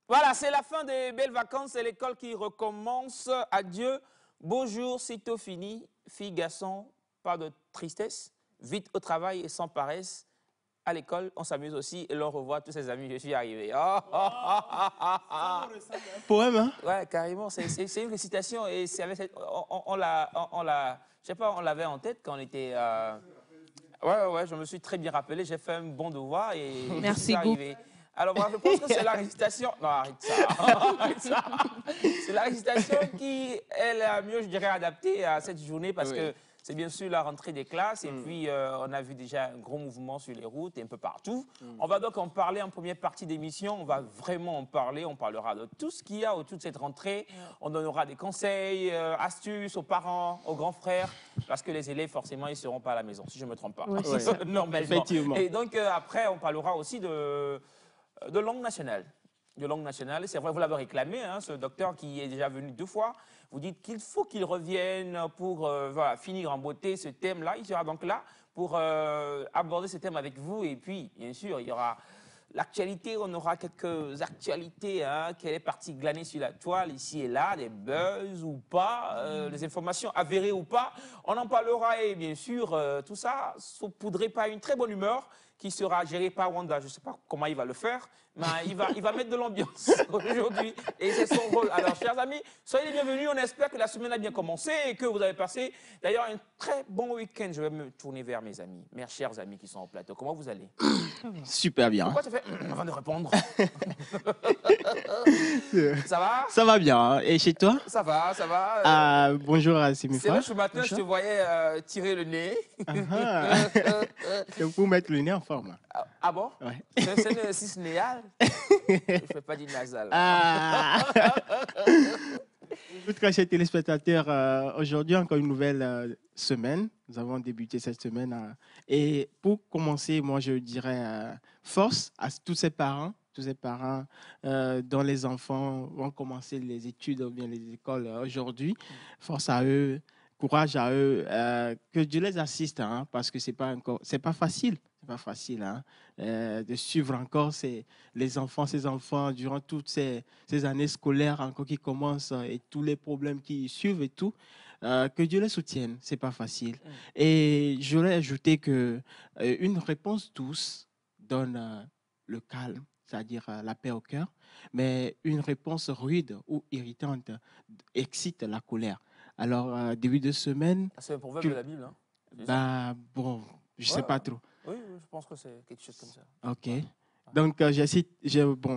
Voilà, c'est la fin des belles vacances, c'est l'école qui recommence. Adieu, beau jour, sitôt fini. Filles, garçons, pas de tristesse. Vite au travail et sans paresse. À l'école, on s'amuse aussi et l'on revoit tous ses amis. Je suis arrivé. Poème, hein? Ouais, carrément, c'est une récitation et c'est avec je sais pas, on l'avait en tête quand on était. Ouais, je me suis très bien rappelé. J'ai fait un bon devoir et je suis Merci beaucoup. arrivé. Alors voilà, je pense que c'est la récitation. Non, arrête ça. Arrête ça. C'est la récitation qui est la mieux, je dirais, adaptée à cette journée parce que c'est bien sûr la rentrée des classes et puis on a vu déjà un gros mouvement sur les routes et un peu partout. On va donc en parler en première partie d'émission. On va vraiment en parler. On parlera de tout ce qu'il y a autour de cette rentrée. On donnera des conseils, astuces aux parents, aux grands frères parce que les élèves, forcément, ils ne seront pas à la maison, si je ne me trompe pas. Ouais, c'est ça. Normalement. Effectivement. Et donc, après, on parlera aussi de langue nationale. De langue nationale. C'est vrai, vous l'avez réclamé, hein, ce docteur qui est déjà venu 2 fois. Vous dites qu'il faut qu'il revienne pour voilà, finir en beauté ce thème-là. Il sera donc là pour aborder ce thème avec vous. Et puis, bien sûr, il y aura l'actualité. On aura quelques actualités hein, qu'elle est partie glaner sur la toile, ici et là, des buzz ou pas, des informations avérées ou pas. On en parlera et bien sûr, tout ça saupoudré par une très bonne humeur qui sera géré par Wanda. Je ne sais pas comment il va le faire, mais il va mettre de l'ambiance aujourd'hui. Et c'est son rôle. Alors, chers amis, soyez les bienvenus. On espère que la semaine a bien commencé et que vous avez passé d'ailleurs un très bon week-end. Je vais me tourner vers mes amis, mes chers amis qui sont au plateau. Comment vous allez? Super bien. Pourquoi tu fais avant de répondre? Ça va? Ça va bien. Hein? Et chez toi? Ça va, ça va. Bonjour à C'est Simifa. vrai, ce matin, je te voyais tirer le nez. C'est pour mettre le nez en forme. Ah bon? Ouais. C'est un 6 néal. Je ne fais pas du nasal. Bonjour très chers téléspectateurs. Aujourd'hui, encore une nouvelle semaine. Nous avons débuté cette semaine. Et pour commencer, moi, je dirais force à tous ces parents dont les enfants vont commencer les études ou bien les écoles aujourd'hui. Force à eux, courage à eux, que Dieu les assiste, hein, parce que c'est pas facile. C'est pas facile hein, de suivre encore ces enfants durant toutes ces années scolaires encore qui commencent et tous les problèmes qui suivent et tout. Que Dieu les soutienne, c'est pas facile. Et je voulais ajouter que une réponse douce donne le calme, c'est-à-dire la paix au cœur, mais une réponse rude ou irritante excite la colère. Alors, début de semaine... C'est un proverbe de la Bible, hein? Bah, bon, je ne sais pas trop. Oui, je pense que c'est quelque chose comme ça. OK. Ouais. Donc,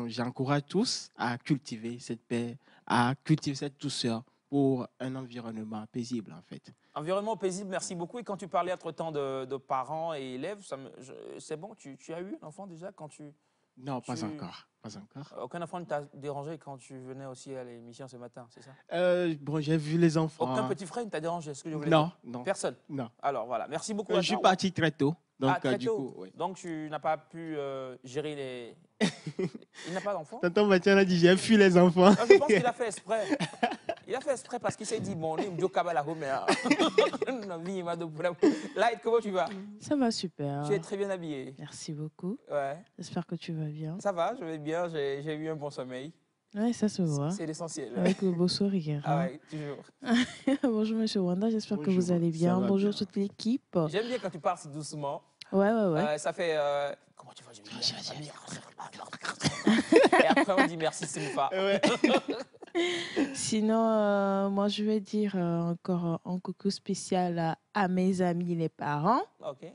j'encourage tous à cultiver cette paix, à cultiver cette douceur pour un environnement paisible, en fait. Environnement paisible, merci beaucoup. Et quand tu parlais entre-temps de parents et élèves, c'est bon, tu as eu un enfant déjà quand tu... Non, pas encore. Pas encore. Aucun enfant ne t'a dérangé quand tu venais aussi à l'émission ce matin, c'est ça? Bon, j'ai vu les enfants. Aucun petit frère ne t'a dérangé, ce que je voulais dire? Non. Non. Personne? Non. Alors voilà, merci beaucoup. Je suis parti très tôt. Donc, très du tôt. coup, oui. Donc tu n'as pas pu gérer les... Il n'a pas d'enfant? Tonton Mathieu a dit, j'ai fui les enfants. Je pense qu'il a fait exprès. Il a fait exprès parce qu'il s'est dit, bon, Là, comment tu vas? Ça va super. Tu es très bien habillé. Merci beaucoup. Ouais. J'espère que tu vas bien. Ça va, je vais bien, j'ai eu un bon sommeil. Oui, ça se voit. C'est l'essentiel. Avec le beau sourire. Ah ouais, toujours. Bonjour, monsieur Wanda, j'espère que vous allez bien. Bonjour toute l'équipe. J'aime bien quand tu parles si doucement. Ouais. Ça fait... Comment tu vas? Je vais bien. Et après, on dit merci, Simifa. Ouais. Sinon, moi, je vais dire encore un coucou spécial à mes amis, les parents. OK.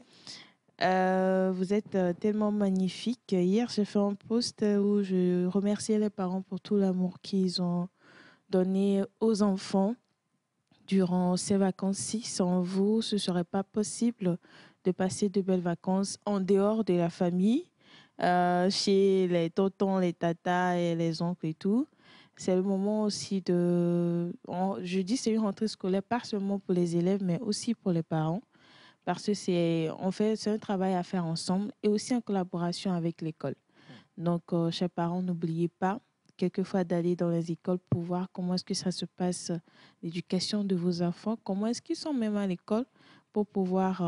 Vous êtes tellement magnifiques. Hier, j'ai fait un post où je remerciais les parents pour tout l'amour qu'ils ont donné aux enfants durant ces vacances-ci. Sans vous, ce ne serait pas possible de passer de belles vacances en dehors de la famille, chez les tontons, les tatas et les oncles et tout. C'est le moment aussi je dis c'est une rentrée scolaire, pas seulement pour les élèves, mais aussi pour les parents. Parce que c'est un travail à faire ensemble et aussi en collaboration avec l'école. Donc, chers parents, n'oubliez pas quelquefois d'aller dans les écoles pour voir comment est-ce que ça se passe, l'éducation de vos enfants, comment est-ce qu'ils sont même à l'école pour pouvoir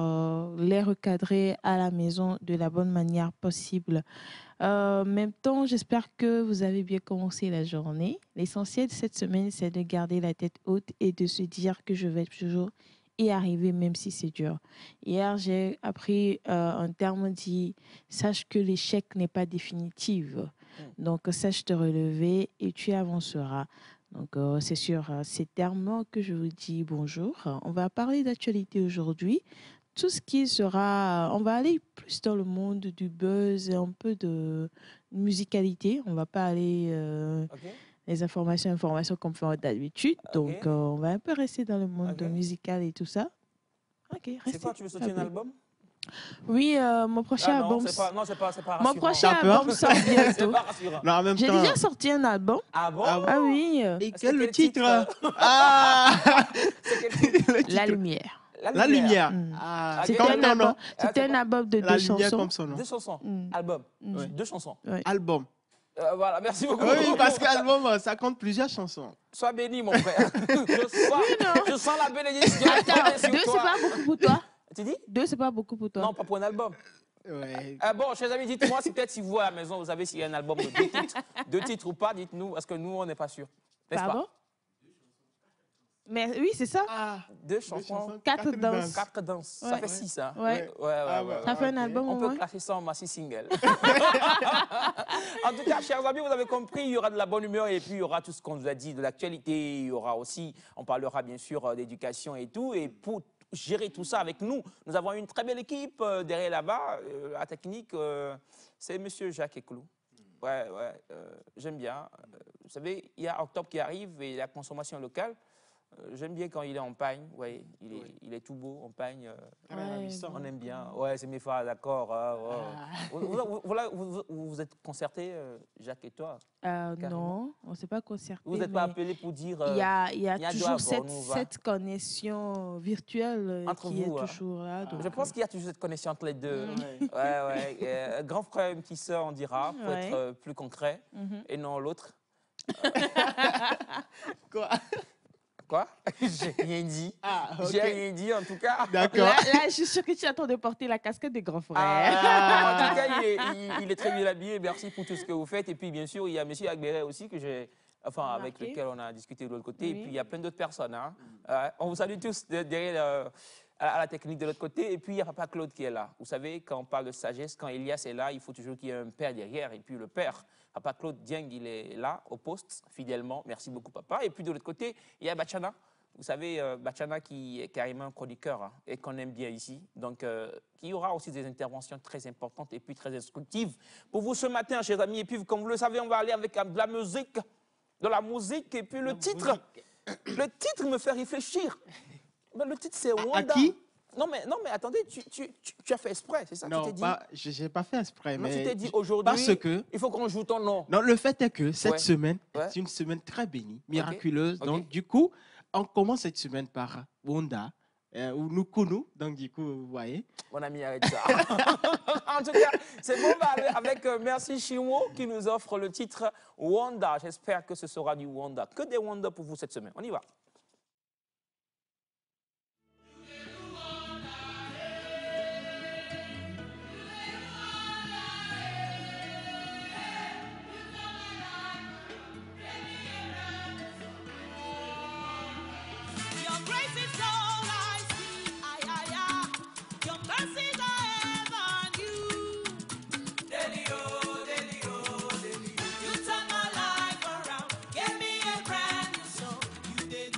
les recadrer à la maison de la bonne manière possible. En même temps, j'espère que vous avez bien commencé la journée. L'essentiel de cette semaine, c'est de garder la tête haute et de se dire que je vais toujours y arriver, même si c'est dur. Hier, j'ai appris un terme dit sache que l'échec n'est pas définitif. Donc, sache te relever et tu avanceras. Donc, c'est sur ces termes que je vous dis bonjour. On va parler d'actualité aujourd'hui. Tout ce qui sera... On va aller plus dans le monde du buzz et un peu de musicalité. On ne va pas aller les informations comme fait d'habitude. Donc, on va un peu rester dans le monde musical et tout ça. Ok, restez. C'est quoi, tu veux sortir un album? Oui, mon prochain album. Non, c'est pas rassurant. Mon prochain album sort bientôt. C'est pas rassurant. Non, en même J'ai temps. déjà sorti un album. Ah bon? Ah oui. Et quel le quel titre? titre Ah C'est quel titre? Le titre. La lumière. La lumière. Mm. Ah, C'était comme un ton album, nom. c'était un album de La deux lumière chansons. comme son nom. 2 chansons. Mm. Album. Mm. 2 chansons. Ouais. Album. Voilà, merci beaucoup. Oui, parce qu'album, ça compte plusieurs chansons. Sois béni, mon frère. Je sens la bénédiction. Attends, sur 2, c'est toi. pas beaucoup pour toi? Tu dis? 2, c'est pas beaucoup pour toi? Non, pas pour un album. Ouais. Bon, chers amis, dites-moi si peut-être si vous à la maison, vous savez s'il y a un album de 2 titres, 2 titres ou pas, dites-nous, parce que nous, on n'est pas sûrs. N'est-ce Pardon? Mais oui, c'est ça. Ah, 2 chansons, 4 danses. 4 danses. Ça Ouais. fait 6, hein? Ouais. Ouais. Ça fait un ok. album On au peut moins? classer ça en maxi single. En tout cas, chers amis, vous avez compris, il y aura de la bonne humeur et puis il y aura tout ce qu'on vous a dit de l'actualité. Il y aura aussi, on parlera bien sûr d'éducation et tout. Et pour gérer tout ça avec nous, nous avons une très belle équipe derrière là-bas. La technique, c'est monsieur Jacques Eklou. Ouais, j'aime bien. Vous savez, il y a octobre qui arrive et la consommation locale. J'aime bien quand il est en pagne, ouais, il est tout beau en pagne. On aime bien. Ouais, c'est mes frères, d'accord. Vous êtes concertés, Jacques et toi? Non, on ne s'est pas concerté. Vous n'êtes pas appelés pour dire. Il y a toujours cette cette connexion virtuelle entre qui vous, est toujours là. Donc, je pense qu'il y a toujours cette connexion entre les deux. Ouais. Grand frère, une petite sœur, on dira, pour Ouais. être plus concret, et non l'autre. Quoi? Quoi? J'ai rien dit. Ah, ok. J'ai rien dit, en tout cas. D'accord. Là, je suis sûre que tu attends de porter la casquette de grand frère. En tout cas, il est très bien habillé. Merci pour tout ce que vous faites. Et puis, bien sûr, il y a M. Agberet aussi, avec Remarqué. lequel on a discuté de l'autre côté. Oui. Et puis, il y a plein d'autres personnes. Hein. On vous salue tous derrière à la technique de l'autre côté. Et puis, il y a Papa Claude qui est là. Vous savez, quand on parle de sagesse, quand Elias est là, il faut toujours qu'il y ait un père derrière. Et puis, le père, Papa Claude Dieng, il est là, au poste, fidèlement. Merci beaucoup, papa. Et puis, de l'autre côté, il y a Bachana. Vous savez, Bachana qui est carrément un chroniqueur hein, et qu'on aime bien ici. Donc, qui aura aussi des interventions très importantes et puis très instructives pour vous ce matin, chers amis. Et puis, comme vous le savez, on va aller avec de la musique. Et puis, le titre me fait réfléchir. Ben, le titre, c'est Wanda. À qui? Non, mais attendez, tu as fait exprès, c'est ça? Non, tu t'es dit, je n'ai pas fait exprès. non, Mais tu t'es dit aujourd'hui, parce que... il faut qu'on joue ton nom. Non, le fait est que cette Ouais. semaine, Ouais. c'est une semaine très bénie, miraculeuse. Ok. Donc, du coup, on commence cette semaine par Wanda, ou Nukunu. Donc, du coup, vous voyez. Mon ami, arrête ça. En tout cas, c'est bon avec Merci Chimo qui nous offre le titre Wanda. J'espère que ce sera du Wanda. Que des Wanda pour vous cette semaine. On y va. Your grace is all I see. Your mercies are ever new. You turn my life around, gave me a brand new song. You did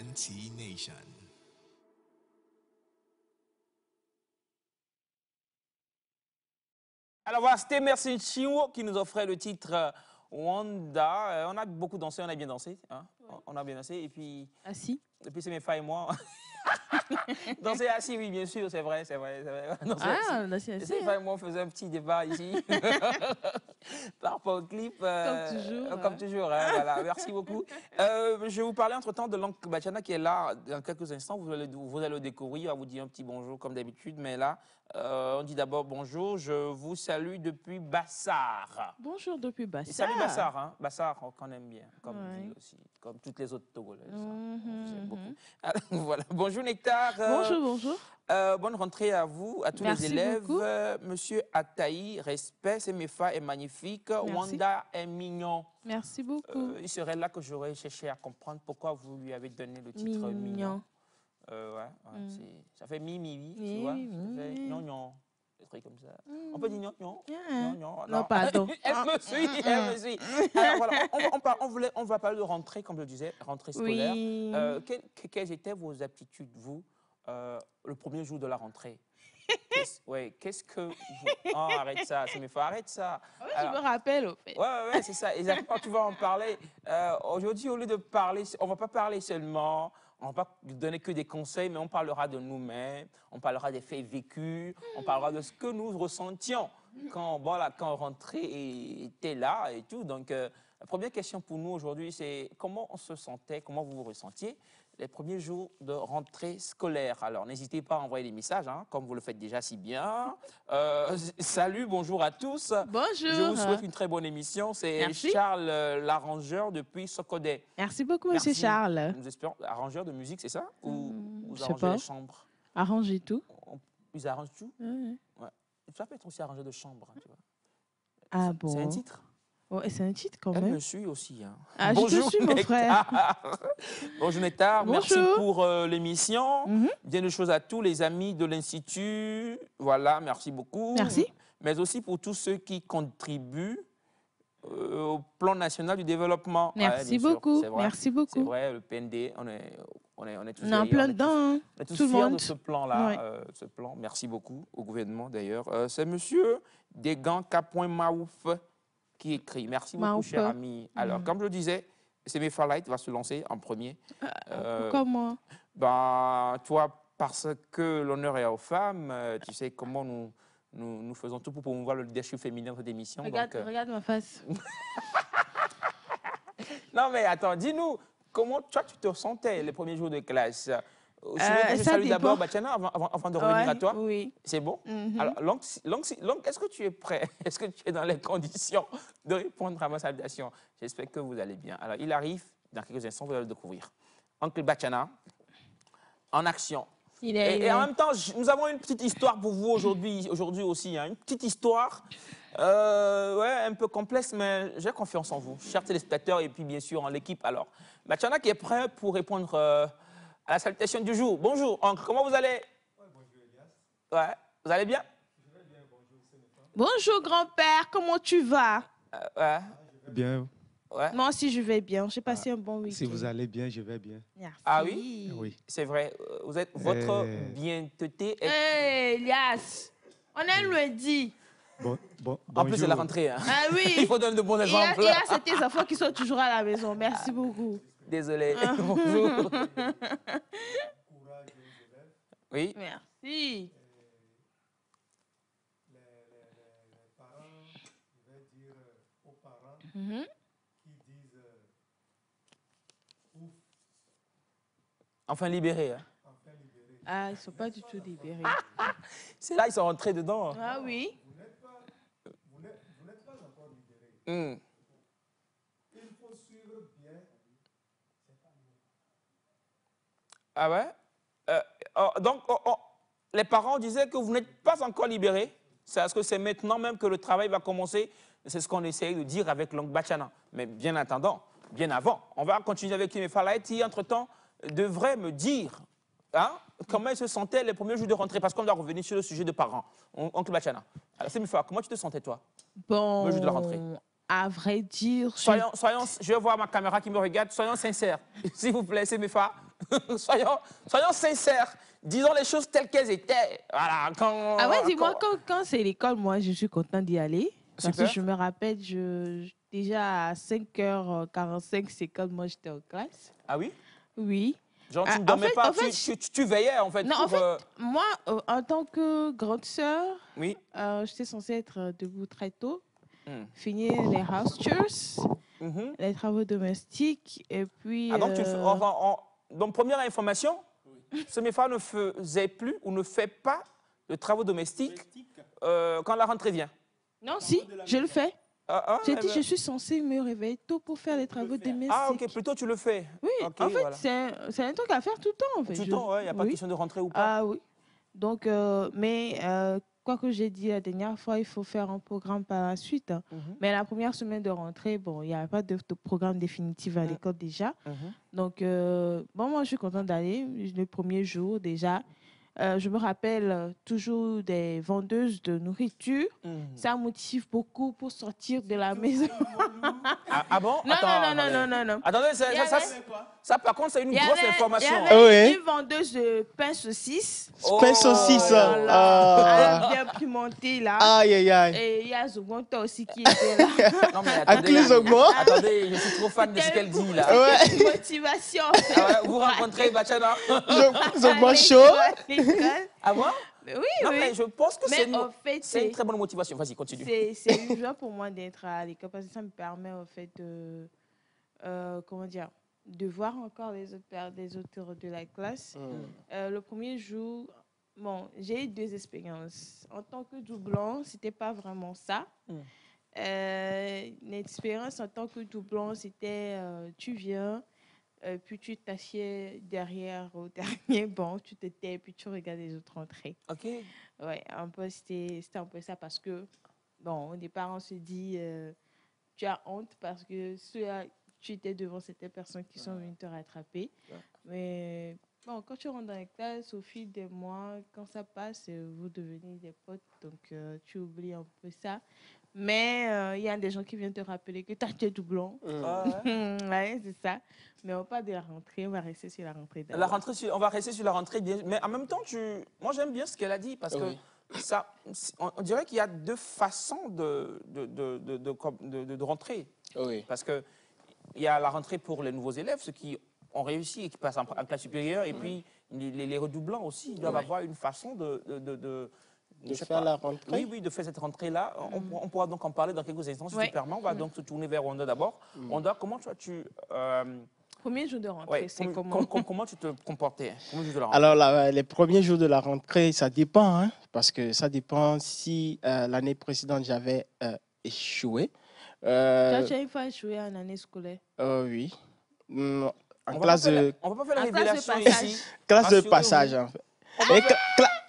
MT Nation. Alors voilà, c'était Mercy Chinwo qui nous offrait le titre Wanda. On a beaucoup dansé, on a bien dansé. Hein? On a bien dansé. Et puis Assis. c'est mes femmes et moi. Danser assis, oui, bien sûr, c'est vrai, c'est vrai. Danser Ah, assis. là, c'est Et assis. c'est vrai, moi, on faisait un petit débat ici par rapport au clip. Comme toujours, hein, voilà. Merci beaucoup. Je vais vous parler entre-temps de l'oncle Bachana qui est là dans quelques instants. Vous allez le découvrir, il va vous dire un petit bonjour comme d'habitude. Mais là, on dit d'abord bonjour. Je vous salue depuis Bassar. Bonjour depuis Et Bassar. salut Bassar, hein. Bassar, qu'on aime bien, comme Ouais. ville aussi, comme toutes les autres Togolaises. Mhm, On vous aime beaucoup. mhm. Alors, voilà. Bonjour Nectar. Bonjour, bonjour. Bonne rentrée à vous, à tous Merci les élèves. beaucoup. Monsieur Ataï, respect, Semefa est magnifique. Merci. Wanda est mignon. Merci beaucoup. Il serait là que j'aurais cherché à comprendre pourquoi vous lui avez donné le titre mignon. Mignon. Ouais, Mm. ça fait mi, tu Mi, vois. mi, Ça fait mi. non, des trucs comme ça. On peut dire non. Ah. Non. Non, pardon. Elle me suit. Alors voilà, on va parler de rentrée, comme je le disais, rentrée scolaire. Oui. Quelles étaient vos aptitudes, vous, le premier jour de la rentrée? Qu'est-ce que vous... Oh, arrête ça, arrête ça. Je Alors, me rappelle, au fait. ouais, c'est ça, exactement, tu vas en parler. Aujourd'hui, au lieu de parler, on ne va pas parler seulement, on ne va pas donner que des conseils, mais on parlera de nous-mêmes, on parlera des faits vécus, on parlera de ce que nous ressentions quand rentrée était là et tout. Donc, la première question pour nous aujourd'hui, c'est comment on se sentait, comment vous vous ressentiez les premiers jours de rentrée scolaire. Alors, n'hésitez pas à envoyer des messages, hein, comme vous le faites déjà si bien. Salut, bonjour à tous. Bonjour. Je vous souhaite une très bonne émission. C'est Merci. Charles, l'arrangeur depuis Sokodé. Merci beaucoup, monsieur Merci. Charles. Nous espérons, arrangeur de musique, c'est ça? Ou vous je sais arrangez pas. les chambres? Arrangez tout. Ils arrangent tout? Ouais. Ouais. Ça peut être aussi arrangeur de chambre, tu vois. Ah C'est un bon. titre? Ouais, c'est un titre quand Elle même. me suit aussi. Hein. Ah, je te suis, mon frère. Bonjour Nectar, merci Bonjour. pour l'émission. Mhm. Bien de choses à tous les amis de l'Institut. Voilà, merci beaucoup. Merci. Mais aussi pour tous ceux qui contribuent au plan national du développement. Merci bien sûr, beaucoup. c'est vrai. Merci C'est beaucoup. vrai, le PND, on est tous On est en derrière, plein on est tous- dedans. Hein. on est tous Tout le fiers monde. de ce plan-là. Ouais. Ce plan. Merci beaucoup au gouvernement d'ailleurs. C'est monsieur Desgans Capoin Maouf qui écrit. Merci beaucoup, Maouf. cher ami. Alors, comme je le disais, Semefa Light va se lancer en premier. Pourquoi moi? Toi, parce que l'honneur est aux femmes, tu sais comment nous faisons tout pour promouvoir le leadership féminin dans cette émission. Regarde, donc, regarde ma face. Non, mais attends, dis-nous, comment toi, tu te sentais les premiers jours de classe? Je ça salue dépend. d'abord Bachana avant de revenir Ouais, à toi. Oui. C'est bon? Mhm. Alors, Long, est-ce que tu es prêt? Est-ce que tu es dans les conditions de répondre à ma salutation? J'espère que vous allez bien. Alors, il arrive, dans quelques instants, vous allez le découvrir. Oncle Bachana, en action. Et en même temps, nous avons une petite histoire pour vous aujourd'hui aussi. Hein, une petite histoire, un peu complexe, mais j'ai confiance en vous, chers téléspectateurs, et puis bien sûr en l'équipe. Alors, Bachana qui est prêt pour répondre à la salutation du jour. Bonjour, oncle, comment vous allez? Bonjour Elias. Ouais, vous allez bien? Je vais bien, bonjour Senefa. Bonjour grand-père, comment tu vas? Ouais, Bien. ouais. Moi aussi je vais bien. J'ai passé un bon week-end. Si vous allez bien, je vais bien. Merci. Ah oui? Oui. C'est vrai, votre bienteté est... Hey, Elias, on est lundi. En plus, c'est la rentrée. Hein. Ah Il oui. faut donner de bons Il y exemples. a tes enfants qui sont toujours à la maison. Merci beaucoup. Désolé. Bonjour. Courage aux élèves. Oui. Merci. Les parents, je vais dire aux parents Mhm. qui disent ouf, Enfin libéré. Hein. enfin libéré. Ah, ils ne sont pas du tout libérés. C'est là, ils sont rentrés dedans. Ah oui. Vous n'êtes pas encore libéré. Hmm. Il faut suivre bien. Ah ouais? Donc, les parents disaient que vous n'êtes pas encore libérés. C'est parce que c'est maintenant même que le travail va commencer. C'est ce qu'on essaye de dire avec l'oncle Bachana. Mais bien attendant, bien avant, on va continuer avec Semefa Light qui, entre-temps, devrait me dire comment ils se sentaient les premiers jours de rentrée. Parce qu'on doit revenir sur le sujet de parents. Oncle Bachana. Alors, Semefa, comment tu te sentais, toi? Bon, Le jour de la rentrée. à vrai dire, Soyons, je vais voir ma caméra qui me regarde. Soyons sincères. S'il vous plaît, Semefa. soyons sincères. Disons les choses telles qu'elles étaient. Voilà, quand... Ah ouais, dis-moi, quand c'est l'école, moi, je suis contente d'y aller. Parce que Super. je me rappelle, déjà à 5h45, c'est quand moi j'étais en classe. Ah oui? Oui. Genre, tu Ah, ne en dormais fait- pas, en fait, tu veillais en fait. Non, en pour, fait, moi, en tant que grande sœur, Oui. j'étais censée être debout très tôt, Hmm. finir les house chores, Mhm. les travaux domestiques, et puis... Ah, donc, donc, première information, ce MEFA ne faisait plus ou ne fait pas de travaux domestiques quand la rentrée vient. Non, si, je le fais. J'ai dit, ben- je suis censée me réveiller tôt pour faire les travaux domestiques. Ah, ok, plutôt tu le fais. Oui, Ok, en fait, voilà. c'est un truc à faire tout le temps. En fait. Tout le temps, il n'y a pas de Oui. question de rentrer ou pas. Ah oui. Donc, quoi que j'ai dit la dernière fois, il faut faire un programme par la suite. Hein. Mhm. Mais la première semaine de rentrée, bon, il n'y avait pas de programme définitif à l'école déjà. Mhm. Donc, moi, je suis contente d'aller. Le premier jour, déjà, je me rappelle toujours des vendeuses de nourriture. Mhm. Ça motive beaucoup pour sortir de la maison. Ah bon? Non, Attends, non. Attendez, Il y avait- ça, par contre, c'est une Il y grosse avait- information. Il y avait Ouais. une vendeuse de pain saucisse. Pain saucisse. là, là. Ah. Elle est bien pimentée là. Aïe, aïe, aïe. Et il y a Zogonta aussi qui était là. Non, mais Avec les augments. Attendez, je suis trop fan de ce qu'elle dit là. Ouais. C'était une motivation. Ah ouais, vous rencontrez Bachana? Ils augmentent chaud. Ah moi? Mais oui, Non, oui. mais je pense que Mais en fait, c'est une très bonne motivation. Vas-y, continue. c'est une joie pour moi d'être à l'école parce que ça me permet en fait de, comment dire, de voir encore les autres de la classe. Le premier jour, bon, j'ai eu 2 expériences. En tant que doublon, c'était pas vraiment ça. L'expérience en tant que doublon, c'était tu viens, puis tu t'assieds derrière au dernier banc, tu te tais, puis tu regardes les autres entrer. Ok. Ouais, un peu, c'était un peu ça parce que, bon, au départ, on se dit, tu as honte parce que tu étais devant ces personnes qui sont venues te rattraper. Ouais. Mais bon, quand tu rentres dans les classes, au fil des mois, quand ça passe, vous devenez des potes, donc tu oublies un peu ça. Mais il y a des gens qui viennent te rappeler que tu as tes doublons. Ah ouais. Ouais, c'est ça. Mais on parle de la rentrée, on va rester sur la rentrée d'abord. La rentrée, on va rester sur la rentrée, bien, mais en même temps, moi j'aime bien ce qu'elle a dit parce que ça, on dirait qu'il y a 2 façons de rentrer. Oui. Parce qu'il y a la rentrée pour les nouveaux élèves, ceux qui ont réussi et qui passent en classe supérieure, et puis les redoublants aussi, ils doivent avoir une façon de je sais faire pas. la rentrée. Oui, de faire cette rentrée-là. On pourra donc en parler dans quelques instants, si tu permets. On va donc se tourner vers Wanda d'abord. Wanda, comment Premier jour de rentrée, c'est comment tu te comportais? Comment tu te la rentrée? Alors, les premiers jours de la rentrée, ça dépend, hein, parce que ça dépend si l'année précédente, j'avais échoué. Tu as déjà une fois échoué en année scolaire? Oui. En On classe ne va pas faire la en classe de révélation passage. ici. classe de Rassurez-vous. passage, en fait.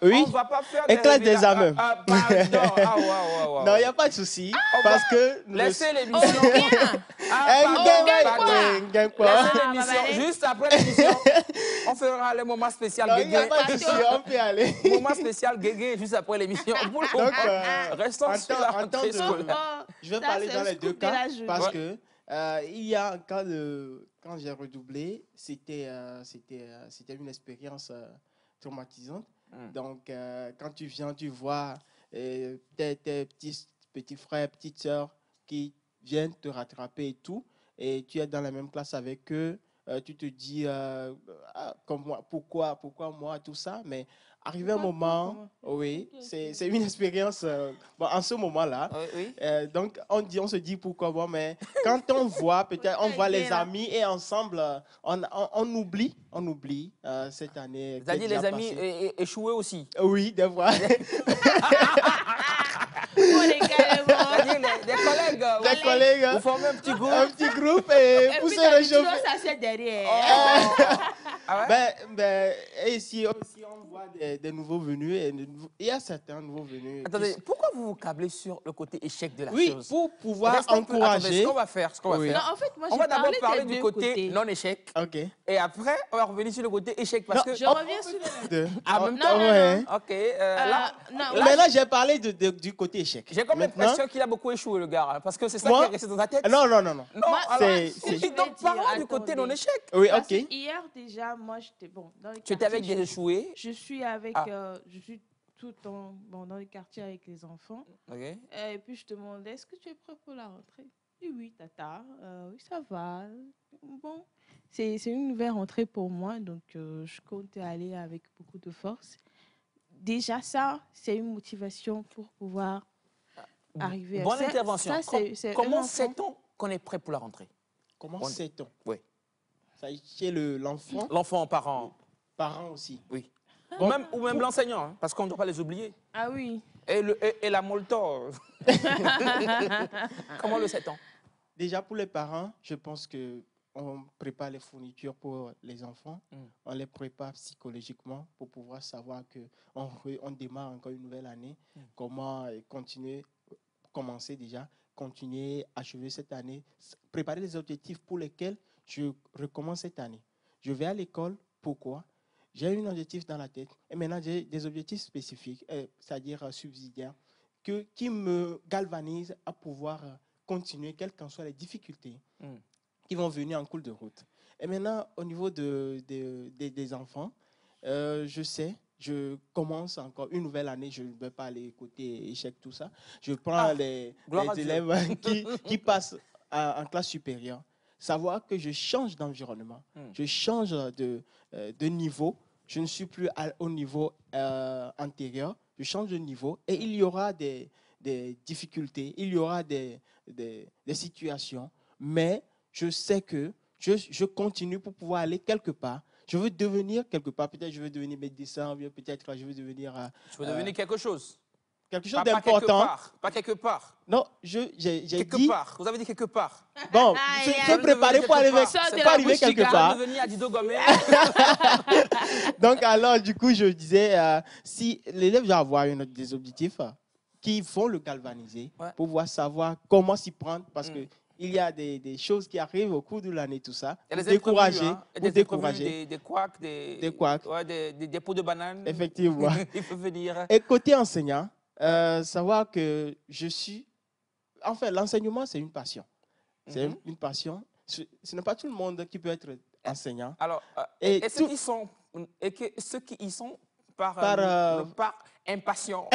On Oui. ne va pas faire Et classe révélations. d'examen. Ah, pardon. Ah, ouais. Non, il n'y a pas de souci, parce que... Laissez l'émission. Eh, gagne quoi? Laissez l'émission. Juste après l'émission, on fera le moment spécial Non, il n'y a Guégué. pas de souci, on peut y aller. Moment spécial Guégué juste après l'émission. Pour le Donc, moment, restons sur la en temps rentrée de- scolaire. Je vais Ça, parler c'est dans le les 2 scoop de cas, la journée. parce Ouais. que il y a un cas quand j'ai redoublé, c'était une expérience traumatisante. Donc, quand tu viens, tu vois tes petits frères, petites sœurs qui viennent te rattraper et tout, et tu es dans la même classe avec eux, tu te dis, comme moi, pourquoi moi, tout ça, mais arrivé un Pourquoi moment, toi, oui, Ok, c'est une expérience, en ce moment-là, Oui. donc, on se dit pourquoi moi, mais quand on voit, peut-être, on voit les amis et ensemble, on oublie cette année. C'est-à-dire qui est les déjà amis passée. échoués aussi. Oui, des fois. Oh, les gars, C'est-à-dire des collègues. Des collègues, Vous formez un petit groupe. un petit groupe et et pour puis se d'habitude, on réchauffer. s'assied derrière. Ah ouais? Et ici aussi, on voit des nouveaux venus. Et il y a certains nouveaux venus. Attendez, pourquoi vous vous câblez sur le côté échec de la Oui, chose? pour pouvoir Restons un peu- attendez, encourager. ce qu'on va faire, Oui. Non, en fait, moi, on j'ai va d'abord parlé parler des du 2 côté côtés. non-échec. Ok. Et après, on va revenir sur le côté échec. Parce Non, que. Je reviens sur le... En même Non, temps, non, ouais. ok. Là, non, Maintenant, j'ai parlé du côté échec. j'ai comme Maintenant- l'impression qu'il a beaucoup échoué, le gars. Hein, parce que c'est ça Moi- qui est resté dans ta tête. Non. Non, Moi, alors, c'est- ce que je vais donc dire, parlons du côté attendez. non-échec. Oui, Parce ok. que hier, déjà, moi, j'étais bon. Dans les Tu étais avec quartiers, des échoués. je suis avec, je suis tout le temps dans les quartiers avec les enfants. Ok. Et puis je te demandais, est-ce que tu es prêt pour la rentrée? Oui, oui, tata. Oui, ça va. Bon, c'est une nouvelle rentrée pour moi, donc je compte aller avec beaucoup de force. Déjà, ça, c'est une motivation pour pouvoir arriver Bonne ça. intervention. Ça, c'est un Comment enfant. sait-on qu'on est prêt pour la rentrée? Comment On- sait-on? Oui. Ça chez l'enfant, L'enfant, parent, parent aussi. oui. Ah. Ou même l'enseignant, hein, parce qu'on ne doit pas les oublier. Ah oui. Et la molto. Comment le sait-on? Déjà pour les parents, je pense que on prépare les fournitures pour les enfants. On les prépare psychologiquement pour pouvoir savoir que on démarre encore une nouvelle année. Comment continuer, commencer déjà, continuer, achever cette année, préparer les objectifs pour lesquels je recommence cette année. Je vais à l'école, pourquoi? J'ai un objectif dans la tête et maintenant j'ai des objectifs spécifiques, c'est-à-dire subsidiaires, qui me galvanisent à pouvoir continuer, quelles qu'en soient les difficultés qui vont venir en cours de route. Et maintenant, au niveau des enfants, je sais, je commence encore une nouvelle année, je ne vais pas aller côté échec, tout ça. Je prends les gloire à Dieu. élèves qui passent en classe supérieure. Savoir que je change d'environnement, je change de niveau, je ne suis plus au niveau antérieur, je change de niveau et il y aura des difficultés, il y aura des situations, mais je sais que je continue pour pouvoir aller quelque part. Je veux devenir quelque part, peut-être je veux devenir médecin, peut-être je veux devenir Je veux devenir quelque chose. quelque chose Pas quelque d'important. part. Pas quelque part. Non, j'ai Quelque dit, part. Vous avez dit quelque part. bon, Aïe, je aïe. suis préparé pour arriver, Sors de pour la arriver bouche du quelque gars. part. Devenir à Dido Gomez. Donc, alors, du coup, je disais, si l'élève va avoir des objectifs qui vont le galvaniser Ouais. pour pouvoir savoir comment s'y prendre, parce que il y a des choses qui arrivent au cours de l'année, tout ça, Il y a pour des imprévus, décourager, hein. Il y a pour des imprévus, décourager, des couacs, des couacs. Ouais, des pots de banane. effectivement. Il peut venir. Et côté enseignant, savoir que je suis... Enfin, l'enseignement, c'est une passion. C'est une passion. Ce n'est pas tout le monde qui peut être enseignant. Alors, Et et ceux tout- qui sont, ceux qui y sont par impatients.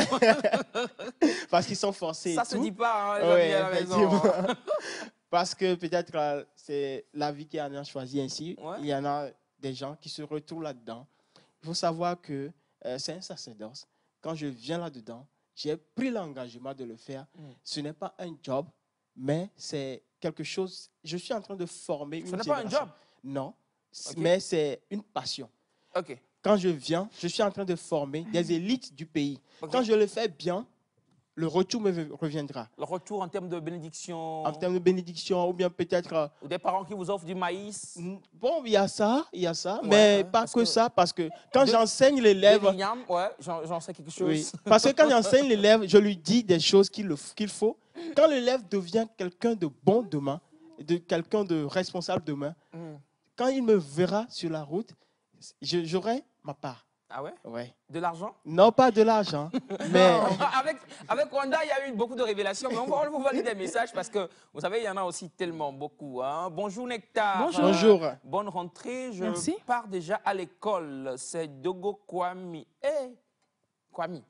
Parce qu'ils sont forcés et Ça se tout. dit pas, hein, les Oui, amis à la maison. effectivement. Parce que peut-être c'est la vie qui en a choisi ainsi. Ouais. Il y en a des gens qui se retrouvent là-dedans. Il faut savoir que c'est un sacerdoce. Quand je viens là-dedans, j'ai pris l'engagement de le faire. Ce n'est pas un job, mais c'est quelque chose. Je suis en train de former une Ce n'est pas un génération. job? Non, Ok. mais c'est une passion. OK. Quand je viens, je suis en train de former des élites du pays. Ok. Quand je le fais bien, le retour me reviendra. Le retour en termes de bénédiction. En termes de bénédiction, ou bien peut-être... Ou des parents qui vous offrent du maïs. Bon, il y a ça, Ouais, mais ouais, pas parce que que- ça, parce que quand De- j'enseigne Des l'élève... lignames, ouais, j'en sais quelque chose. Oui, parce que quand j'enseigne l'élève, je lui dis des choses qu'il faut. Quand l'élève devient quelqu'un de bon demain, quelqu'un de responsable demain, quand il me verra sur la route, j'aurai ma part. Ah ouais? Ouais. De l'argent? Non, pas de l'argent, mais... Avec Wanda, il y a eu beaucoup de révélations, mais on va vous valider des messages parce que, vous savez, il y en a aussi tellement beaucoup. Hein. Bonjour Nectar. Bonjour. Bonjour. Bonne rentrée. Je Merci. pars déjà à l'école. C'est Dogo Kwame. Kwame.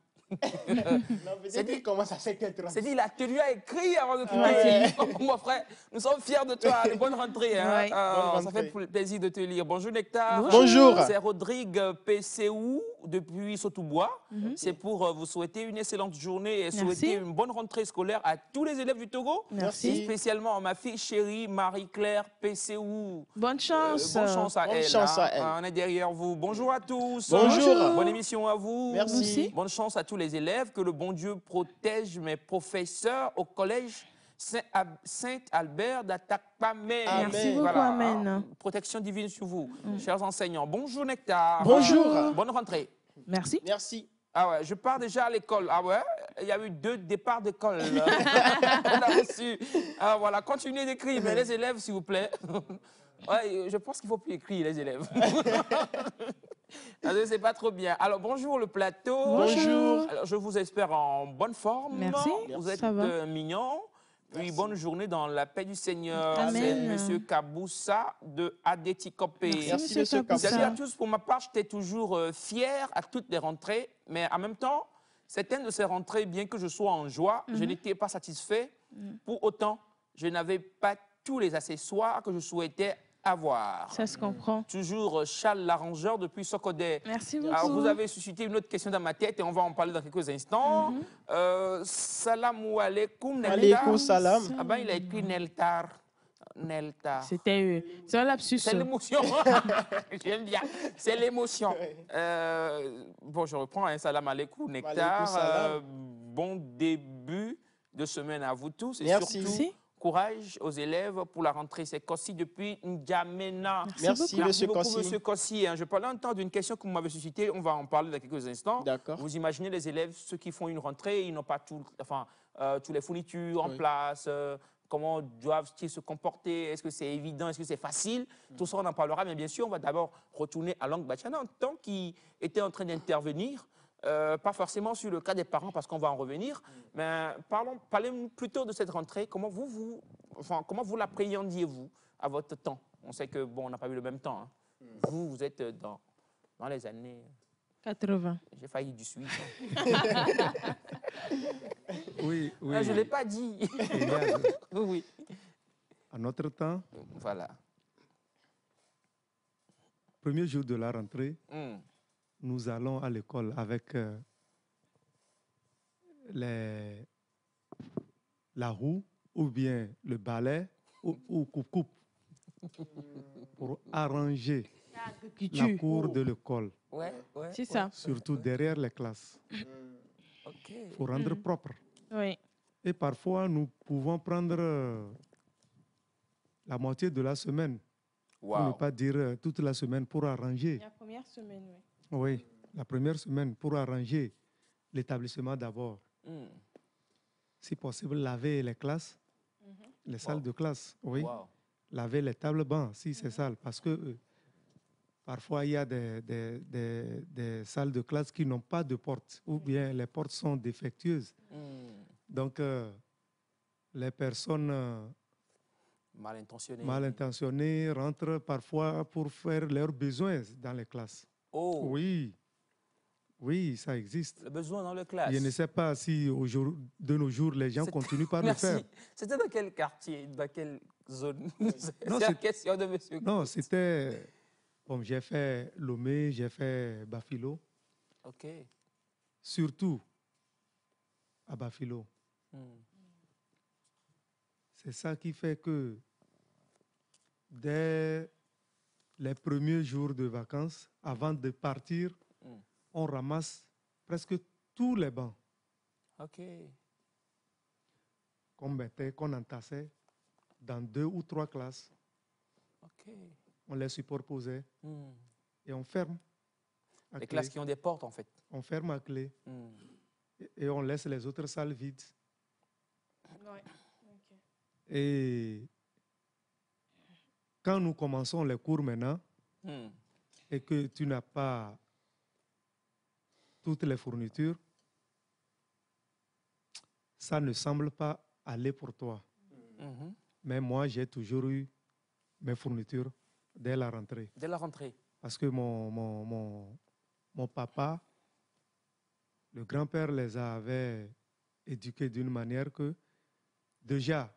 C'est dit comment ça s'est C'est dit, là, tu lui as écrit avant de quitter. Ouais. Oh, mon frère, nous sommes fiers de toi. Bonne rentrée. Hein. Ouais. Bonne Ça rentrée. fait plaisir de te lire. Bonjour Nectar. Bonjour. C'est Rodrigue PCU depuis Sotobois. C'est pour vous souhaiter une excellente journée et souhaiter une bonne rentrée scolaire à tous les élèves du Togo. Merci. Et spécialement à ma fille chérie Marie-Claire PCU. Bonne chance. Bonne chance à Bonne elle. chance à elle. On est derrière vous. Bonjour à tous. Bonjour. Bonne émission à vous. Merci. Merci. Bonne chance à tous les élèves. Que le bon Dieu protège mes professeurs au collège Saint-Albert d'Atakpamé. Amen. Merci beaucoup, amen. Protection divine sur vous, chers enseignants. Bonjour Nectar. Bonjour. Bonne rentrée. Merci. Merci. Ah ouais, je pars déjà à l'école. Ah ouais, il y a eu 2 départs d'école. On a reçu. Ah voilà, continuez d'écrire, mais les élèves, s'il vous plaît. Ouais, je pense qu'il ne faut plus écrire, les élèves. C'est pas trop bien. Alors, bonjour le plateau. Bonjour. Alors, je vous espère en bonne forme. Merci. Vous êtes Ça va. mignons. Oui, bonne journée dans la paix du Seigneur. Amen. C'est Monsieur Kaboussa de Adetikopé. Merci, Monsieur Kaboussa. Salut à tous. Pour ma part, j'étais toujours fier à toutes les rentrées, mais en même temps, certaines de ces rentrées, bien que je sois en joie, je n'étais pas satisfait. Pour autant, je n'avais pas tous les accessoires que je souhaitais avoir. Ça se comprend. Toujours Charles l'arrangeur depuis Sokodé. Merci beaucoup. Alors, vous avez suscité une autre question dans ma tête et on va en parler dans quelques instants. Salam alaikum, Neltar. Alaikum salam. Ah ben, il a écrit Neltar. Neltar. C'était c'est un lapsus. C'est l'émotion. J'aime bien. C'est l'émotion. Bon, je reprends. Hein, salam alaikum, Nectar. Alaikum salam. Bon début de semaine à vous tous. Et Merci. surtout, Merci. courage aux élèves pour la rentrée. C'est Kossi depuis N'Djamena. Merci, Merci monsieur beaucoup, Kossi. monsieur Kossi. Hein. Je parlais un temps d'une question que vous m'avez suscitée. On va en parler dans quelques instants. D'accord. Vous imaginez les élèves, ceux qui font une rentrée, ils n'ont pas tous les fournitures en Oui. place. Comment doivent-ils se comporter? Est-ce que c'est évident? Est-ce que c'est facile? Tout ça, on en parlera. Mais bien sûr, on va d'abord retourner à Langue Bachana en tant qu'il était en train d'intervenir. Pas forcément sur le cas des parents, parce qu'on va en revenir. Mais parlez-nous plutôt de cette rentrée. Comment vous l'appréhendiez-vous à votre temps? On sait que, bon, on n'a pas eu le même temps. Hein. Vous êtes dans les années... 80. J'ai failli du Suisse. Oui, oui. Ah, je ne l'ai pas dit. Il y a- Oui. à notre temps, Voilà. premier jour de la rentrée, Hmm. nous allons à l'école avec la roue ou bien le balai ou coupe-coupe pour arranger la cour de l'école, Ouais, ouais. C'est ça. surtout derrière les classes, OK. pour rendre propre. Oui. Et parfois, nous pouvons prendre la moitié de la semaine, pour ne Wow. pas dire toute la semaine, pour arranger. La première semaine, oui. Oui, la première semaine, pour arranger l'établissement d'abord. Hmm. Si possible, laver les classes, les salles de classe. Oui, Wow. laver les tables bancs, si c'est sale. Parce que parfois, il y a des salles de classe qui n'ont pas de porte, ou bien les portes sont défectueuses. Hmm. Donc, les personnes Mal intentionné. mal intentionnées rentrent parfois pour faire leurs besoins dans les classes. Oh, Oui, oui, ça existe. le besoin dans le classe. Je ne sais pas si de nos jours, les gens C'est- continuent par le Merci. faire. C'était dans quel quartier? Dans quelle zone? C'est Non, la c'est- question de monsieur. Non, c'était... Bon, j'ai fait Lomé, j'ai fait Bafilo, OK. surtout à Bafilo. Hmm. C'est ça qui fait que dès les premiers jours de vacances, avant de partir, Mm. on ramasse presque tous les bancs OK. qu'on entassait dans 2 ou 3 classes. OK. On les superposait Hmm. et on ferme à Les clé. classes qui ont des portes, en fait. On ferme à clé Hmm. et on laisse les autres salles vides. Ouais. Et quand nous commençons les cours maintenant Hmm. et que tu n'as pas toutes les fournitures, ça ne semble pas aller pour toi. Mhm. Mais moi, j'ai toujours eu mes fournitures dès la rentrée. Dès la rentrée. Parce que mon papa, le grand-père les avait éduqués d'une manière que déjà,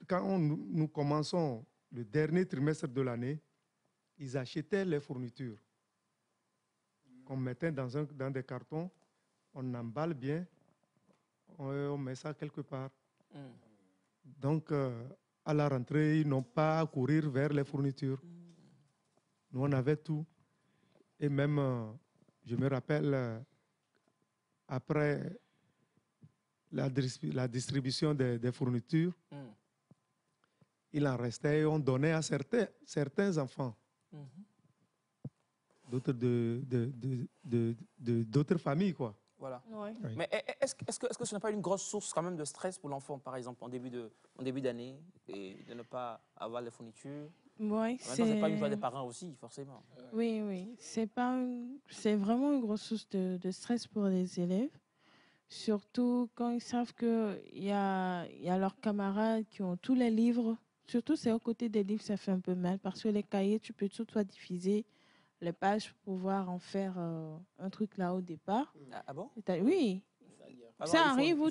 quand nous commençons le dernier trimestre de l'année, ils achetaient les fournitures qu'on mettait dans des cartons, on emballe bien, on met ça quelque part. Hmm. Donc, à la rentrée, ils n'ont pas à courir vers les fournitures. Nous, on avait tout. Et même, je me rappelle, après la distribution des fournitures, Hmm. il en restait et on donnait à certains enfants, Mhm. d'autres d'autres familles, quoi. Voilà. Ouais. Oui. Mais est-ce que ce n'est pas une grosse source quand même de stress pour l'enfant, par exemple, en début d'année, et de ne pas avoir les fournitures? Ouais, En même temps, c'est pas une joie des parents aussi, forcément. Oui, oui. C'est vraiment une grosse source de stress pour les élèves. Surtout quand ils savent qu'il y a leurs camarades qui ont tous les livres. Surtout, c'est au côté des livres, ça fait un peu mal parce que les cahiers, tu peux tout toi diviser les pages pour pouvoir en faire un truc là au départ. Ah bon? Oui, Ah ça non, arrive où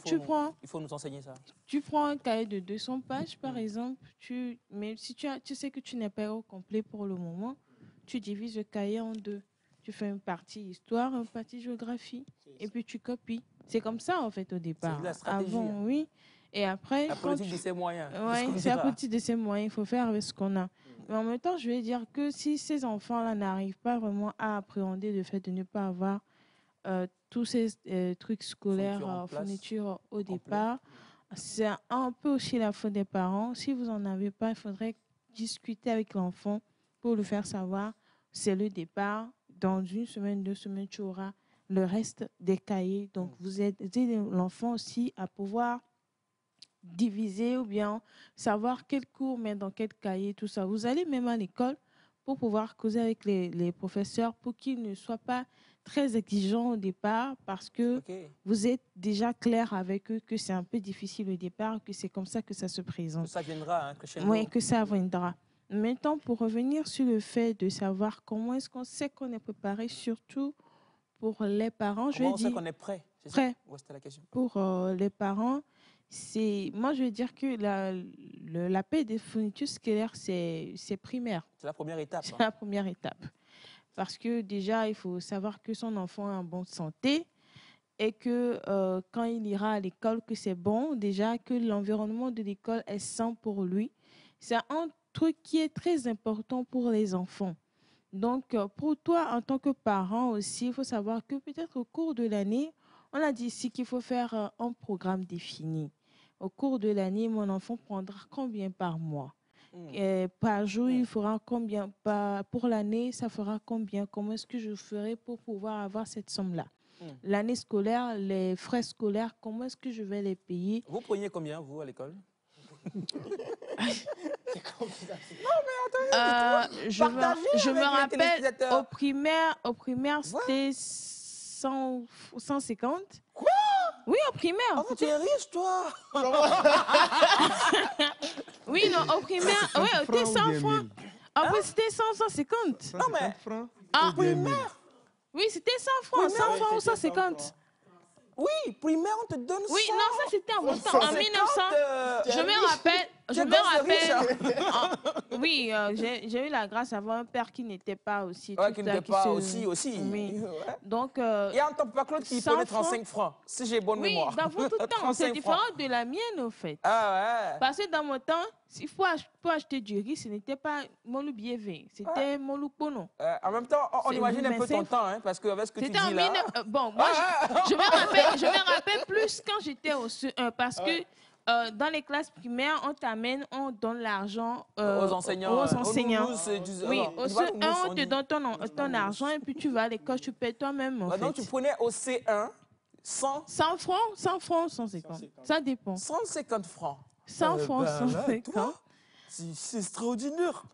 il faut nous enseigner ça. tu prends un cahier de 200 pages, par exemple, mais si tu sais que tu n'es pas au complet pour le moment, tu divises le cahier en deux. Tu fais une partie histoire, une partie géographie, et puis tu copies. C'est comme ça, en fait, au départ. de la stratégie, Avant, hein. oui. Et après, La politique de ses moyens. ouais, c'est à partir de ces moyens. Il faut faire avec ce qu'on a. Mais en même temps, je vais dire que si ces enfants-là n'arrivent pas vraiment à appréhender le fait de ne pas avoir tous ces trucs scolaires, Fournitures en place, fournitures au complet. départ, c'est un peu aussi la faute des parents. Si vous n'en avez pas, il faudrait discuter avec l'enfant pour lui faire savoir c'est le départ. Dans une semaine, 2 semaines, tu auras le reste des cahiers. Donc, vous aidez l'enfant aussi à pouvoir diviser ou bien savoir quel cours mettre dans quel cahier, tout ça. Vous allez même à l'école pour pouvoir causer avec les professeurs pour qu'ils ne soient pas très exigeants au départ parce que Ok. vous êtes déjà clair avec eux que c'est un peu difficile au départ, que c'est comme ça que ça se présente. Ça viendra, hein, crescendo. Oui, que ça viendra. Maintenant, pour revenir sur le fait de savoir comment est-ce qu'on sait qu'on est préparé, surtout pour les parents, je Comment vais on sait dire qu'on est prêt? C'est ça? prêt. Ouais, c'était la question. Pour les parents, moi je veux dire que la paix des fournitures scolaires, c'est primaire. C'est la première étape. C'est Hein. la première étape. Parce que déjà, il faut savoir que son enfant est en bonne santé et que quand il ira à l'école, que c'est bon, déjà que l'environnement de l'école est sain pour lui. C'est un truc qui est très important pour les enfants. Donc, pour toi, en tant que parent aussi, il faut savoir que peut-être au cours de l'année, on a dit ici qu'il faut faire un programme défini. Au cours de l'année, mon enfant prendra combien par mois? Par jour, il fera combien? Pour l'année, ça fera combien? Comment est-ce que je ferai pour pouvoir avoir cette somme-là? L'année scolaire, les frais scolaires, comment est-ce que je vais les payer? Vous preniez combien, vous, à l'école? Je me avec les rappelle, téléspectateurs. au primaire c'était 150. Quoi? Oui, au primaire. Oh, tu es riche, toi! Oui, non, au primaire, oui, c'était 100 francs. Après, c'était 100, 150. Non, mais- 150 francs Ah, ou bien 1000? Oui, c'était 100 francs, 100 francs ou 150. Oui, primaire, on te donne Oui, 100. non, ça c'était en mon temps, en 1900. Je me rappelle, Tu es gosse de riche, oui, j'ai eu la grâce d'avoir un père qui n'était pas aussi. Ouais, tout qui ça, n'était pas se- aussi. Oui. Ouais. Donc, Il y a un temps pas Claude qui 100 prenait francs. 35 francs, si j'ai bonne oui, mémoire. dans votre temps, 35 c'est différent francs. de la mienne, au fait. Ah ouais. Parce que dans mon temps, pour acheter du riz, ce n'était pas Molu Biévé, c'était Molu Pono. En même temps, on C'est imagine un peu 25 ton temps, hein, parce que avec ce que tu C'était en dis là. bon, moi, je me rappelle plus quand j'étais au CE1 parce que dans les classes primaires, on t'amène, on donne l'argent aux enseignants. Aux enseignants. non, Oui, au on dit pas CE1, nous, on te donne ton argent et puis tu vas à l'école, tu payes toi-même. En donc fait. tu prenais au C1 100 francs, 150. Ça dépend. 150 francs. 100 francs, Ben là, 150. toi, c'est extraordinaire.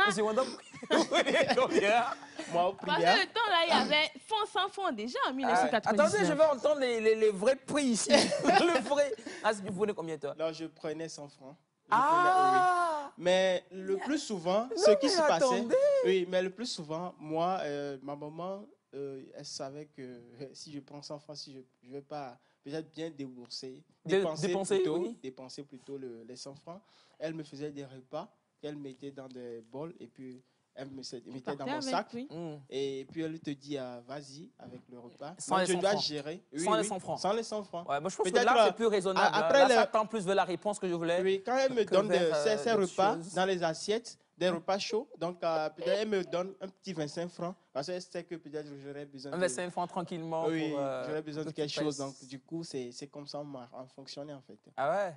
Monsieur Wanda, vous prenez combien? Moi, au Parce que primaire, le temps là, il y avait 100 francs déjà en 1999. Attendez, je vais entendre les vrais prix ici. Le vrai. Ah, vous prenez combien, toi? là, je prenais 100 francs. Ah! Mais le plus souvent, ce qui mais se passait, attendez. oui, mais le plus souvent, moi, ma maman, elle savait que si je prends 100 francs, si je ne vais pas peut-être bien débourser, dépenser plutôt les 100 francs, elle me faisait des repas qu'elle mettait dans des bols et puis elle me mettait dans mon sac. Oui. Et puis elle te dit, vas-y avec le repas. Sans Moi, les je 100 dois francs. gérer. Sans les 100 francs. Sans les 100 francs. Ouais, moi, je pense que Peut-être, là, c'est plus raisonnable. après, là, ça tend plus vers la réponse que je voulais. Oui, quand elle me que donne vers, ces d'autres repas choses. dans les assiettes, des repas chauds, donc peut-être elle me donne un petit 25 francs, parce qu'elle sait que peut-être j'aurais besoin de... 25 francs tranquillement. Oui, pour, j'aurais besoin de que tu quelque chose, pèses. donc du coup, c'est comme ça on fonctionnait en fait. Ah ouais?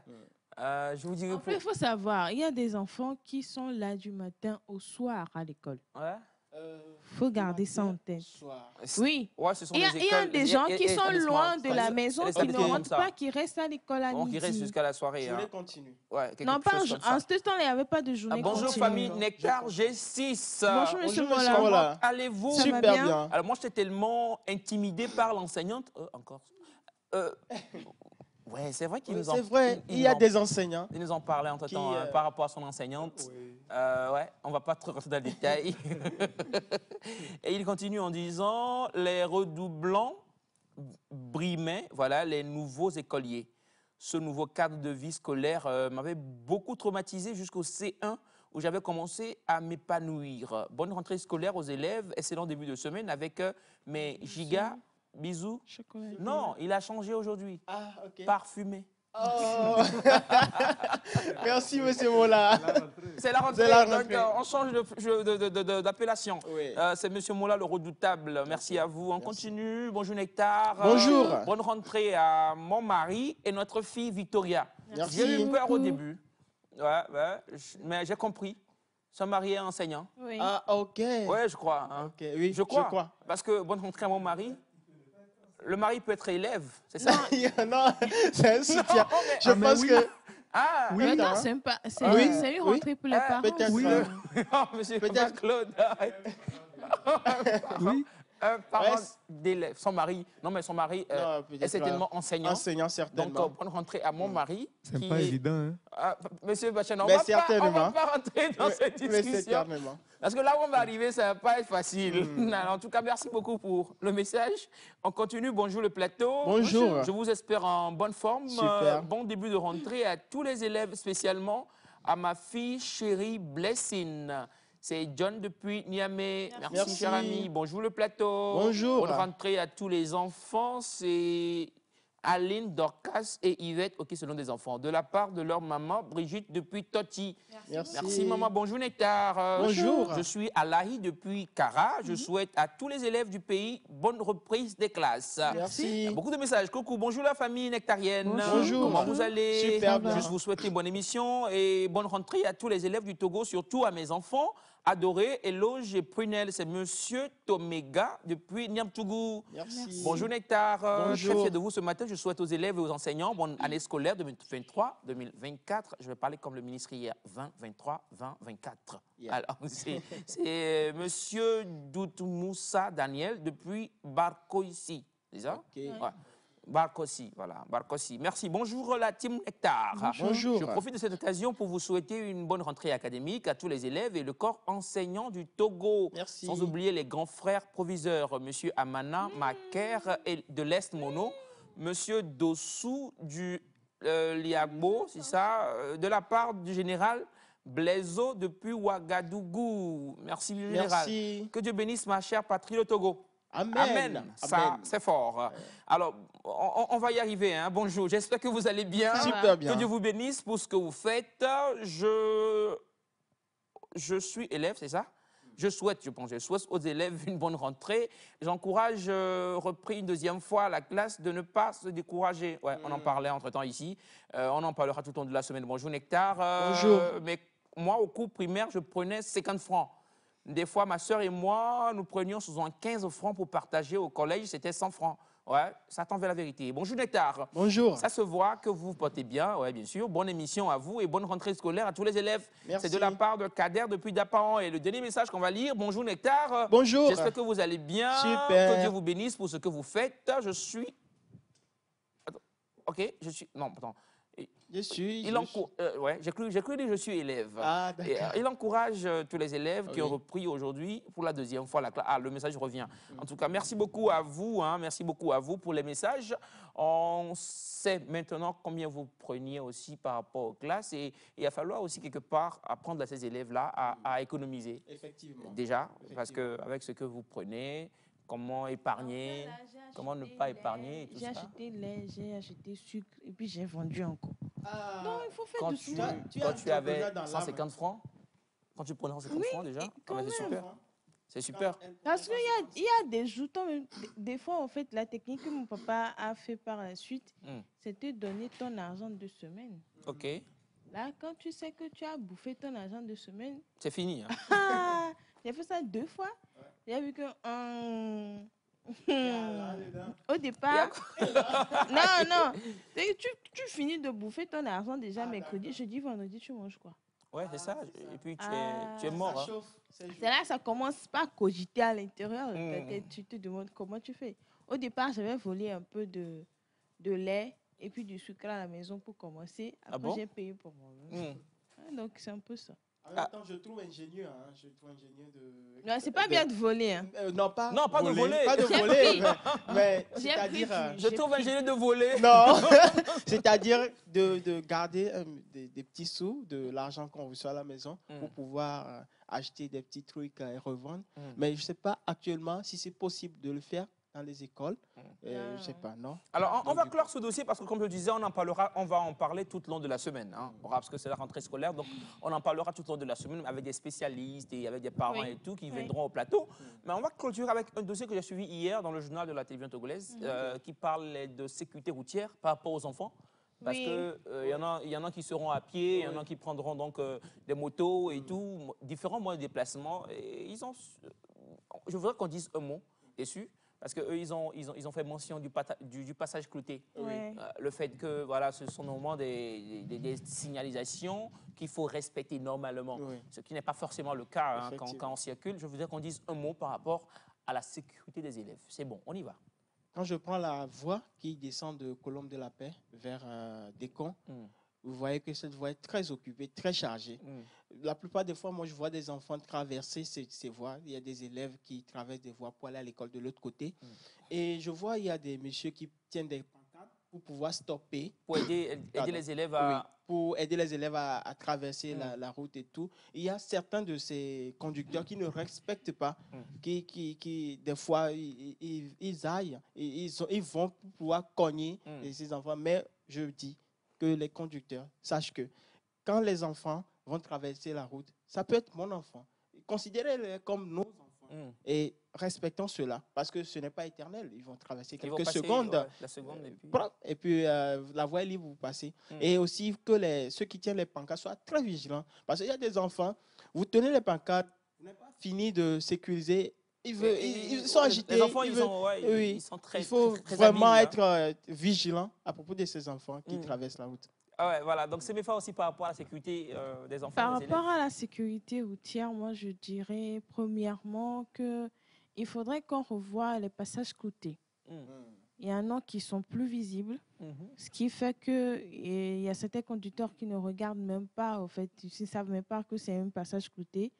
Je vous dirais En fait, il faut savoir, il y a des enfants qui sont là du matin au soir à l'école. Ouais? Faut garder ça en tête. Soir. Oui. Ouais, ce sont Il y a, des il y a écoles. des gens qui sont établissements loin de la les maison, qui ne établissements comme rentrent ça. pas, qui restent à l'école à Donc, ils restent midi. jusqu'à la soirée. Je Hein. les continue. Ouais, quelque Non, pas chose comme en ça. ce temps, il n'y avait pas de journée Bonjour continue. famille Nectar G6. Bonjour, monsieur Bonjour, Mola. monsieur Mola. Comment allez-vous? Ça va Super bien? bien. Alors moi, j'étais tellement intimidé par l'enseignante. Encore. Ouais, c'est vrai qu'il Oui, nous en c'est vrai, il y a des enseignants. Il nous en parlait entre-temps Qui, par rapport à son enseignante. Oui. Ouais, on ne va pas trop rentrer dans le détail. Et il continue en disant « Les redoublants brimaient, voilà, les nouveaux écoliers. Ce nouveau cadre de vie scolaire m'avait beaucoup traumatisé jusqu'au C1 où j'avais commencé à m'épanouir. Bonne rentrée scolaire aux élèves, excellent début de semaine avec mes gigas. Bisous. Chocolat. Non, il a changé aujourd'hui. Ah, ok. Parfumé. Oh. Merci, monsieur Mola. C'est la rentrée, C'est la donc rentrée. on change d'appellation. Oui. C'est monsieur Mola, le redoutable. Merci à vous. On continue. Bonjour Nectar. Bonjour. Bonne rentrée à mon mari et notre fille Victoria. Merci. J'ai eu peur au beaucoup. début. Ouais, mais j'ai compris. Son mari est enseignant. Oui. Ah, ok. Ouais, je crois. Hein. Ok, oui, Je crois. Parce que bonne rentrée à mon mari. Le mari peut être élève, c'est ça? Non, c'est un soutien. Non, mais- Je Ah, mais pense oui. que... Ah, Oui, Mais non, hein. c'est pas- c'est Oui, c'est une oui. rentrée pour les Ah, parents. peut-être, ça. non, monsieur Peut-être- Claude. Oui. Un parent Ouais. d'élève, son mari, non mais son mari Non, peut-être est certainement enseignant. enseignant, Donc, certainement. bonne rentrée à mon mari. C'est qui pas est- évident. Hein. Ah, monsieur Bachana, on Mais ne va certainement. pas rentrer dans cette Mais discussion. certainement. Parce que là où on va arriver, ça ne va pas être facile. Alors, en tout cas, merci beaucoup pour le message. On continue. Bonjour le plateau. Bonjour. Je vous espère en bonne forme. Super. Bon début de rentrée à tous les élèves, spécialement à ma fille chérie Blessing. C'est John depuis Niamey. Merci, Merci. cher ami. Bonjour le plateau. Bonjour. Bonne rentrée à tous les enfants. C'est Aline, Dorcas et Yvette, ok, ce sont des enfants, de la part de leur maman Brigitte depuis Toti. Merci. Merci maman. Bonjour Nectar. Bonjour. Je suis Alahi depuis Kara. Je souhaite à tous les élèves du pays bonne reprise des classes. Il y Merci. a beaucoup de messages. Coucou, bonjour la famille nectarienne. Bonjour. Comment vous allez? Super bien. Juste vous souhaiter bonne émission et bonne rentrée à tous les élèves du Togo, surtout à mes enfants adorés. Eloge et Prunel, c'est monsieur Toméga depuis Niamtougou. Merci. Bonjour Nectar. Bonjour. Très fier de vous ce matin. Je souhaite aux élèves et aux enseignants bonne année scolaire 2023-2024. Je vais parler comme le ministre hier, 2023-2024. Yeah. Alors, c'est monsieur Doutmoussa Daniel depuis Barkoissi. C'est ça? Ok. Ouais. Barkossi, voilà, Barkossi. Merci. Bonjour la team Nectar. Bonjour. Je profite de cette occasion pour vous souhaiter une bonne rentrée académique à tous les élèves et le corps enseignant du Togo. Merci. Sans oublier les grands frères proviseurs, monsieur Amana Maker et de l'Est Mono, monsieur Dossou du Liagbo, c'est ça, de la part du général Blaiseau depuis Ouagadougou. Merci, du général. Merci. Que Dieu bénisse ma chère patrie, le Togo. Amen. Amen. Ça, Amen. c'est fort. Alors, on va y arriver. Hein. Bonjour, j'espère que vous allez bien. Super bien. Que Dieu vous bénisse pour ce que vous faites. Je suis élève, c'est ça? Je souhaite aux élèves une bonne rentrée. J'encourage, repris une deuxième fois la classe, de ne pas se décourager. Ouais, on en parlait entre-temps ici. On en parlera tout au long de la semaine. Bonjour Nectar. Bonjour. Mais moi, au cours primaire, je prenais 50 francs. Des fois, ma soeur et moi, nous prenions souvent 15 francs pour partager au collège. C'était 100 francs. Ouais, ça tend vers la vérité. Bonjour Nectar. Bonjour. Ça se voit que vous vous portez bien, ouais, bien sûr. Bonne émission à vous et bonne rentrée scolaire à tous les élèves. Merci. C'est de la part de Kader depuis Dapaon. Et le dernier message qu'on va lire, bonjour Nectar. Bonjour. J'espère que vous allez bien. Super. Que Dieu vous bénisse pour ce que vous faites. Je suis... Attends. Ok, je suis... Non, attends. Ouais, j'ai cru dire je suis élève. Ah, Et, d'accord. il encourage tous les élèves qui Oui. ont repris aujourd'hui pour la deuxième fois la classe. Ah, le message revient. En tout cas, merci beaucoup à vous. Hein, merci beaucoup à vous pour les messages. On sait maintenant combien vous preniez aussi par rapport aux classes et il va falloir aussi quelque part apprendre à ces élèves-là à économiser. Effectivement. Déjà, parce qu'avec ce que vous prenez, comment épargner, comment ne pas épargner et tout J'ai ça. acheté lait, j'ai acheté sucre et puis j'ai vendu encore. Ah, Non, il faut faire Quand du tu, sous. quand tu avais dans l'âme. 150 francs, quand tu prenais 150 francs déjà, quand ah, c'est même. super. C'est super. Parce qu'il y a des joutons, des fois, en fait, la technique que mon papa a fait par la suite, Mm. c'était donner ton argent 2 semaines. Ok. Là, quand tu sais que tu as bouffé ton argent de semaine, C'est fini. Hein. j'ai fait ça 2 fois. J'ai vu que au départ, non, tu finis de bouffer ton argent déjà mercredi, jeudi, vendredi, tu manges quoi? Ouais, c'est ça. Et puis, Ah. tu es mort. Ça Hein. chauffe. C'est là que ça commence pas à cogiter à l'intérieur de ta Mm. tête. Tu te demandes comment tu fais. Au départ, j'avais volé un peu de lait et puis du sucre à la maison pour commencer. Après, bon j'ai payé pour moi-même. Mm. Donc, c'est un peu ça. En même temps, je trouve ingénieux. Hein, je trouve ingénieux de. Non, c'est pas bien de voler. Hein. Non, pas Non, pas de voler. Pas de J'ai voler. pris. Mais J'ai c'est-à-dire. pris Je trouve ingénieux de voler. Non, c'est-à-dire de garder des petits sous, de l'argent qu'on reçoit à la maison pour pouvoir acheter des petits trucs et revendre. Mais je ne sais pas actuellement si c'est possible de le faire dans les écoles. Je ne sais pas, non. Alors, on Donc, va du clore ce dossier parce que, comme je le disais, on va en parler tout au long de la semaine. Hein, parce que c'est la rentrée scolaire, donc on en parlera tout au long de la semaine avec des spécialistes et avec des parents Oui. et tout qui Oui. viendront au plateau. Mais on va clôturer avec un dossier que j'ai suivi hier dans le journal de la télévision togolaise qui parlait de sécurité routière par rapport aux enfants. Parce Oui. qu'il y en a qui seront à pied, il y en a qui prendront donc des motos et tout, différents moyens de déplacement. Et ils ont, je voudrais qu'on dise un mot dessus. Parce qu'eux, ils ont fait mention du passage clouté. Ouais. Le fait que voilà, ce sont normalement des signalisations qu'il faut respecter normalement. Oui. Ce qui n'est pas forcément le cas hein, quand Effectivement. on circule. Je voudrais qu'on dise un mot par rapport à la sécurité des élèves. C'est bon, on y va. Quand je prends la voie qui descend de Colombe de la Paix vers Descamps, vous voyez que cette voie est très occupée, très chargée. La plupart des fois, moi, je vois des enfants traverser ces voies. Il y a des élèves qui traversent des voies pour aller à l'école de l'autre côté. Et je vois, il y a des messieurs qui tiennent des pancartes pour pouvoir stopper. Pour aider les élèves à... Oui, pour aider les élèves à traverser la route et tout. Il y a certains de ces conducteurs qui ne respectent pas, qui des fois, ils aillent, ils vont pour pouvoir cogner ces enfants. Mais je dis que les conducteurs sachent que quand les enfants vont traverser la route, ça peut être mon enfant. Considérez-les comme nos enfants. Et respectons cela, parce que ce n'est pas éternel. Ils vont traverser Ils vont quelques passer, secondes. ouais, la seconde et puis... Et puis, la voie est libre, vous passez. Et aussi que ceux qui tiennent les pancartes soient très vigilants. Parce qu'il y a des enfants, vous tenez les pancartes, vous n'avez pas fini de sécuriser. Ils sont agités. Les enfants, ils sont très Il faut très vraiment habiles, hein. être vigilant à propos de ces enfants qui traversent la route. Ah ouais, voilà. Donc, c'est mes fois aussi par rapport à la sécurité des enfants. Par des rapport à la sécurité routière, moi, je dirais premièrement qu'il faudrait qu'on revoie les passages cloutés. Il y en a qui sont plus visibles, ce qui fait qu'il y a certains conducteurs qui ne regardent même pas, en fait, ils ne savent même pas que c'est un passage clouté.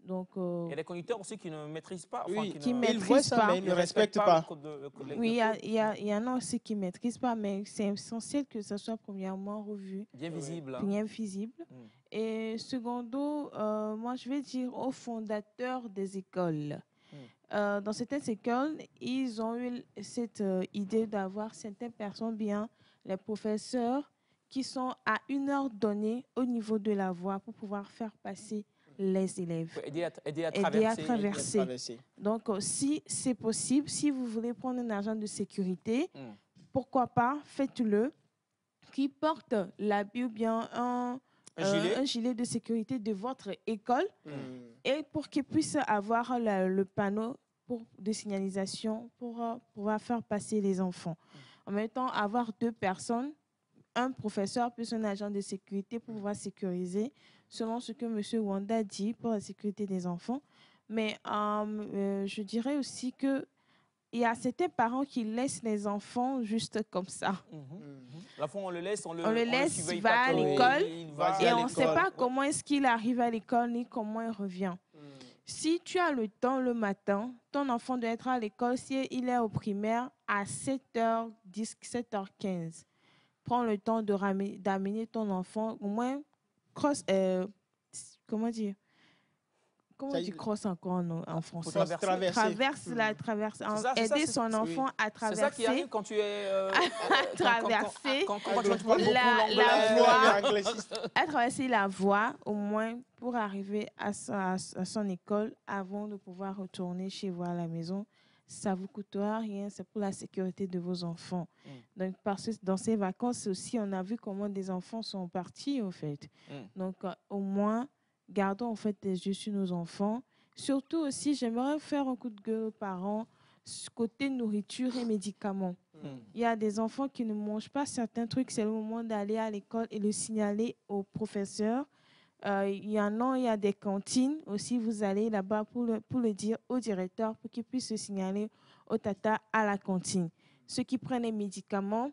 Donc, Il y a des conducteurs aussi qui ne maîtrisent pas. Oui, qui qui ne- maîtrisent ils voient ça, pas. mais ils ne respectent pas. le code de- oui, il y en a aussi qui ne maîtrisent pas, mais c'est essentiel que ça soit premièrement revu, Bien visible. hein. bien visible. Et secondo, moi, je vais dire aux fondateurs des écoles. Dans certaines écoles, ils ont eu cette idée d'avoir certaines personnes, bien les professeurs, qui sont à une heure donnée au niveau de la voie pour pouvoir faire passer les élèves. Faut aider à Aider à traverser. traverser. Donc, si c'est possible, si vous voulez prendre un agent de sécurité, pourquoi pas, faites-le, qui porte l'habit ou bien un gilet de sécurité de votre école et pour qu'il puisse avoir le panneau de signalisation pour pouvoir faire passer les enfants. En même temps, avoir 2 personnes, un professeur plus un agent de sécurité pour pouvoir sécuriser, selon ce que M. Wanda dit pour la sécurité des enfants. Mais je dirais aussi qu'il y a certains parents qui laissent les enfants juste comme ça. L'enfant, on le laisse, on le laisse, surveille il va pas à trop. l'école Il va Vas-y et à on ne sait l'école. pas comment est-ce qu'il arrive à l'école ni comment il revient. Si tu as le temps le matin, ton enfant doit être à l'école si il est au primaire à 7h10, 7h15. Prends le temps d'amener ton enfant au moins comment dire? Comment tu crosses encore en français? Traverse. Aider son enfant à C'est ça qui arrive traverser, quand tu es... à traverser quand tu parles beaucoup la l'anglais. voie, à traverser la voie au moins pour arriver à son école avant de pouvoir retourner chez vous à la maison ça ne vous coûtera rien, c'est pour la sécurité de vos enfants. Donc, parce que dans ces vacances aussi, on a vu comment des enfants sont partis, au fait. Donc, au moins, gardons en fait des yeux sur nos enfants. Surtout aussi, j'aimerais faire un coup de gueule aux parents côté nourriture et médicaments. Il y a des enfants qui ne mangent pas certains trucs, c'est le moment d'aller à l'école et le signaler au professeur. Il y en a, il y a des cantines aussi, vous allez là-bas pour le dire au directeur pour qu'il puisse se signaler au tata à la cantine. Ceux qui prennent les médicaments,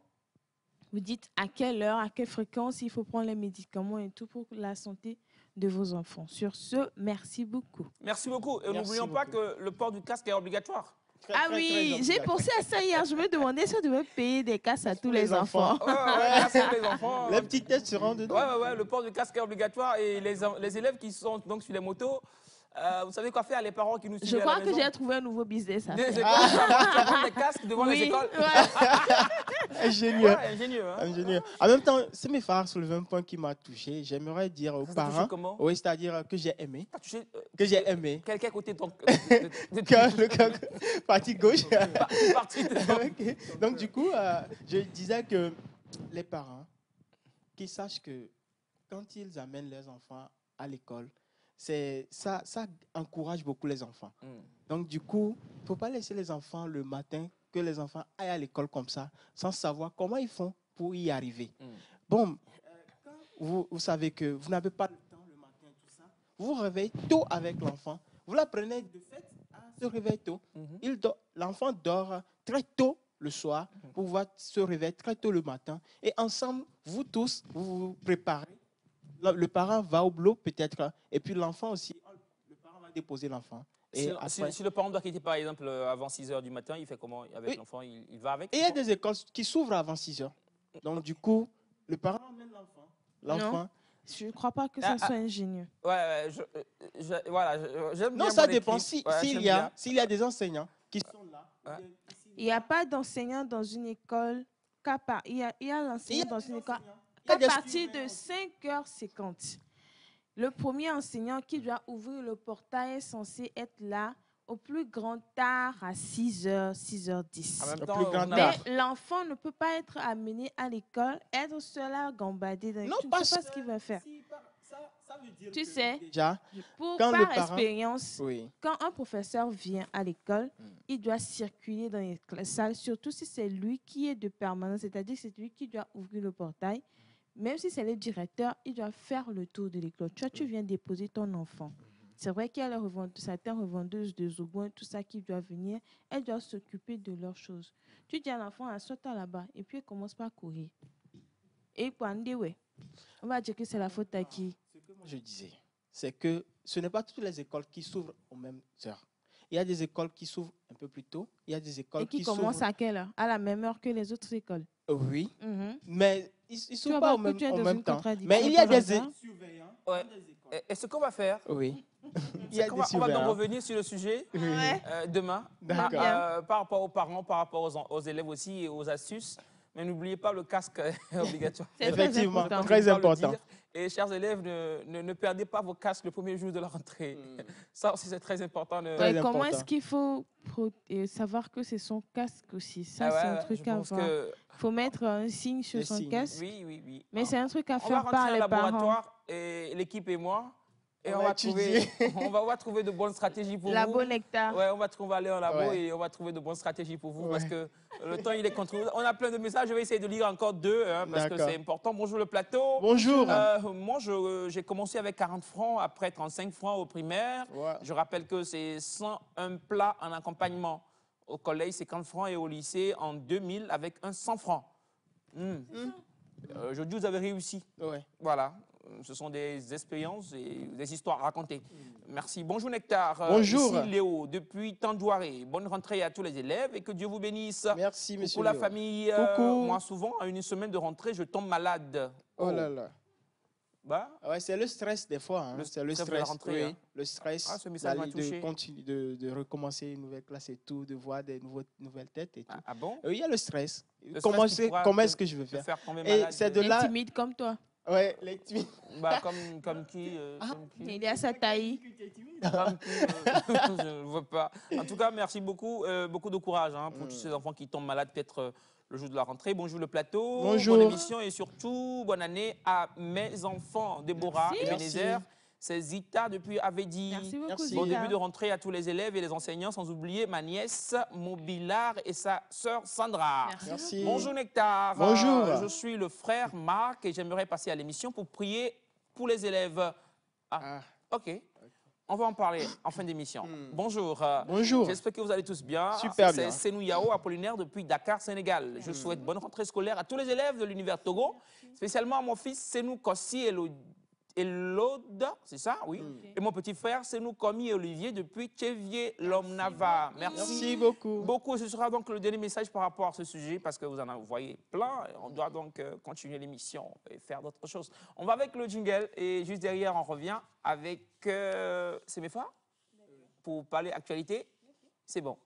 vous dites à quelle heure, à quelle fréquence il faut prendre les médicaments et tout pour la santé de vos enfants. Sur ce, merci beaucoup. Merci beaucoup. Et Merci n'oublions pas beaucoup. que le port du casque est obligatoire. Ah oui, j'ai pensé à ça hier. Je me demandais si on devait payer des casques à tous les enfants. Merci pour les enfants. Les petits tests seront dedans. Ouais, le port du casque est obligatoire et les élèves qui sont donc sur les motos, vous savez quoi faire, les parents qui nous suivent Je à la crois que maison. j'ai trouvé un nouveau business à Des faire. écoles, tu vas prendre des casques devant les Oui, écoles. ouais. Ingénieur. Ouais, ingénieux. Hein. Ingénieur. En même temps, c'est mes frères soulevé un point qui m'a touché. J'aimerais dire aux Ça t'a touché parents, comment? oui, c'est-à-dire que j'ai aimé. Ah, tu sais, Que j'ai aimé. quel côté ton... Partie gauche. partie de... Ok. Donc, du coup, je disais que les parents, qu'ils sachent que quand ils amènent leurs enfants à l'école, ça encourage beaucoup les enfants. Donc, du coup, il ne faut pas laisser les enfants le matin, que les enfants aillent à l'école comme ça, sans savoir comment ils font pour y arriver. Bon, quand vous savez que vous n'avez pas le temps le matin, tout ça, vous vous réveillez tôt avec l'enfant. Vous l'apprenez de fait à se réveiller tôt. L'enfant dort très tôt le soir pour pouvoir se réveiller très tôt le matin. Et ensemble, vous tous, vous vous préparez. Le parent va au boulot peut-être, et puis l'enfant aussi, le parent va déposer l'enfant. Et Si le parent doit quitter par exemple avant 6 h du matin, il fait comment avec l'enfant? Il va avec? Et il y a des écoles qui s'ouvrent avant 6 heures. Donc du coup, le parent emmène l'enfant. Je ne crois pas que ça soit ingénieux. Ouais, voilà, j'aime bien Non, ça mon dépend. équipe. S'il y a des enseignants qui sont là. Il n'y a pas d'enseignant dans une école. Il y a l'enseignant dans une école Il y a à des partir de 5h50. Le premier enseignant qui doit ouvrir le portail est censé être là au plus grand tard à 6h, 6h10. En même Le temps, plus grand on a- tard. Mais l'enfant ne peut pas être amené à l'école, être seul à gambader. Non, Tu ne parce sais pas que ce qu'il va faire. Ça veut dire Tu que sais, déjà, quand par le parent- expérience, oui. quand un professeur vient à l'école, il doit circuler dans les salles, surtout si c'est lui qui est de permanence, c'est-à-dire que c'est lui qui doit ouvrir le portail. Même si c'est le directeur, il doit faire le tour de l'école. Tu viens déposer ton enfant. C'est vrai qu'il y a certaines revendeuses de zoubouin, tout ça qui doivent venir. Elles doivent s'occuper de leurs choses. Tu dis à l'enfant, assois-toi là-bas, et puis elle commence par courir. Et pour ouais, on va dire que c'est la faute à qui? Ce que moi je disais, c'est que ce n'est pas toutes les écoles qui s'ouvrent aux mêmes heures. Il y a des écoles qui s'ouvrent un peu plus tôt. Il y a des écoles Et qui s'ouvrent... commence à quelle heure? À la même heure que les autres écoles. Oui, Mhm. mais ils ne Tu s'ouvrent vas pas voir que tu es en dans même une temps. contradiction Mais il y a par des hasard. surveillants. Ouais. Et ce qu'on va faire, Oui. Il y c'est a qu'on des va donc surveillants. revenir sur le sujet Ouais. demain, D'accord. par rapport aux parents, par rapport aux élèves aussi et aux astuces. Mais n'oubliez pas le casque obligatoire. C'est très Effectivement, important. très Je dois le important. dire. Et chers élèves, ne perdez pas vos casques le premier jour de la rentrée. Ça aussi, c'est très important. Ouais, Très comment important. est-ce qu'il faut savoir que c'est son casque aussi? Ça, Ah ouais, c'est un ouais, truc je à pense voir. que Il faut mettre un signe sur Des son signes. casque. oui. Mais c'est un truc à On va faire rentrer par au les parents. laboratoire, et l'équipe et moi, et On on va va trouver, étudier. on va trouver de bonnes stratégies pour La vous. bonne nectar. Ouais, on va aller en labo Ouais. et on va trouver de bonnes stratégies pour vous parce Ouais. que le temps il est contre nous. On a plein de messages, je vais essayer de lire encore 2 parce que D'accord. c'est important. Bonjour le plateau. Bonjour. Moi, j'ai commencé avec 40 francs, après 35 francs au primaire. Ouais. Je rappelle que c'est 101 plats en accompagnement. Au collège, c'est 50 francs et au lycée, en 2000, avec un 100 francs. Je dis, vous avez réussi. Ouais. Voilà. Ce sont des expériences et des histoires racontées. Merci. Bonjour Nectar. Bonjour. Ici Léo, depuis Tandouaré. Bonne rentrée à tous les élèves et que Dieu vous bénisse. Merci, monsieur. Coucou la Léo. famille. Coucou. Moi, souvent, à une semaine de rentrée, je tombe malade. Oh là là. Bah, Ouais, c'est le stress des fois. Hein. Le C'est le stress de la stress. rentrée, Oui, hein. le stress. Ah, ce message m'a de touché. continuer, de recommencer une nouvelle classe et tout, de voir des nouvelles têtes et tout. ah bon? Il y a le stress. Le Comment stress qui pourra comment te- est-ce que je vais te faire? faire tomber Et malade. c'est de là. Intimide comme toi. Ouais, les tweets. Bah, comme qui, Il est à sa taille. comme qui, je ne veux pas. En tout cas, merci beaucoup. Beaucoup de courage hein, pour tous ces enfants qui tombent malades peut-être le jour de la rentrée. Bonjour le plateau. Bonjour. Bonne émission et surtout, bonne année à mes enfants, Déborah Merci. et Bénézer. C'est Zita depuis Avedi. Merci beaucoup, Merci. Bon Zita. début de rentrée à tous les élèves et les enseignants, sans oublier ma nièce Mobilar et sa sœur Sandra. Merci. Bonjour Nectar. Bonjour. Je suis le frère Marc et j'aimerais passer à l'émission pour prier pour les élèves. Ah, Ok. On va en parler en fin d'émission. Bonjour. Bonjour. J'espère que vous allez tous bien. Super bien. C'est Senou Yao Apollinaire depuis Dakar, Sénégal. Je souhaite bonne rentrée scolaire à tous les élèves de l'univers Togo, spécialement à mon fils Senou Kossi Elode, c'est ça, oui. Et mon petit frère Senou Komi Olivier depuis Tchevier Lomnava. Merci beaucoup. Beaucoup. Ce sera donc le dernier message par rapport à ce sujet parce que vous en envoyez plein. On doit donc continuer l'émission et faire d'autres choses. On va avec le jingle et juste derrière, on revient avec Semefa pour parler actualité. C'est bon.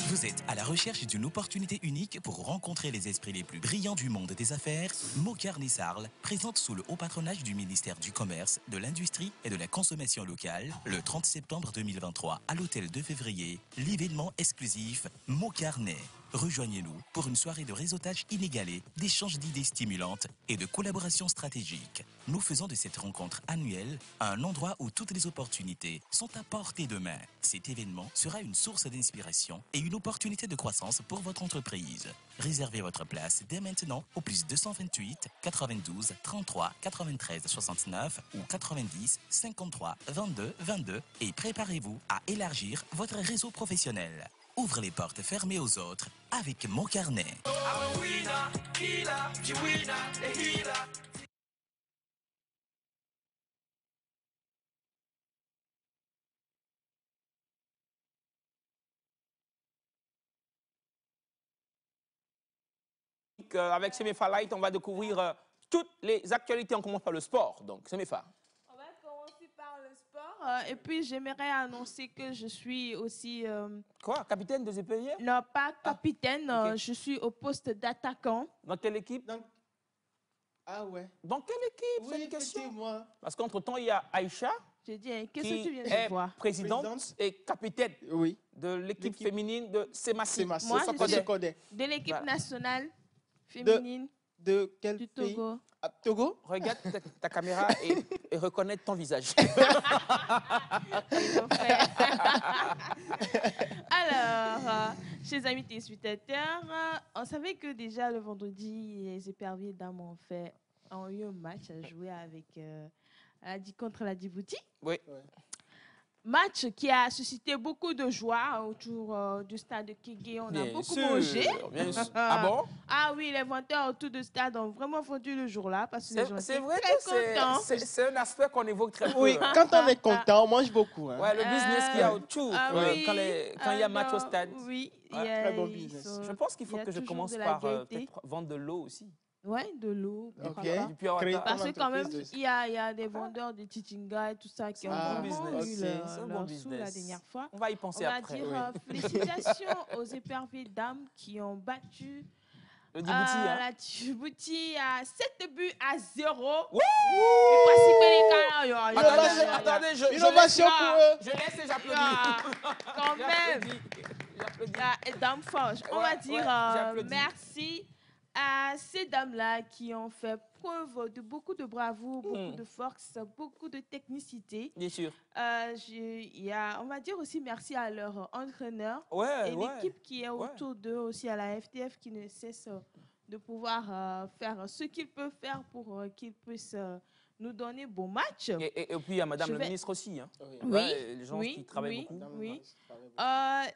Vous êtes à la recherche d'une opportunité unique pour rencontrer les esprits les plus brillants du monde des affaires. Mocarne Sarl présente sous le haut patronage du ministère du Commerce, de l'Industrie et de la Consommation locale, le 30 septembre 2023 à l'hôtel 2 février, l'événement exclusif Mocarne. Rejoignez-nous pour une soirée de réseautage inégalé, d'échanges d'idées stimulantes et de collaboration stratégique. Nous faisons de cette rencontre annuelle un endroit où toutes les opportunités sont à portée de main. Cet événement sera une source d'inspiration et une opportunité de croissance pour votre entreprise. Réservez votre place dès maintenant au plus 228 92 33 93 69 ou 90 53 22 22 et préparez-vous à élargir votre réseau professionnel. Ouvre les portes fermées aux autres avec Mon Carnet. Avec Semefa Light, on va découvrir toutes les actualités. On commence par le sport. Donc, Semefa. On va commencer par le sport. Et puis, j'aimerais annoncer que je suis aussi... Quoi? Capitaine de Zépelier? non, pas capitaine. ok. Je suis au poste d'attaquant. Dans quelle équipe? Ah ouais. Dans quelle équipe? C'est Oui, une question. moi. Parce qu'entre-temps, il y a Aïcha, Je dis, hein, qu'est-ce qui que tu viens est de voir? présidente et capitaine Oui. de l'équipe L'équipe- féminine de Semassi. C'est ma Moi, sœur. je suis- Connais. De l'équipe Voilà. nationale féminine De quel du pays? Togo. Ah, Togo? Regarde ta caméra et reconnais ton visage. Ils ont fait. Alors, chers amis téléspectateurs, on savait que déjà le vendredi, les éperviers dames ont eu un match à jouer avec, contre la Djibouti. Oui. Match qui a suscité beaucoup de joie autour du stade de Kégué. On a Bien beaucoup sûr, mangé. bien sûr. Ah bon? Ah oui, les vendeurs autour du stade ont vraiment vendu le jour-là parce que les gens C'est étaient vrai très que contents. c'est un aspect qu'on évoque très peu. Oui, hein. quand on est content, on mange beaucoup. Hein. Ouais, le business qu'il y a autour Ah oui, quand il y a match au alors, stade. Oui, Ouais, il y a- très bon ils business. sont- Je pense qu'il il faut y a que je toujours commence de la par gaieté. peut-être vendre de l'eau aussi. Ouais, de l'eau. pourquoi Ok. pas. Du pure Créer water. Parce que quand même, entreprise de- il y a des vendeurs de Tichinga et tout ça qui ont Ah, vraiment business. eu Ok, leur, c'est un bon leur sous la business. dernière fois. On va y On penser va après. dire oui. félicitations aux éperviers dames qui ont battu Le Djibouti, hein. la Djibouti à 7 buts à 0. Wouh! Attendez, Innovation laisse- pour eux. je laisse et j'applaudis. Quand même. J'applaudis. J'applaudis. Et dames forges. On Ouais, va dire ouais, j'applaudis. merci à ces dames-là qui ont fait preuve de beaucoup de bravoure, beaucoup de force, beaucoup de technicité. Bien sûr. On va dire aussi merci à leur entraîneur Ouais, et ouais. l'équipe qui est Ouais. autour d'eux, aussi à la FTF qui ne cesse de pouvoir faire ce qu'ils peuvent faire pour qu'ils puissent nous donner bon match. Et puis il y a Madame Je la vais- ministre aussi. Hein. Oui, Ouais, les gens oui, qui travaillent oui. beaucoup. Oui.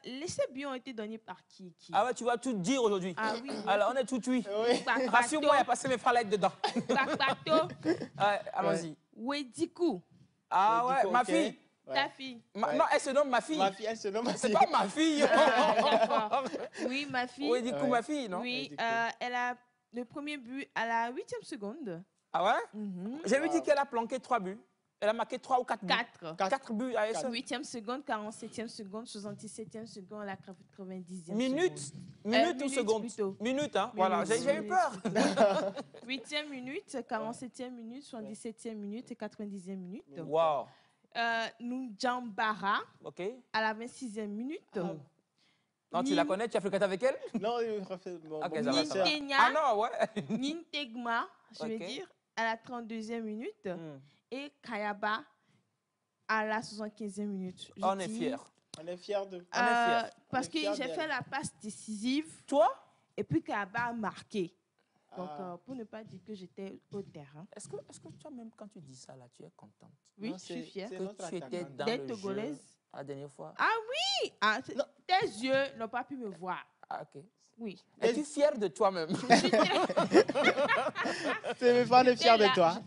Les buts ont été donnés par qui? Ah ouais, tu vas tout dire aujourd'hui. Ah oui. Alors, on est tout oui. Oui. Rassure-moi, il y a passé mes falailles dedans. Bakbato, Ouais, allons-y. Wediku, Ah Ouais, ouais, du coup, ma ok. fille. ta fille. Non, elle se nomme ma fille. Ma fille, elle se nomme C'est pas ma fille. D'accord. Oui, ma fille. Oui, du coup, Ouais. ma fille, non? Oui, du coup. elle a le premier but à la 8e seconde. Ah ouais? Mhm. J'ai vu dire qu'elle a planqué 3 buts. Elle a marqué 3 ou 4 buts. 4. 4 buts à elle seule. 8e seconde, 47e seconde, 77e seconde, la 90e Minutes, seconde. minutes ou minutes secondes? plutôt. Minutes, hein? Voilà, j'ai eu Minutes peur. plutôt. 8e minute, 47e minute, 77e minute et 90e minute. Wow. Nunjambara OK. à la 26e minute. Non, tu la connais? Tu as fréquenté avec elle? Non, refais mon Ok, mon ça va, ça va. Nintenya, Ah non, ouais. Nintegma, je Ok. veux dire, à la 32e minute. Hmm. Et Kayaba à la 75e minute. Je On est dis, fiers. On est fiers de. On est fiers. Parce On est que fiers j'ai d'elle. fait la passe décisive Toi? et puis Kayaba a marqué. Donc, Ah. pour ne pas dire que j'étais au terrain. Est-ce que toi, même quand tu dis ça, là, tu es contente? Oui, Non, je suis c'est- fière. c'est Que notre tu étais attaquante. dans D'être le togolaise. jeu la dernière fois? Ah, tes yeux n'ont pas pu me voir. Ah, ok. Oui. Es-tu fière de toi-même? C'est on est fiers de toi.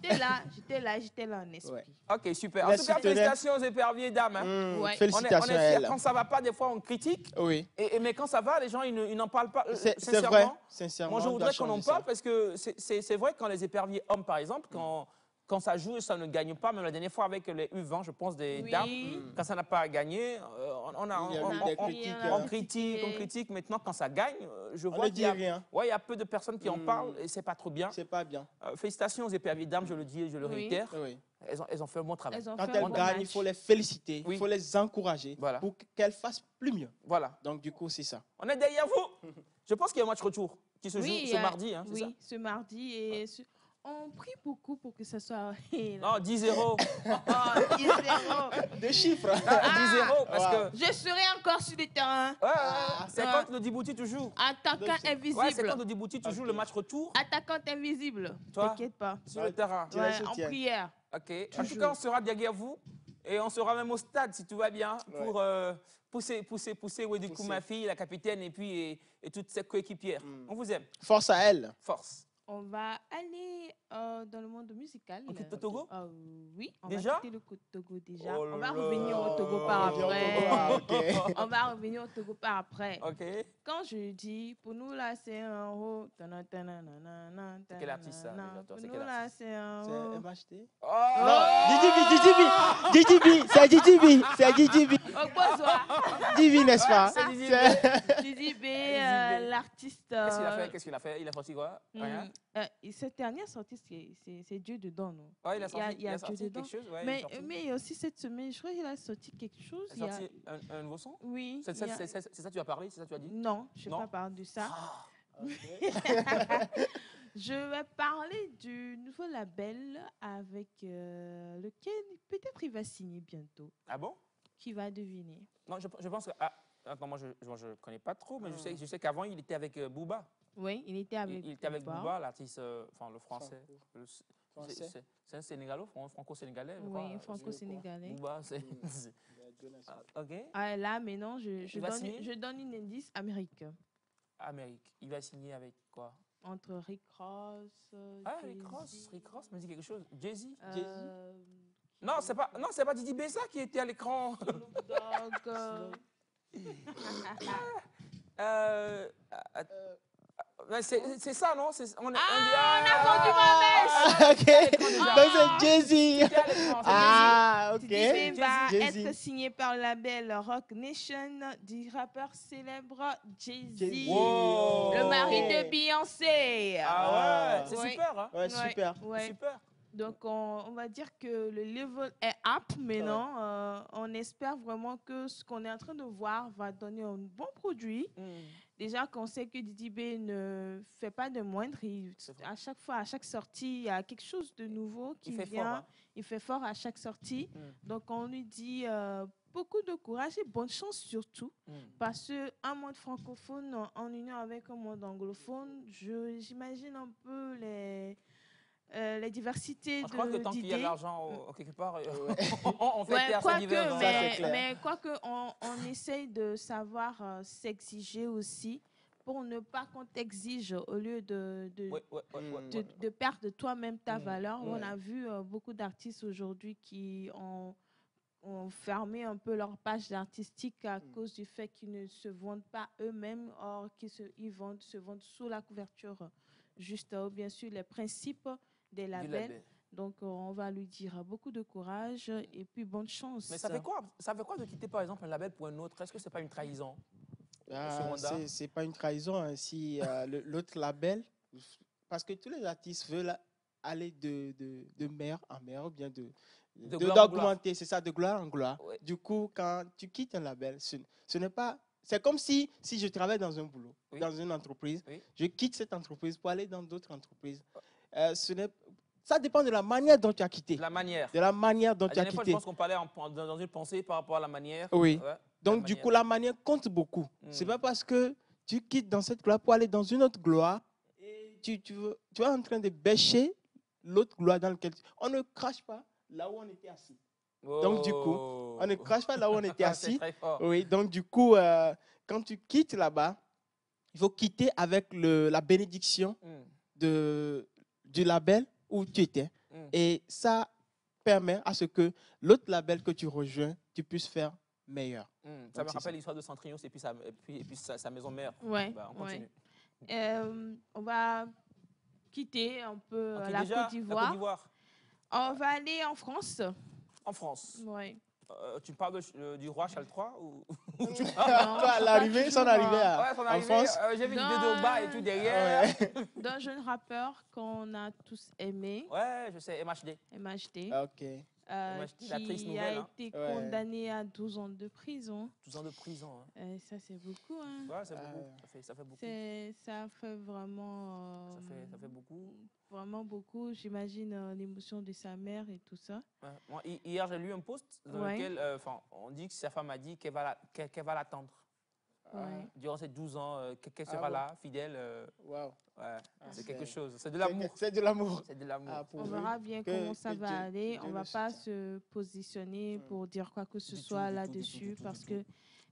J'étais là en esprit. Ouais. Ok, super. En La tout cas, soutenait. félicitations aux éperviers dames. Hein. Mm, Ouais. Félicitations on est à fiers. elle. Quand ça va pas, des fois, on critique. Oui, Mais quand ça va, les gens, ils n'en parlent pas. c'est Sincèrement, vrai. Sincèrement, moi, je on doit voudrais qu'on en changer ça. parle parce que c'est vrai quand les éperviers hommes, par exemple, quand ça joue et ça ne gagne pas, même la dernière fois avec les U20, je pense, des dames, quand ça n'a pas gagné, Il y a eu des critiques, on critique. Maintenant, quand ça gagne, je On vois ne qu'il dit y a, rien. ouais, il y a peu de personnes qui en parlent et c'est pas trop bien. C'est pas bien. Félicitations aux éperviers dames, je le dis et je le Oui. réitère. Oui. Elles ont fait un bon travail. Elles ont Quand fait un elles bon gagnent, il match. faut les féliciter, Oui. il faut les encourager Voilà. pour qu'elles fassent plus mieux. Voilà. Donc, du coup, c'est ça. On est derrière vous. Je pense qu'il y a un match retour qui se joue Oui, ce mardi, hein, c'est ça? oui, ce mardi. Et on prie beaucoup pour que ce soit. Non, 10-0. Oh, 10-0. Des chiffres. 10-0 parce Wow. que Je serai encore sur le terrain. c'est Ah. contre le Djibouti toujours. Attaquant Donc, invisible. Ouais, c'est contre le Djibouti toujours Ok. le match retour Attaquante invisible. Toi T'inquiète pas. sur le terrain. Tu les Ouais, en soutiens. prière. Ok. En tout Toujours. cas, on sera derrière vous et on sera même au stade si tout va bien pour pousser Wedou Pousser. ma fille, la capitaine et puis et toutes ses coéquipières. On vous aime. Force à elle. Force. On va aller dans le monde musical. On quitte le Togo? Oui, on Déjà? va quitter le Togo déjà. Oh On là va là. revenir au Togo par On dit au après. Togo, ah, ok. On va revenir au Togo par après. Ok. Quand je dis, pour nous là, c'est un haut. C'est quel artiste, ça, déjà, toi, Pour c'est nous quel là, c'est un C'est haut. MHT. Oh Non, DJB, c'est DJB, DJB, n'est-ce pas? C'est Didi B. C'est- Didi B, B. l'artiste. Qu'est-ce qu'il a fait? Il a sorti quoi? Rien? Cette dernière sortie, c'est Dieu dedans, non? Ouais, il a sorti, il y a Dieu sorti dedans. quelque chose. Ouais, il Mais est sorti. il y a aussi cette semaine, je crois qu'il a sorti quelque chose. Il a sorti un nouveau son? Oui. C'est il y a- ça que tu as parlé? C'est ça que tu as dit? Non, je ne Non? vais pas parler de ça. Ok. Je vais parler du nouveau label avec lequel peut-être il va signer bientôt. Ah bon? Qui va deviner? Non, je pense que. Ah, attends, moi, je ne connais pas trop, mais je sais qu'avant, il était avec Booba. Oui, il était avec Il était avec Booba, l'artiste, enfin, le français. Français. C'est un Sénégalo, franco-sénégalais, je crois. Oui, franco-sénégalais. Booba, c'est. Ok. Ah, là, maintenant, je Il va signer? donne une indice Amérique. Amérique. Il va signer avec quoi? Entre Rick Ross. Ah, Jay-Z, Rick Ross me dit quelque chose. Jay-Z? euh, Non, c'est pas Didi Bessa qui était à l'écran. Snoop Dogg. C'est ça, non? On a vendu ma mèche. Ok. Donc c'est Jay-Z. Ah, ok. Didi B va Jay-Z. être signé par le label Rock Nation du rappeur célèbre Jay-Z. Jay-Z. Wow. Le mari Ok. de Beyoncé. Ah ouais, c'est Ouais. super, hein? Ouais, super. Ouais. Super. Donc, on va dire que le level est up maintenant. On espère vraiment que ce qu'on est en train de voir va donner un bon produit. Déjà qu'on sait que Didi B ne fait pas de moindre. À chaque fois, à chaque sortie, il y a quelque chose de nouveau qui Il fait vient. fort, hein? Il fait fort à chaque sortie. Donc, on lui dit beaucoup de courage et bonne chance surtout. Parce qu'un monde francophone en union avec un monde anglophone, j'imagine un peu les diversités Je crois que tant qu'il y a de d'idées. l'argent quelque part, on fait Ouais, taire ça divers. Ça, c'est clair. mais quoique on essaye de savoir s'exiger aussi pour ne pas qu'on t'exige au lieu de perdre toi-même ta valeur. On a vu beaucoup d'artistes aujourd'hui qui ont fermé un peu leur page artistique à cause du fait qu'ils ne se vendent pas eux-mêmes, or qu'ils se vendent sous la couverture juste, bien sûr, les principes des Du labels. label. Donc, on va lui dire beaucoup de courage et puis bonne chance. Mais ça fait quoi de quitter par exemple un label pour un autre? Est-ce que c'est pas une trahison? Monsieur Wanda? C'est pas une trahison hein, si l'autre label, parce que tous les artistes veulent aller de meilleur en meilleur, ou bien gloire en d'augmenter, c'est ça, de gloire en gloire. Ouais. Du coup, quand tu quittes un label, ce n'est pas. C'est comme si je travaille dans un boulot, Oui. dans une entreprise, Oui. je quitte cette entreprise pour aller dans d'autres entreprises. Ça dépend de la manière dont tu as quitté. De la manière. De la manière dont La tu as dernière fois, je quitté. pense qu'on parlait dans une pensée par rapport à la manière. Oui. Ouais, Donc, la du manière. coup, la manière compte beaucoup. C'est pas parce que tu quittes dans cette gloire pour aller dans une autre gloire et tu es en train de bêcher l'autre gloire dans laquelle on ne crache pas là où on était assis. Donc, du coup, on ne crache pas là où on était C'est assis. très fort. Oui, donc, du coup, quand tu quittes là-bas, il faut quitter avec la bénédiction du label où tu étais. Et ça permet à ce que l'autre label que tu rejoins, tu puisses faire meilleur. Ça Donc, me c'est rappelle ça. l'histoire de Centrios et puis sa maison mère. Ouais, Bah, on continue. on va quitter un peu Ok, la déjà, Côte la Côte d'Ivoire. d'Ivoire. On va aller en France. En France. Ouais. Tu parles du roi Charles III ou tu Non, À l'arrivée, pas son toujours, arrivée Ouais, son en arrivée, France. j'ai vu une Non. vidéo de bas et tout derrière. d'un jeune rappeur qu'on a tous aimé, Ouais, je sais, MHD. MHD, Ok. MHD, la triste qui nouvelle, a hein. été Ouais. condamné à 12 ans de prison. 12 ans de prison. Hein. Ça, c'est beaucoup. Hein. Ouais, c'est beaucoup. Ça fait beaucoup. Ça fait vraiment, Ça fait beaucoup. vraiment beaucoup. J'imagine l'émotion de sa mère et tout ça. Ouais. Moi, hier, j'ai lu un post dans Ouais. lequel on dit que sa femme a dit qu'elle va l'attendre. Ouais. Durant ces 12 ans, qu'elle Ah sera bon? là, fidèle. Wow. Ouais, c'est c'est- quelque chose. C'est de l'amour. C'est de l'amour. C'est de l'amour. Ah, On pourvu verra bien que- comment ça que va Dieu- aller. que On Dieu va le pas soutienne. se positionner pour dire quoi que ce Du tout, soit du tout, là-dessus du tout, du parce tout. que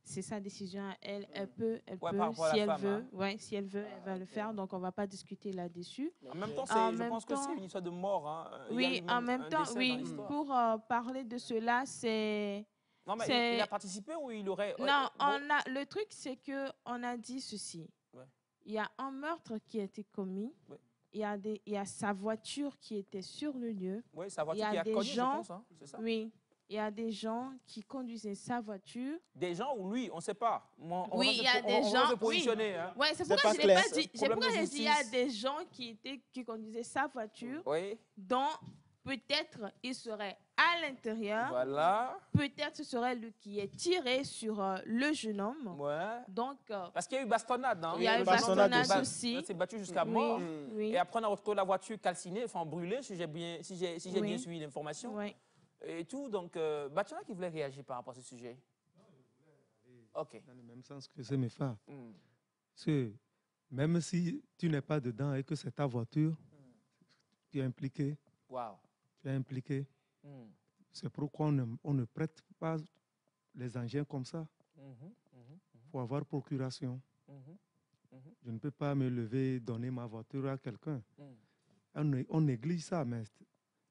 c'est sa décision à elle. Elle peut, par rapport à si la elle femme, veut. hein. Ouais, si elle veut, elle va le faire. Donc on va pas discuter là-dessus. En même temps, En je même pense que c'est temps- une histoire de mort. Hein. Il y a Oui, eu en même même un temps, décès dans oui. l'histoire. Pour parler de cela, c'est Non, mais c'est- il a participé ou il aurait. non. bon, Le truc, c'est que on a dit ceci. Ouais. Il y a un meurtre qui a été commis. Ouais. Il y a sa voiture qui était sur le lieu. Oui, sa Il y voiture a qui a des cogné, je gens- pense. Hein. C'est ça? Oui, il y a des gens qui conduisaient sa voiture. Des gens ou lui, on ne sait pas. On Oui, va il se y a po- des on va gens- se oui. positionner. Hein. Ouais, c'est C'est pourquoi pas je n'ai pas clair. dit. C'est Problème pourquoi de j'ai dit il y a justice. des gens qui conduisaient sa voiture, Oui, dont peut-être il serait à l'intérieur. voilà. Peut-être ce serait lui qui est tiré sur le jeune homme. Ouais. Donc, Parce qu'il y a eu bastonnade. Hein. il y a eu bastonnade bastonnade aussi. aussi. On s'est battu jusqu'à Oui, mort. oui. Et après, on a retrouvé la voiture calcinée, enfin brûlée, si j'ai bien Oui. suivi l'information. Ouais. Et tout. Donc, Batiana qui voulait réagir par rapport à ce sujet. OK. Dans le même sens que c'est mes frères. Hmm. C'est même si tu n'es pas dedans et que c'est ta voiture, tu es impliqué, Wow. tu es impliqué. Hmm. C'est pourquoi on ne prête pas les engins comme ça. Mhm, Il faut avoir procuration. mhm. Je ne peux pas me lever et donner ma voiture à quelqu'un. Hmm. On néglige ça, mais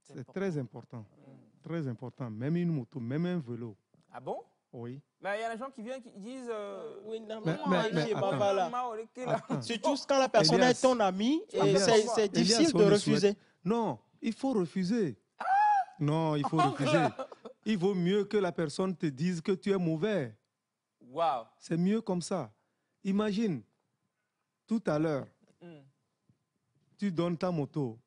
c'est important. très important. Hmm. Très important. Même une moto, même un vélo. Ah bon? Oui. Mais il y a des gens qui viennent qui disent. Oui, non, Mais- mais mais bah, attends. voilà. Attends. Surtout quand la personne Elias. est ton ami, et Elias. c'est Elias, difficile on de ne refuser. Non, il faut refuser. Non, il faut refuser. Il vaut mieux que la personne te dise que tu es mauvais. Wow. C'est mieux comme ça. Imagine, tout à l'heure, Hmm. tu donnes ta moto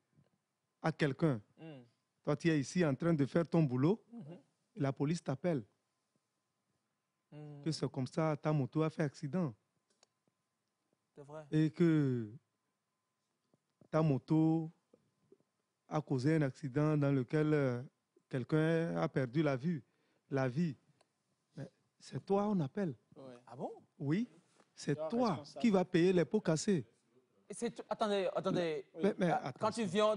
à quelqu'un. Hmm. Toi, tu es ici en train de faire ton boulot. Mhm. Et la police t'appelle. Hmm. Que c'est comme ça, ta moto a fait accident. C'est vrai. Et que ta moto a causé un accident dans lequel quelqu'un a perdu la vie. Mais c'est toi, on appelle. Ouais. Ah bon? Oui, c'est Toi toi responsable. qui va payer les pots cassés. Attendez. Mais Ah, quand attends. tu viens,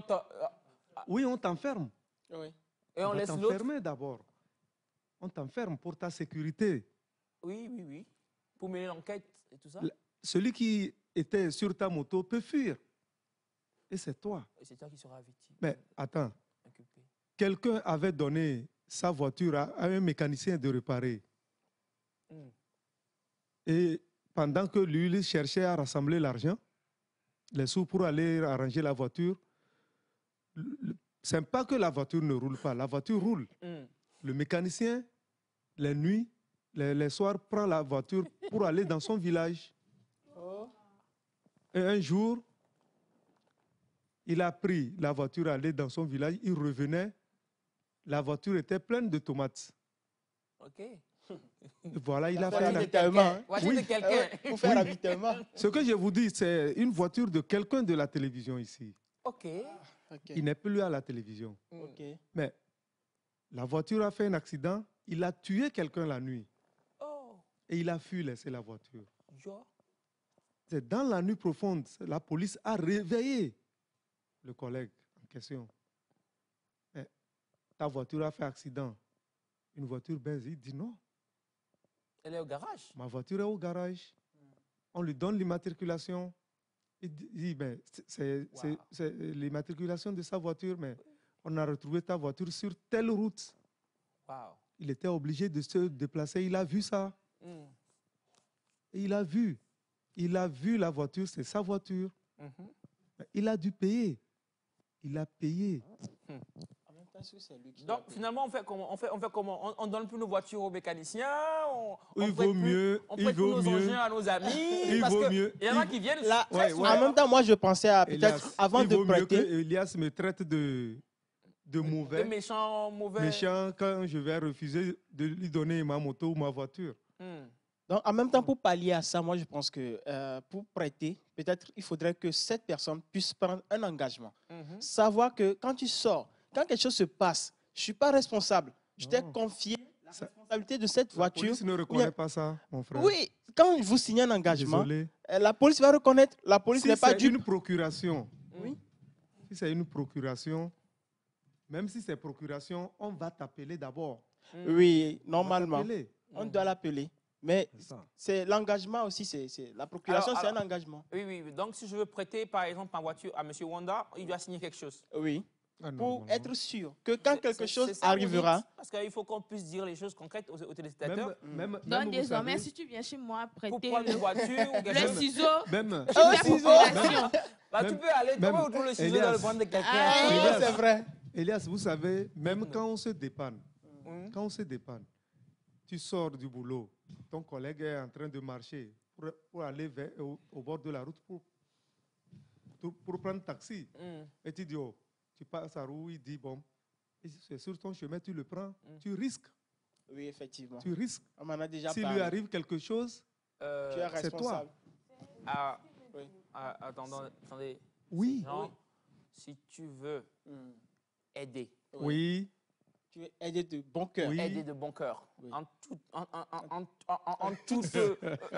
Oui, on t'enferme. Oui. et on va laisse l'autre. t'enfermer d'abord. On t'enferme pour ta sécurité. Oui. Pour mener l'enquête et tout ça. Celui qui était sur ta moto peut fuir. Et c'est toi. Et c'est toi qui seras victime. Mais attends, Inculpé. quelqu'un avait donné sa voiture à un mécanicien de réparer. Hmm. Et pendant que lui cherchait à rassembler l'argent, les sous pour aller arranger la voiture, c'est pas que la voiture ne roule pas, la voiture roule. Hmm. Le mécanicien, les nuits, les soirs, prend la voiture pour aller dans son village. Et un jour, il a pris la voiture, aller dans son village, il revenait, la voiture était pleine de tomates. OK. Et voilà, il a Faire fait la... ravitaillement, hein. Voiture Oui. de quelqu'un. Pour faire ravitaillement. Ce que je vous dis, c'est une voiture de quelqu'un de la télévision ici. OK. Ok. Il n'est plus à la télévision. Ok. Mais la voiture a fait un accident, il a tué quelqu'un la nuit Oh, et il a fui laisser la voiture. genre. C'est dans la nuit profonde, la police a réveillé le collègue en question. Mais ta voiture a fait accident. Une voiture baise, il dit non, Elle est au garage. ma voiture est au garage. On lui donne l'immatriculation. Il dit, ben, c'est l'immatriculation de sa voiture, mais on a retrouvé ta voiture sur telle route. Wow. Il était obligé de se déplacer, il a vu ça. Hmm. Et il a vu la voiture, c'est sa voiture. Mhm. Il a dû payer. Il a payé. En même temps, c'est lui qui Donc, l'a payé. finalement, on fait comment? On donne plus nos voitures aux mécaniciens? Il prête vaut plus- mieux, On il prête plus vaut nos mieux. engins à nos amis? Il parce vaut que mieux. il y en a qui viennent Là, très ouais, souvent. en même temps, moi, je pensais à peut-être Elias, avant il de vaut mieux que prêter. Elias me traite de de mauvais, méchants, mauvais. méchant, quand je vais refuser de lui donner ma moto ou ma voiture. Hmm. Donc, en même temps, pour pallier à ça, moi, je pense que pour prêter, peut-être il faudrait que cette personne puisse prendre un engagement. Mhm. Savoir que quand tu sors, quand quelque chose se passe, je ne suis pas responsable. Je t'ai Non. confié la Ça- responsabilité de cette La voiture. police ne reconnaît pas ça, mon frère. Oui, quand vous signez un engagement, Désolé. la police va reconnaître. La police Si n'est pas c'est dupe. une procuration, Oui. si c'est une procuration, même si c'est procuration, on va t'appeler d'abord. Oui, On va normalement, t'appeler. on doit l'appeler. Mais C'est ça. c'est l'engagement aussi, la procuration, Alors- c'est un engagement. Oui, oui, oui. Donc, si je veux prêter, par exemple, ma voiture à M. Wanda, il doit signer quelque chose. Oui, Ah, pour normalement. être sûr que quand quelque C'est chose ça, vous arrivera, dites? Parce qu'il faut qu'on puisse dire les choses concrètes aux téléspectateurs. même Donc vous désormais, savez, si tu viens chez moi Pour prêter prendre une voiture ou quelque le chose. ciseau, même, tu fais ciseau. procuration. Bah, tu Même- peux aller, même- comment vous trouvez le ciseau Elias. dans le ventre de quelqu'un? Ah, oui, Elias. c'est vrai. Elias, vous savez, même quand on se dépanne, Mhm. quand on se dépanne, tu sors du boulot, ton collègue est en train de marcher pour aller au bord de la route pour prendre taxi. Mhm. Et tu dis, oh, tu passes à roue, il dit, bon, et c'est sur ton chemin, tu le prends, tu risques, Oui, effectivement. tu risques. On m'en a déjà S'il parlé. lui arrive quelque chose, Tu es Euh, c'est toi. responsable. ah, Oui. attendez. oui, Non, si tu veux Hmm. aider, oui, Tu es aidé de bon cœur. Oui. aider de bon cœur, Oui. en toute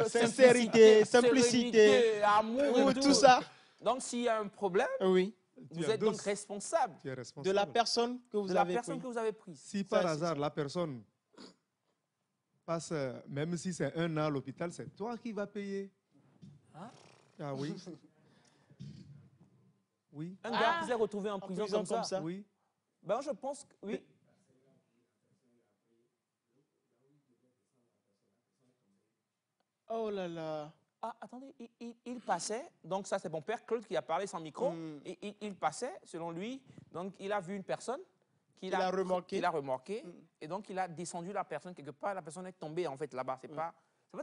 Sincérité, simplicité, sérénité, amour Ou et tout ça. Donc, s'il y a un problème, Oui. vous êtes donc responsable tu es De responsable. la personne que vous de la avez personne pris. que vous avez prise. Si par Ça, c'est hasard la personne passe, même si c'est 1 an à l'hôpital, c'est toi qui vas payer. Hein? Ah oui. Oui, Un gars qui s'est retrouvé en prison, prison comme ça. oui. Ben, je pense que oui. Oh là là. Ah, attendez, il passait, donc ça c'est mon père Claude qui a parlé sans micro, Mm. et il passait, selon lui, donc il a vu une personne qu'il a remorqué. qu'il a remorqué, Mm. et donc il a descendu la personne quelque part, la personne est tombée en fait là-bas, c'est pas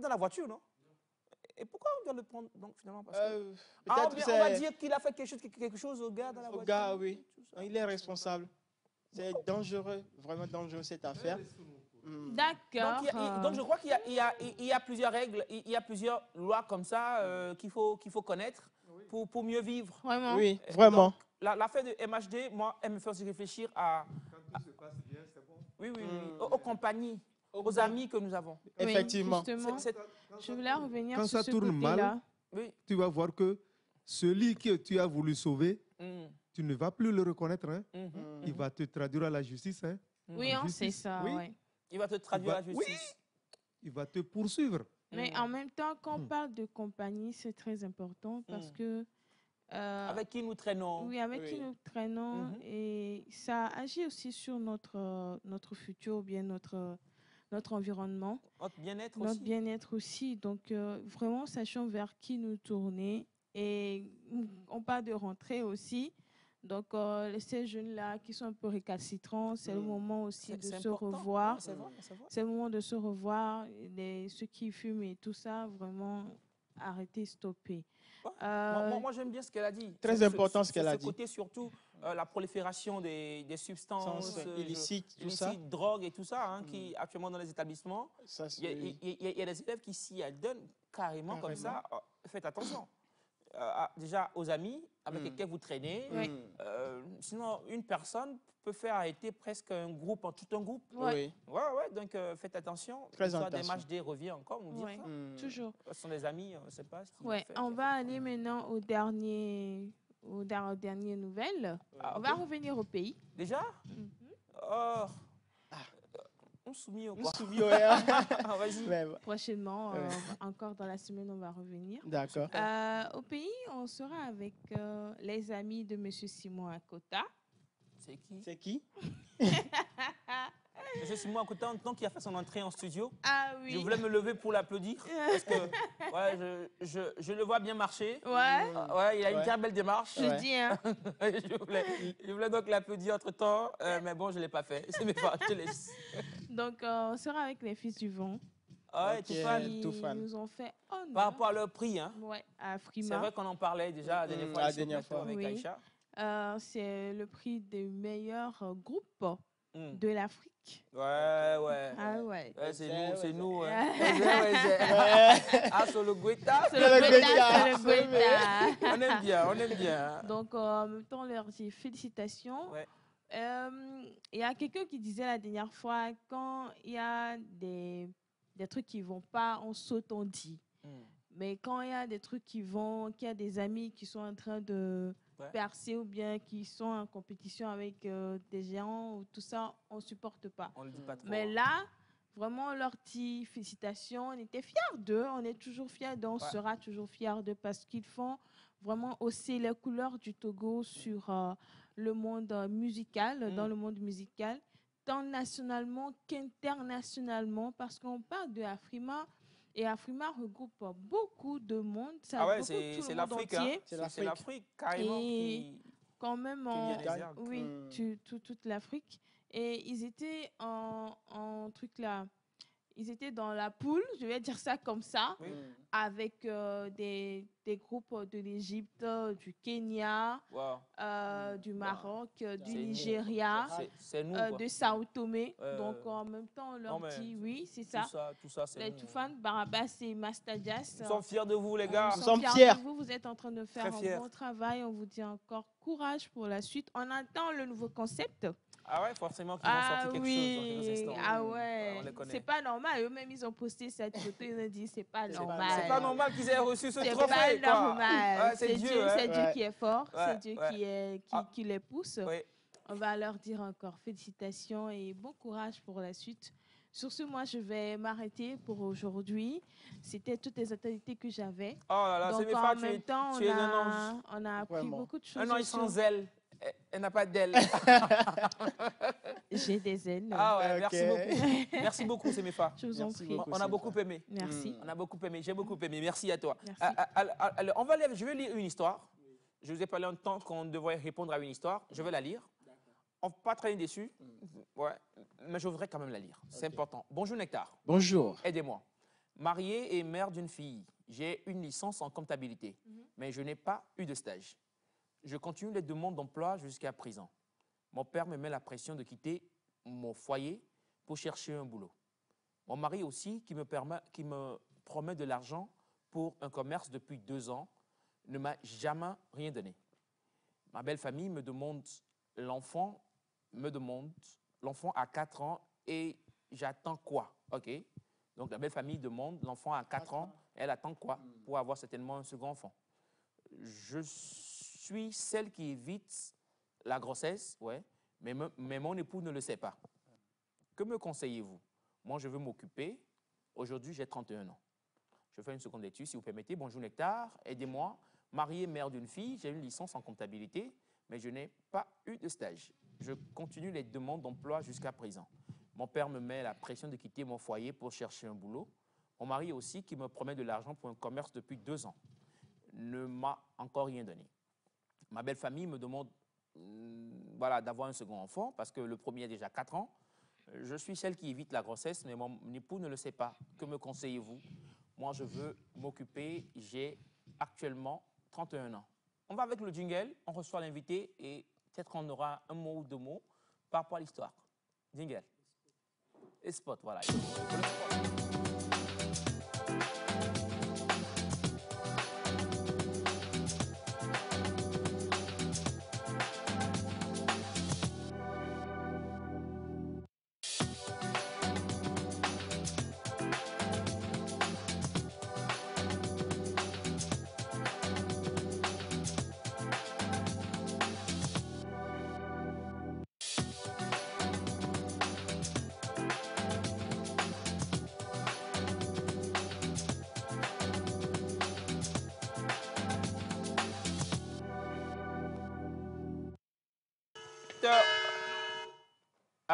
dans la voiture, non? Et pourquoi on doit le prendre donc finalement parce que... Ah, Peut-être on va c'est dire qu'il a fait quelque chose au gars dans la au voiture. gars, oui. tout ça. Il est responsable. C'est dangereux, vraiment dangereux cette affaire. Hmm. D'accord. Donc je crois qu'il y a plusieurs règles, il y a plusieurs lois comme ça qu'il faut connaître pour mieux vivre. Vraiment. Oui, vraiment. Donc, l'affaire de MHD, moi, elle me fait aussi réfléchir à... Quand tout se passe bien, c'est bon. Oui, oui, oui, aux compagnies, aux amis que nous avons. Oui, Effectivement. justement, je voulais revenir Quand sur ça ce tourne mal, côté-là. Oui. Tu vas voir que celui que tu as voulu sauver, Mm, tu ne vas plus le reconnaître. Hein. mhm. Il va te traduire à la justice. Hein. Oui, on sait Justice, ça, oui. ouais. Il va te traduire à la Oui. justice. Il va te poursuivre. Mais Mm. en même temps, quand on parle de compagnie, c'est très important parce que... Avec qui nous traînons. oui, avec qui Oui. nous traînons. Mhm. Et ça agit aussi sur notre futur, ou bien notre environnement, Notre bien-être notre aussi. bien-être aussi. Donc, vraiment, sachons vers qui nous tourner. Et on parle de rentrée aussi. Donc, ces jeunes-là qui sont un peu récalcitrants, c'est le moment aussi de C'est se important. revoir. C'est vrai, c'est vrai. C'est le moment de se revoir. Ceux qui fument et tout ça, vraiment, arrêtez, stopper. Ouais. Euh, Moi, j'aime bien ce qu'elle a dit. Très important ce qu'elle a Ce dit. côté surtout, la prolifération des substances Illicite, tout ça. illicites, drogues et tout ça, hein, qui actuellement dans les établissements, Ça, il y a des élèves qui s'y adonnent carrément comme Carrément. ça. Faites attention. Déjà aux amis avec lesquels vous traînez. Oui. Sinon, une personne peut faire arrêter presque un groupe, tout un groupe. Ouais. Oui. Ouais, donc faites attention. Très L'histoire des attention. matchs D revient encore, on dit Ouais. ça. Toujours. Ce sont des amis, on ne sait pas ce qu'ils Ouais, font. on va aller maintenant aux dernières nouvelles. Ah, On ok. va revenir au pays. Déjà Mhm. Oh. On soumis au quoi Ouais. Vas-y. Ouais, Prochainement, Ouais. encore dans la semaine, on va revenir. D'accord. Au pays, on sera avec les amis de M. Simon Akota. C'est qui C'est qui? Monsieur Simon Akota, tant qu'il a fait son entrée en studio, Ah oui. je voulais me lever pour l'applaudir. Parce que ouais, je le vois bien marcher. Ouais, Ouais, il a une Ouais. très belle démarche. je Ouais. dis, hein. je voulais donc l'applaudir entre-temps, mais bon, je ne l'ai pas fait. C'est mes parents, je te laisse. Donc, on sera avec les Fils du Vent. Ah ouais, Ok. tout fan. Qui tout fan. nous ont fait honneur. Par rapport à leur prix, hein. Ouais, à C'est Frima. vrai qu'on en parlait déjà la dernière fois. la ici, dernière fois. avec Oui. Aïcha. C'est le prix des meilleurs groupes Hmm. de l'Afrique. Ouais. Ah ouais. Ouais, c'est nous, c'est nous. Ouais. Ah, sur le Guetta. C'est Le le Guetta, Guetta. c'est le Guetta. On aime bien, on aime bien. Donc, en même temps, on leur dit félicitations. Ouais. Il y a quelqu'un qui disait la dernière fois, quand il y a des trucs qui ne vont pas, on saute, on dit. Hmm. Mais quand il y a des trucs qui vont, qu'il y a des amis qui sont en train de Ouais. percer ou bien qui sont en compétition avec des géants ou tout ça, on ne supporte pas. On le dit pas trop. Mais là, vraiment, on leur dit félicitations. On était fiers d'eux. On est toujours fiers d'eux. On Ouais. sera toujours fiers d'eux parce qu'ils font vraiment hausser les couleurs du Togo sur le monde musical, dans le monde musical, tant nationalement qu'internationalement, parce qu'on parle de Afrima. Et Afrima regroupe beaucoup de monde. Ça Ah ouais, regroupe tout c'est le monde l'Afrique. Hein. entier. C'est l'Afrique carrément Et quand même, qui gagne. déserte. oui, toute l'Afrique. Et ils étaient en truc là. Ils étaient dans la poule, je vais dire ça comme ça, Oui. avec des groupes de l'Égypte, du Kenya, Wow. du Maroc, du C'est nous. Nigeria, C'est nous. Quoi. de Sao Tomé. Ouais, Donc en même temps, on leur non, mais dit oui, c'est ça. Tout ça, c'est Les nous. Toufan, Barabas et Mastadias. Nous sommes fiers de vous, les gars. Nous sommes fiers fiers. de vous. Vous êtes en train de faire Très fiers. un bon travail. On vous dit encore courage pour la suite. On attend le nouveau concept. Ah ouais, forcément qu'ils vont sortir quelque chose dans quelques instants. Ah ouais. On les connaît. C'est pas normal. Eux-mêmes, ils ont posté cette photo. Ils ont dit c'est pas normal. C'est pas normal qu'ils aient reçu ce C'est trophée. pas quoi. normal. Ouais, c'est Dieu. Hein. C'est Dieu Ouais. qui est fort. Ouais, C'est Dieu ouais. qui les pousse. Oui. On va leur dire encore félicitations et bon courage pour la suite. Sur ce, moi, je vais m'arrêter pour aujourd'hui. C'était toutes les actualités que j'avais. Oh là là, c'est Donc, mes en femmes, même temps, tu es un ange. on a appris Vraiment. beaucoup de choses. Un ange sur- sans ailes. Elle n'a pas d'ailes. J'ai des ailes. Ah ouais, Ok. merci beaucoup. Merci beaucoup, c'est mes femmes. Je vous en Merci prie. beaucoup. On a beaucoup aimé. Merci. On a beaucoup aimé, j'ai beaucoup aimé. Merci à toi. Merci. Alors, je vais lire une histoire. Je vous ai parlé en temps qu'on devrait répondre à une histoire. Je vais la lire. On ne va pas traîner dessus. Ouais. Mais je voudrais quand même la lire. C'est important. Bonjour Nectar. Bonjour. Aidez-moi. Mariée et mère d'une fille, j'ai une licence en comptabilité, mais je n'ai pas eu de stage. Je continue les demandes d'emploi jusqu'à présent. Mon père me met la pression de quitter mon foyer pour chercher un boulot. Mon mari aussi, qui me promet de l'argent pour un commerce depuis 2 ans, ne m'a jamais rien donné. Ma belle famille me demande l'enfant a 4 ans et j'attends quoi? OK. Donc la belle famille demande l'enfant a 4 ans, elle attend quoi pour avoir certainement un second enfant? Je suis celle qui évite la grossesse, ouais, mais mon époux ne le sait pas. Que me conseillez-vous? Moi, je veux m'occuper. Aujourd'hui, j'ai 31 ans. Je fais une seconde étude, si vous permettez. Bonjour Nectar, aidez-moi. Mariée, mère d'une fille, j'ai une licence en comptabilité, mais je n'ai pas eu de stage. Je continue les demandes d'emploi jusqu'à présent. Mon père me met la pression de quitter mon foyer pour chercher un boulot. Mon mari aussi, qui me promet de l'argent pour un commerce depuis 2 ans, ne m'a encore rien donné. Ma belle famille me demande voilà, d'avoir un second enfant, parce que le premier a déjà 4 ans. Je suis celle qui évite la grossesse, mais mon époux ne le sait pas. Que me conseillez-vous? Moi, je veux m'occuper. J'ai actuellement 31 ans. On va avec le jingle, on reçoit l'invité et peut-être qu'on aura un mot ou 2 mots par rapport à l'histoire. Jingle. Et spot, voilà. Le spot.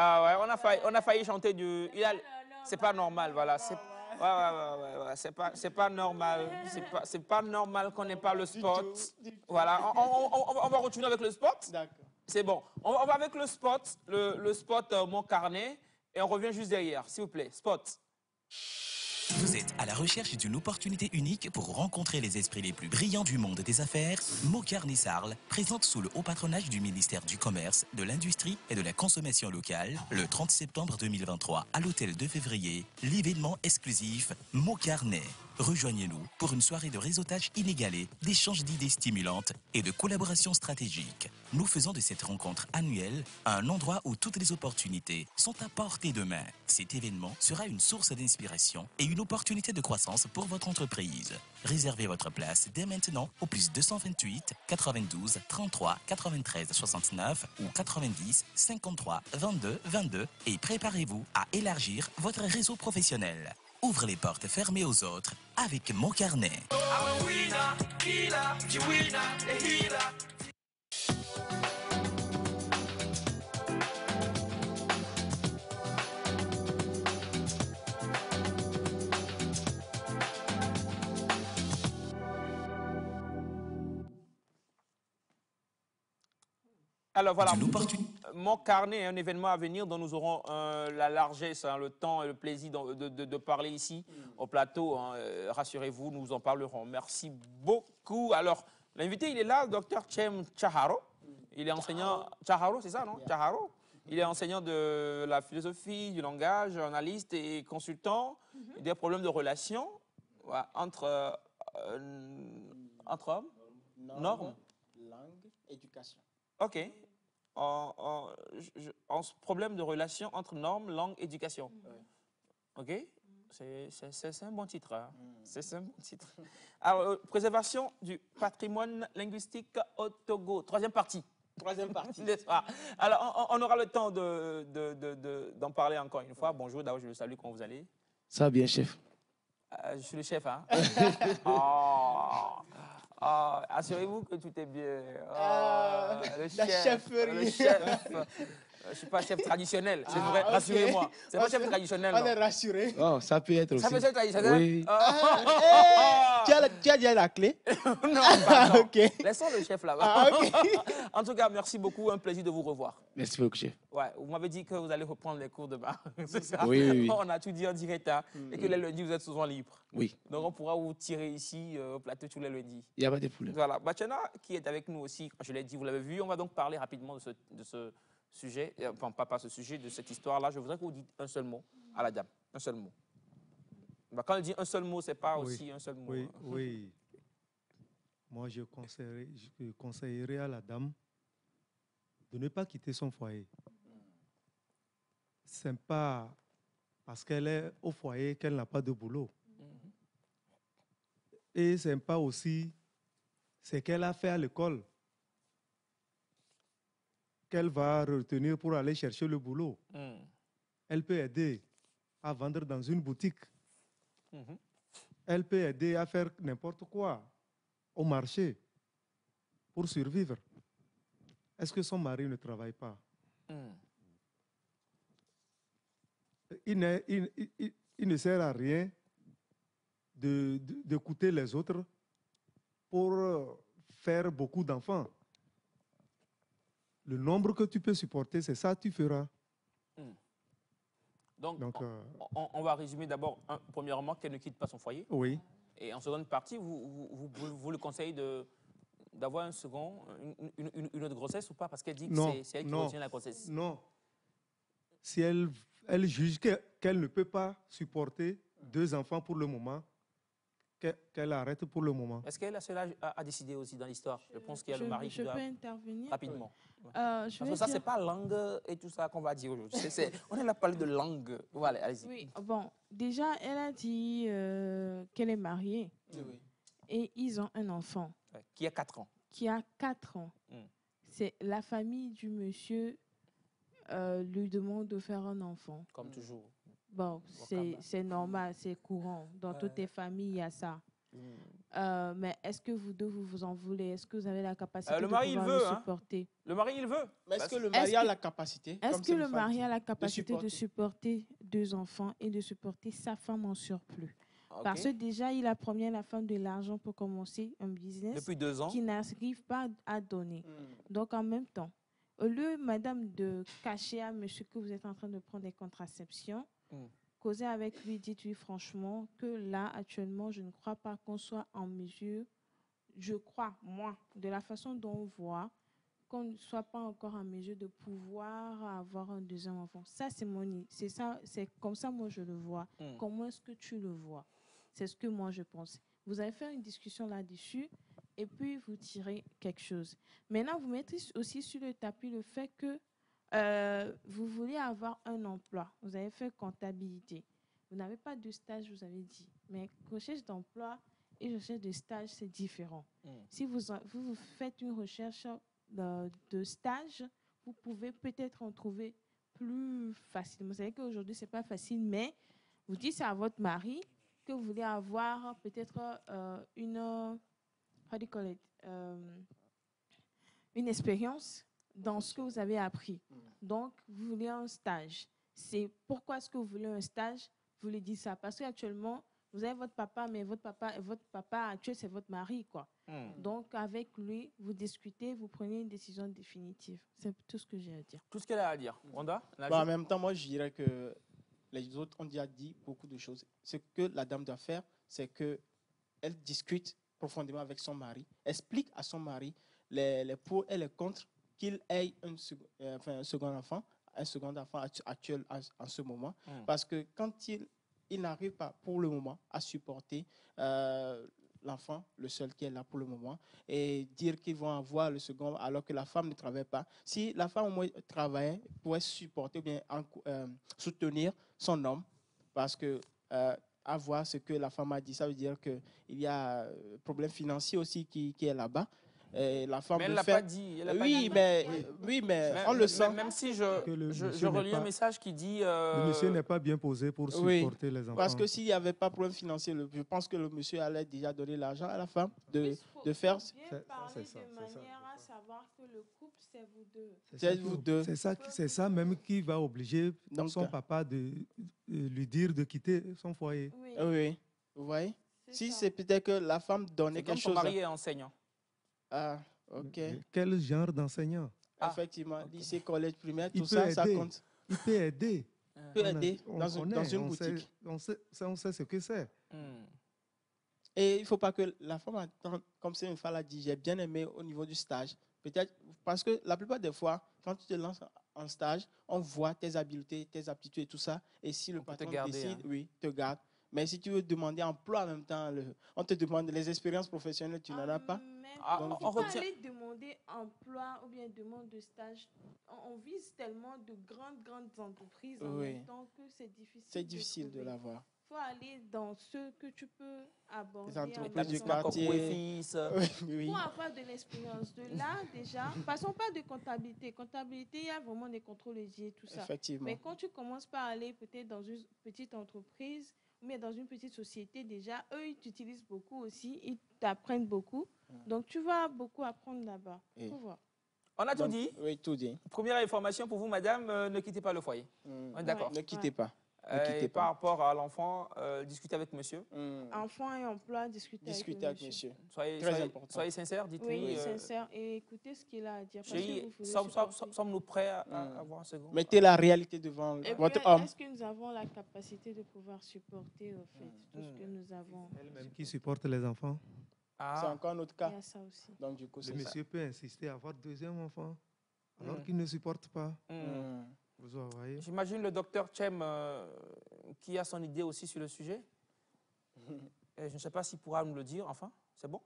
Ah ouais, on a failli chanter du. C'est pas normal, voilà. Ouais. C'est pas normal. C'est pas normal qu'on n'ait pas le spot. Voilà, on va retourner avec le spot. D'accord. C'est bon. On va avec le spot, le spot Mon Carnet, et on revient juste derrière, s'il vous plaît. Spot. Vous êtes à la recherche d'une opportunité unique pour rencontrer les esprits les plus brillants du monde des affaires. Mocarnet Sarl présente sous le haut patronage du ministère du Commerce, de l'Industrie et de la Consommation locale, le 30 septembre 2023 à l'hôtel de février, l'événement exclusif Mocarnet. Rejoignez-nous pour une soirée de réseautage inégalé, d'échanges d'idées stimulantes et de collaboration stratégique. Nous faisons de cette rencontre annuelle un endroit où toutes les opportunités sont à portée de main. Cet événement sera une source d'inspiration et une opportunité de croissance pour votre entreprise. Réservez votre place dès maintenant au plus 228 92 33 93 69 ou 90 53 22 22 et préparez-vous à élargir votre réseau professionnel. Ouvre les portes fermées aux autres avec Mon Carnet. Alors voilà, D'une opportunité. Mon Carnet est un événement à venir dont nous aurons la largesse, le temps et le plaisir de parler ici au plateau. Rassurez-vous, nous en parlerons. Merci beaucoup. Alors, l'invité, il est là, le docteur Chem Chaharo. Il est enseignant. Chaharo, c'est ça, non? Chaharo. Il est enseignant de la philosophie, du langage, journaliste et consultant. Des problèmes de relations entre hommes. Normes. Langue, éducation. OK. En problème de relation entre normes, langue, éducation. OK. C'est un bon titre. Hein. C'est un bon titre. Alors, préservation du patrimoine linguistique au Togo. Troisième partie. Troisième partie. N'est-ce pas? Alors, on aura le temps d'en parler encore une fois. Bonjour, d'abord, je le salue. Comment vous allez? Ça va bien, chef. Je suis le chef, hein? Assurez-vous que tout est bien. Le chefferie. Le chef. Je ne suis pas chef traditionnel, c'est vrai, ok. rassurez-moi. C'est pas chef traditionnel. On est Non. rassuré. Oh, ça peut être aussi. Ça peut être traditionnel? Oui. Tu as déjà la clé? Non, pardon. Ok. Laissons le chef là-bas. Ok. En tout cas, merci beaucoup, un plaisir de vous revoir. Merci beaucoup, chef. Ouais, vous m'avez dit que vous allez reprendre les cours demain. C'est ça? Oui. On a tout dit en direct, hein, et que les lundis, vous êtes souvent libre. Oui, Donc, on pourra vous tirer ici au plateau tous les lundis. il n'y a pas de problème. Voilà, Bachana qui est avec nous aussi, je l'ai dit, vous l'avez vu. On va donc parler rapidement de ce sujet, enfin pas ce sujet, de cette histoire-là. Je voudrais que vous dites un seul mot à la dame, un seul mot. Bah, quand on dit un seul mot, c'est pas aussi un seul mot. Oui. Moi, je conseillerais à la dame de ne pas quitter son foyer. Ce n'est pas parce qu'elle est au foyer qu'elle n'a pas de boulot. Et ce n'est pas aussi ce qu'elle a fait à l'école qu'elle va retenir pour aller chercher le boulot. Elle peut aider à vendre dans une boutique. Elle peut aider à faire n'importe quoi au marché pour survivre. Est-ce que son mari ne travaille pas? Il ne sert à rien d'écouter les autres, pour faire beaucoup d'enfants. Le nombre que tu peux supporter, c'est ça que tu feras. Donc, Donc, on va résumer d'abord, premièrement, qu'elle ne quitte pas son foyer. oui. Et en seconde partie, vous le conseillez d'avoir un second, une autre grossesse ou pas? Parce qu'elle dit que Non, c'est elle qui non. retient la grossesse. Non. Si elle juge qu'elle ne peut pas supporter 2 enfants pour le moment, qu'elle arrête pour le moment. Est-ce qu'elle a cela à décider aussi dans l'histoire? Je pense qu'il y a le mari qui Je doit peux intervenir. rapidement. Je Parce vais que ça, dire- c'est pas langue et tout ça qu'on va dire aujourd'hui. On est là pour parler de langue. Voilà, allez-y. Oui, bon, déjà, elle a dit qu'elle est mariée et ils ont un enfant Ouais, qui a 4 ans. qui a 4 ans. Mm. C'est la famille du monsieur lui demande de faire un enfant. Comme toujours. Bon, c'est normal, c'est courant. Dans toutes les familles, il y a ça. Mais est-ce que vous deux, vous vous en voulez? Est-ce que vous avez la capacité Le de mari, il pouvoir veut, le hein. supporter? Le mari, il veut. Mais est-ce Parce- que le mari a que- la capacité Est-ce comme que c'est le une femme mari dit, a la capacité de supporter? supporter 2 enfants et de supporter sa femme en surplus? Ok. Parce que déjà, il a promis à la femme de l'argent pour commencer un business Depuis 2 ans. qui n'arrive pas à donner. Donc, en même temps, au lieu, madame, de cacher à monsieur que vous êtes en train de prendre des contraceptions, causez avec lui, dites-lui franchement que là, actuellement, je ne crois pas qu'on soit en mesure, je crois, moi, de la façon dont on voit, qu'on ne soit pas encore en mesure de pouvoir avoir un 2e enfant. Ça, c'est ça, c'est comme ça, moi, je le vois. Comment est-ce que tu le vois? C'est ce que moi, je pense. Vous allez faire une discussion là-dessus et puis vous tirez quelque chose. Maintenant, vous mettez aussi sur le tapis le fait que vous voulez avoir un emploi. Vous avez fait comptabilité. Vous n'avez pas de stage, vous avez dit. Mais recherche d'emploi et recherche de stage, c'est différent. Si vous faites une recherche de stage, vous pouvez peut-être en trouver plus facilement. C'est vrai qu'aujourd'hui, ce n'est pas facile, mais vous dites c'est à votre mari que vous voulez avoir peut-être une expérience dans ce que vous avez appris. Donc, vous voulez un stage. C'est pourquoi est-ce que vous voulez un stage? Vous lui dites ça. Parce qu'actuellement, vous avez votre papa, mais votre papa actuel, c'est votre mari, quoi. Donc, avec lui, vous discutez, vous prenez une décision définitive. C'est tout ce que j'ai à dire. Tout ce qu'elle a à dire. Rwanda? En même temps, moi, je dirais que les autres ont déjà dit beaucoup de choses. Ce que la dame doit faire, c'est qu'elle discute profondément avec son mari, explique à son mari les pour et les contre qu'il ait un second enfant actuel en ce moment. Parce que quand il n'arrive pas pour le moment à supporter l'enfant, le seul qui est là pour le moment, et dire qu'ils vont avoir le second alors que la femme ne travaille pas. Si la femme au moins travaillait, pourrait supporter ou bien soutenir son homme, parce que à voir ce que la femme a dit, ça veut dire qu'il y a un problème financier aussi qui est là-bas. Et la femme Mais elle le l'a fait. pas dit. Elle l'a pas Oui, dit. mais on le sent. Même si Que le je monsieur n'est relis un pas- message qui dit... Le monsieur n'est pas bien posé pour Oui, supporter les enfants. parce que s'il n'y avait pas de problème financier, je pense que le monsieur allait déjà donner l'argent à la femme de faire. Bien parler c'est ça, de c'est ça. manière à savoir que le couple, c'est vous deux. C'est vous deux. C'est ça même qui va obliger Donc, son papa de lui dire de quitter son foyer. Oui, Oui, vous voyez. c'est Si ça. c'est peut-être que la femme donnait C'est comme quelque son chose. mari est enseignant. Ah, ok. Mais quel genre d'enseignant? Effectivement, lycée, collège, primaire, Il tout peut ça, ça aider. compte. Il peut aider. Il peut aider dans connaît, une on sait- boutique. on sait ce que c'est. Et il ne faut pas que la femme attende, comme c'est une femme l'a dit, j'ai bien aimé au niveau du stage. Peut-être parce que la plupart des fois, quand tu te lances en stage, on voit tes habiletés, tes aptitudes et tout ça. Et si le On peut te patron garder, décide, hein. oui, te garde. Mais si tu veux demander emploi en même temps, on te demande les expériences professionnelles, tu n'en as pas. Ah, Donc, on retient. Aller demander emploi ou bien demande de stage, on vise tellement de grandes entreprises en Oui. même temps que c'est difficile. C'est difficile de trouver. l'avoir. Il faut aller dans ce que tu peux aborder. Les en entreprises même du temps. Établissement quartier. Coco et Fils. Oui. Pour avoir de l'expérience. De là, déjà, passons pas de comptabilité. Comptabilité, il y a vraiment des contrôles et tout ça. Effectivement. Mais quand tu commences par aller peut-être dans une petite entreprise ou bien dans une petite société, déjà, eux, ils t'utilisent beaucoup aussi. Ils t'apprennent beaucoup. Donc, tu vas beaucoup apprendre là-bas. Oui. Faut voir. On a tout Donc, dit. Oui, tout dit. Première information pour vous, madame, ne quittez pas le foyer. On est d'accord. Ne quittez pas. Ne quittez Par pas. rapport à l'enfant, discutez avec monsieur. Enfant et emploi, Discutez avec monsieur. Soyez, Très soyez- important. soyez sincère, dites-lui. Oui, sincère. Et écoutez ce qu'il a à dire. Parce que Chérie, vous voulez sommes-nous supporter. prêts à voir un second? Mettez la réalité devant Et puis, votre homme. est-ce que nous avons la capacité de pouvoir supporter, au fait, tout ce que nous avons? Elle-même qui supporte les enfants. C'est Ah, encore notre Il cas. y a ça aussi. Donc, du coup, Le c'est ça. monsieur peut insister à avoir deuxième enfant, alors Mm. qu'il ne supporte pas. hmm. Vous voyez. J'imagine le docteur Chem qui a son idée aussi sur le sujet. Je ne sais pas s'il pourra nous le dire, enfin, c'est bon?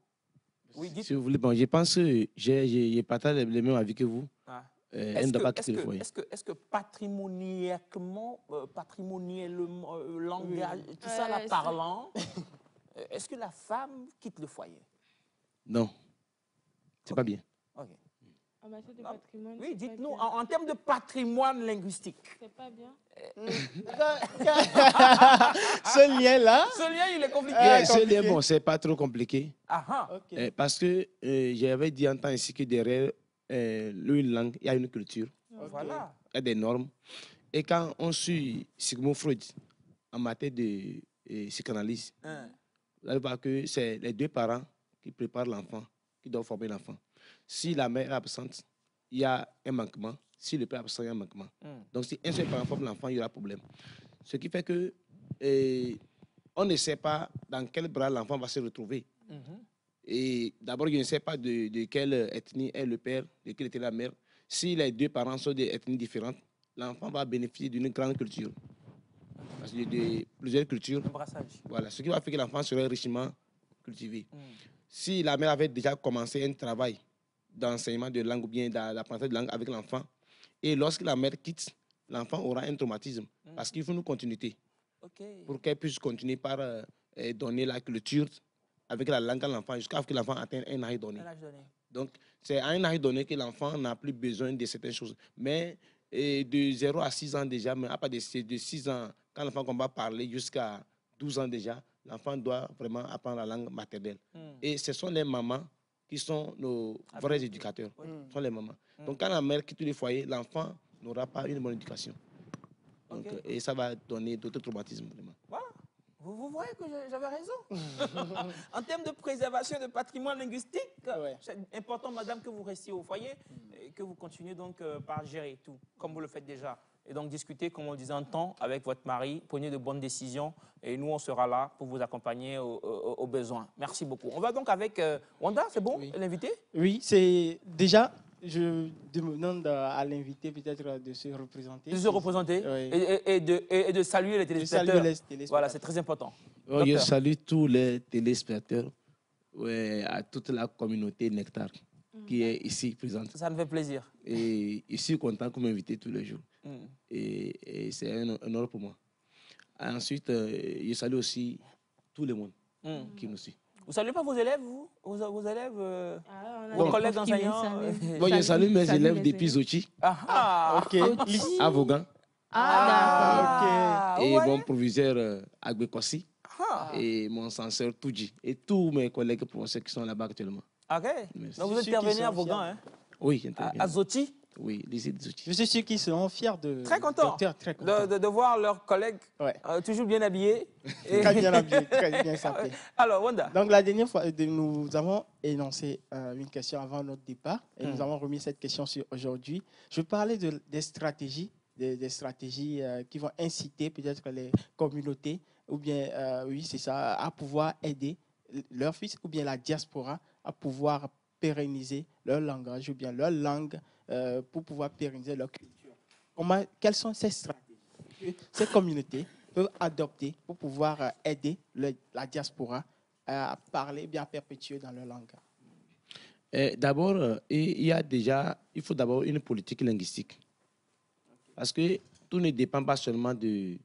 Oui, dites. Si vous voulez, bon, je pense que j'ai partagé les mêmes avis que vous. Ah. Elle ne doit pas quitter le foyer. Est-ce que patrimonialement, patrimonialement, langage, tout ça là c'est- parlant, est-ce que la femme quitte le foyer? Non, c'est pas bien. Ok. En matière de Non. patrimoine, Oui, c'est pas dites-nous, bien. en termes de patrimoine linguistique. C'est pas bien. Ce lien-là. Ce lien, il est compliqué. Ah, Ce compliqué. lien, bon, c'est pas trop compliqué. Ah, ah. Ok. Parce que j'avais dit en temps ici que derrière une langue, il y a une culture, Ok. Voilà. il y a des normes. Et quand on suit Sigmund Freud en matière de psychanalyse, Hein. vous allez voir que c'est les deux parents qui préparent l'enfant, qui doivent former l'enfant. Si la mère est absente, il y a un manquement. Si le père est absent, il y a un manquement. Donc, si un seul parent forme l'enfant, il y aura problème. Ce qui fait que on ne sait pas dans quel bras l'enfant va se retrouver. Mhm. Et d'abord, je ne sais pas de quelle ethnie est le père, de quelle était la mère. Si les deux parents sont d'ethnies différentes, l'enfant va bénéficier d'une grande culture. Parce qu'il y a plusieurs cultures. Un brassage. Voilà, ce qui va faire que l'enfant sera richement cultivé. Mm. Si la mère avait déjà commencé un travail d'enseignement de langue ou bien d'apprentissage de langue avec l'enfant, et lorsque la mère quitte, l'enfant aura un traumatisme. Parce qu'il faut une continuité OK. pour qu'elle puisse continuer par donner la culture avec la langue à l'enfant jusqu'à ce que l'enfant atteigne un âge donné. Un âge donné. Donc, c'est à un âge donné que l'enfant n'a plus besoin de certaines choses. Mais de 0 à 6 ans déjà, mais à part de 6 ans, quand l'enfant va parler jusqu'à 12 ans déjà, l'enfant doit vraiment apprendre la langue maternelle. Mm. Et ce sont les mamans qui sont nos vrais éducateurs. Oui. Ce sont les mamans. Donc, quand la mère quitte le foyer, l'enfant n'aura pas une bonne éducation. Donc, Ok. et ça va donner d'autres traumatismes. Vraiment. Voilà. Vous voyez que j'avais raison. En termes de préservation de patrimoine linguistique, Ouais. c'est important, madame, que vous restiez au foyer et que vous continuez donc par gérer tout, comme vous le faites déjà. Et donc discuter, comme on le disait en temps, avec votre mari, prenez de bonnes décisions et nous, on sera là pour vous accompagner aux besoins. Merci beaucoup. On va donc avec Wanda, c'est bon, Oui. l'invité? Oui, c'est déjà, je demande à l'invité peut-être de se représenter. De se représenter Oui. et de saluer les De téléspectateurs. saluer les téléspectateurs. Voilà, c'est très important. Oh, je Docteur. salue tous les téléspectateurs, ouais, à toute la communauté Nectar qui est ici présente. Ça me fait plaisir. Et je suis content que vous m'invitez tous les jours. Mm. Et c'est un honneur pour moi. Ensuite, je salue aussi tout le monde Mm. qui nous suit. Vous ne saluez pas vos élèves, vous? Vos élèves, Ah, on a vos des collègues profs qui viennent enseignants? saluer. Bon, je salue mes Salut élèves les depuis élèves. Zochi, Ah, Ok. à Vaughan, Ah, Ok. et ouais. mon proviseur à Gbekossi, Ah, et mon censeur Touji, et tous mes collègues professeurs qui sont là-bas actuellement. ok. Merci. Donc vous Je suis intervenez qu'ils à sont Vaughan, fiers. hein? Oui, j'interviens. À Zoti. Oui, lycée de Zochi. Je suis sûr qu'ils seront fiers de. Très contents Docteur, très contents. de voir leurs collègues Ouais. toujours bien habillés. Et- Très bien habillé, très bien sapé. Alors, Wanda. Donc la dernière fois, nous avons énoncé une question avant notre départ et nous avons remis cette question sur aujourd'hui. Je parlais des stratégies, des stratégies qui vont inciter peut-être les communautés ou bien, oui c'est ça, à pouvoir aider leurs fils ou bien la diaspora à pouvoir pérenniser leur langage ou bien leur langue pour pouvoir pérenniser leur culture. Quelles sont ces stratégies que ces communautés peuvent adopter pour pouvoir aider la diaspora à parler, bien à perpétuer dans leur langue? D'abord, il faut d'abord une politique linguistique. Parce que tout ne dépend pas seulement de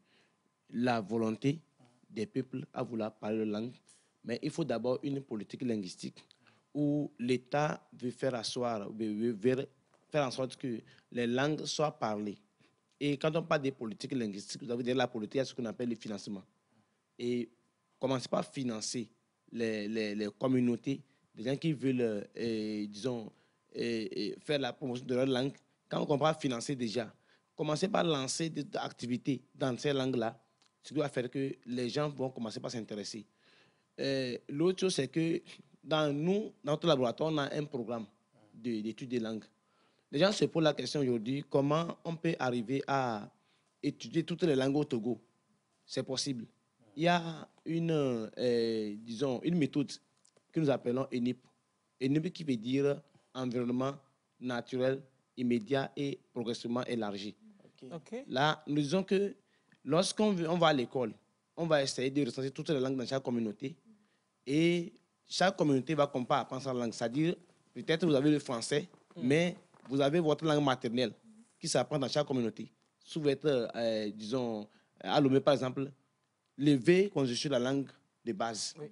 la volonté des peuples à vouloir parler leur langue, mais il faut d'abord une politique linguistique où l'État veut faire faire en sorte que les langues soient parlées. Et quand on parle des politiques linguistiques, vous avez dire la politique, c'est ce qu'on appelle le financement. Et commencez par financer les communautés, les gens qui veulent, disons, faire la promotion de leur langue. Quand on comprend financer déjà, commencez par lancer des activités dans ces langues-là ce qui va faire que les gens vont commencer par s'intéresser. L'autre chose, c'est que dans notre laboratoire, on a un programme d'études des langues. Les gens se posent la question aujourd'hui, comment on peut arriver à étudier toutes les langues au Togo? C'est possible. Il y a une méthode que nous appelons ENIP. ENIP qui veut dire environnement naturel, immédiat et progressivement élargi. OK. Là, nous disons que lorsqu'on va à l'école, on va essayer de recenser toutes les langues dans chaque communauté et chaque communauté va comparer apprendre sa langue. C'est-à-dire, peut-être vous avez le français, mais vous avez votre langue maternelle qui s'apprend dans chaque communauté. Si vous êtes, disons, à Lomé, par exemple, le V constitue la langue de base. Oui.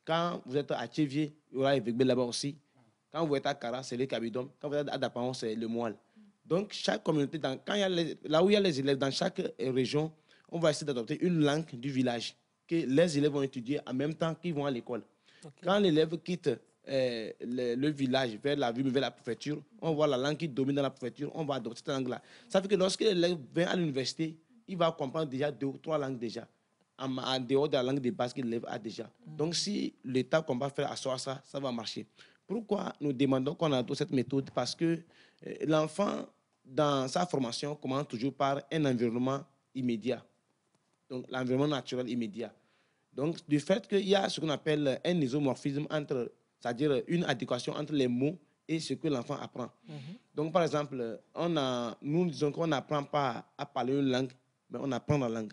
Quand vous êtes à Tchévier, il y aura le Vegbe là-bas aussi. Quand vous êtes à Kara, c'est le Kabidom. Quand vous êtes à Dapaon, c'est le Moal. Donc, chaque communauté, là où il y a les élèves, dans chaque région, on va essayer d'adopter une langue du village que les élèves vont étudier en même temps qu'ils vont à l'école. Okay. Quand l'élève quitte le village vers la ville, vers la préfecture, on voit la langue qui domine dans la préfecture, on va adopter cette langue-là. Ça fait que lorsque l'élève vient à l'université, il va comprendre déjà 2 ou 3 langues déjà, en dehors de la langue de base que l'élève a déjà. Donc, si l'État qu'on va faire asseoir ça, ça va marcher. Pourquoi nous demandons qu'on adopte cette méthode? Parce que l'enfant, dans sa formation, commence toujours par un environnement immédiat. Donc, l'environnement naturel immédiat. Donc, du fait qu'il y a ce qu'on appelle un isomorphisme entre, c'est-à-dire une adéquation entre les mots et ce que l'enfant apprend. Donc, par exemple, nous disons qu'on n'apprend pas à parler une langue, mais on apprend la langue.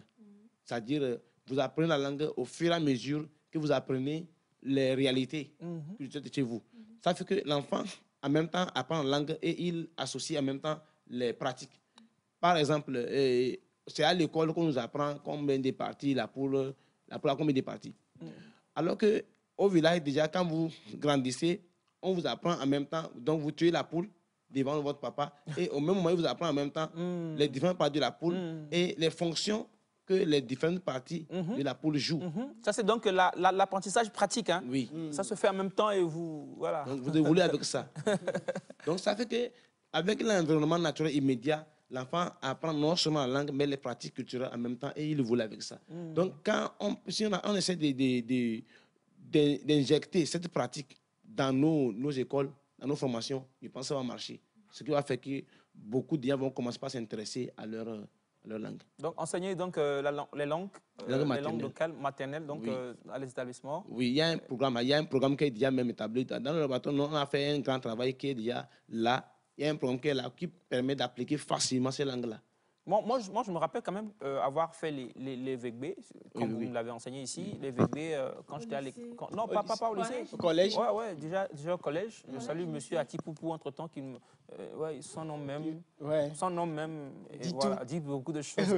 C'est-à-dire, vous apprenez la langue au fur et à mesure que vous apprenez les réalités culturelles de chez vous. Ça fait que l'enfant, en même temps, apprend la langue et il associe en même temps les pratiques. Par exemple, c'est à l'école qu'on nous apprend combien de parties, la poule a combien de parties. Alors qu'au village, déjà, quand vous grandissez, on vous apprend en même temps, donc vous tuez la poule devant votre papa, et au même moment, il vous apprend en même temps les différentes parties de la poule et les fonctions que les différentes parties de la poule jouent. Ça, c'est donc l'apprentissage pratique. Hein? Oui. Ça se fait en même temps et vous... Voilà. Donc, vous évoluez avec ça. Donc, ça fait qu'avec l'environnement naturel immédiat, l'enfant apprend non seulement la langue, mais les pratiques culturelles en même temps et il évolue avec ça. Donc, si on essaie d'injecter cette pratique dans nos écoles, dans nos formations, je pense que ça va marcher. Ce qui va faire que beaucoup de gens vont commencer par s'intéresser à leur langue. Donc, enseigner donc, les langues locales, maternelles, donc, oui. À les établissements. Oui, il y a un programme qui est déjà même établi. Dans le laboratoire, on a fait un grand travail qui est déjà là. Il y a un programme qui est là, qui permet d'appliquer facilement ces langues-là. Moi, je me rappelle quand même avoir fait les VEGB, comme vous me l'avez enseigné ici, les VEGB quand j'étais à l'école. Non, pas au lycée. Au collège? Ouais, déjà au collège. Je salue monsieur Atipoupou, entre-temps, qui son nom même, dit beaucoup de choses.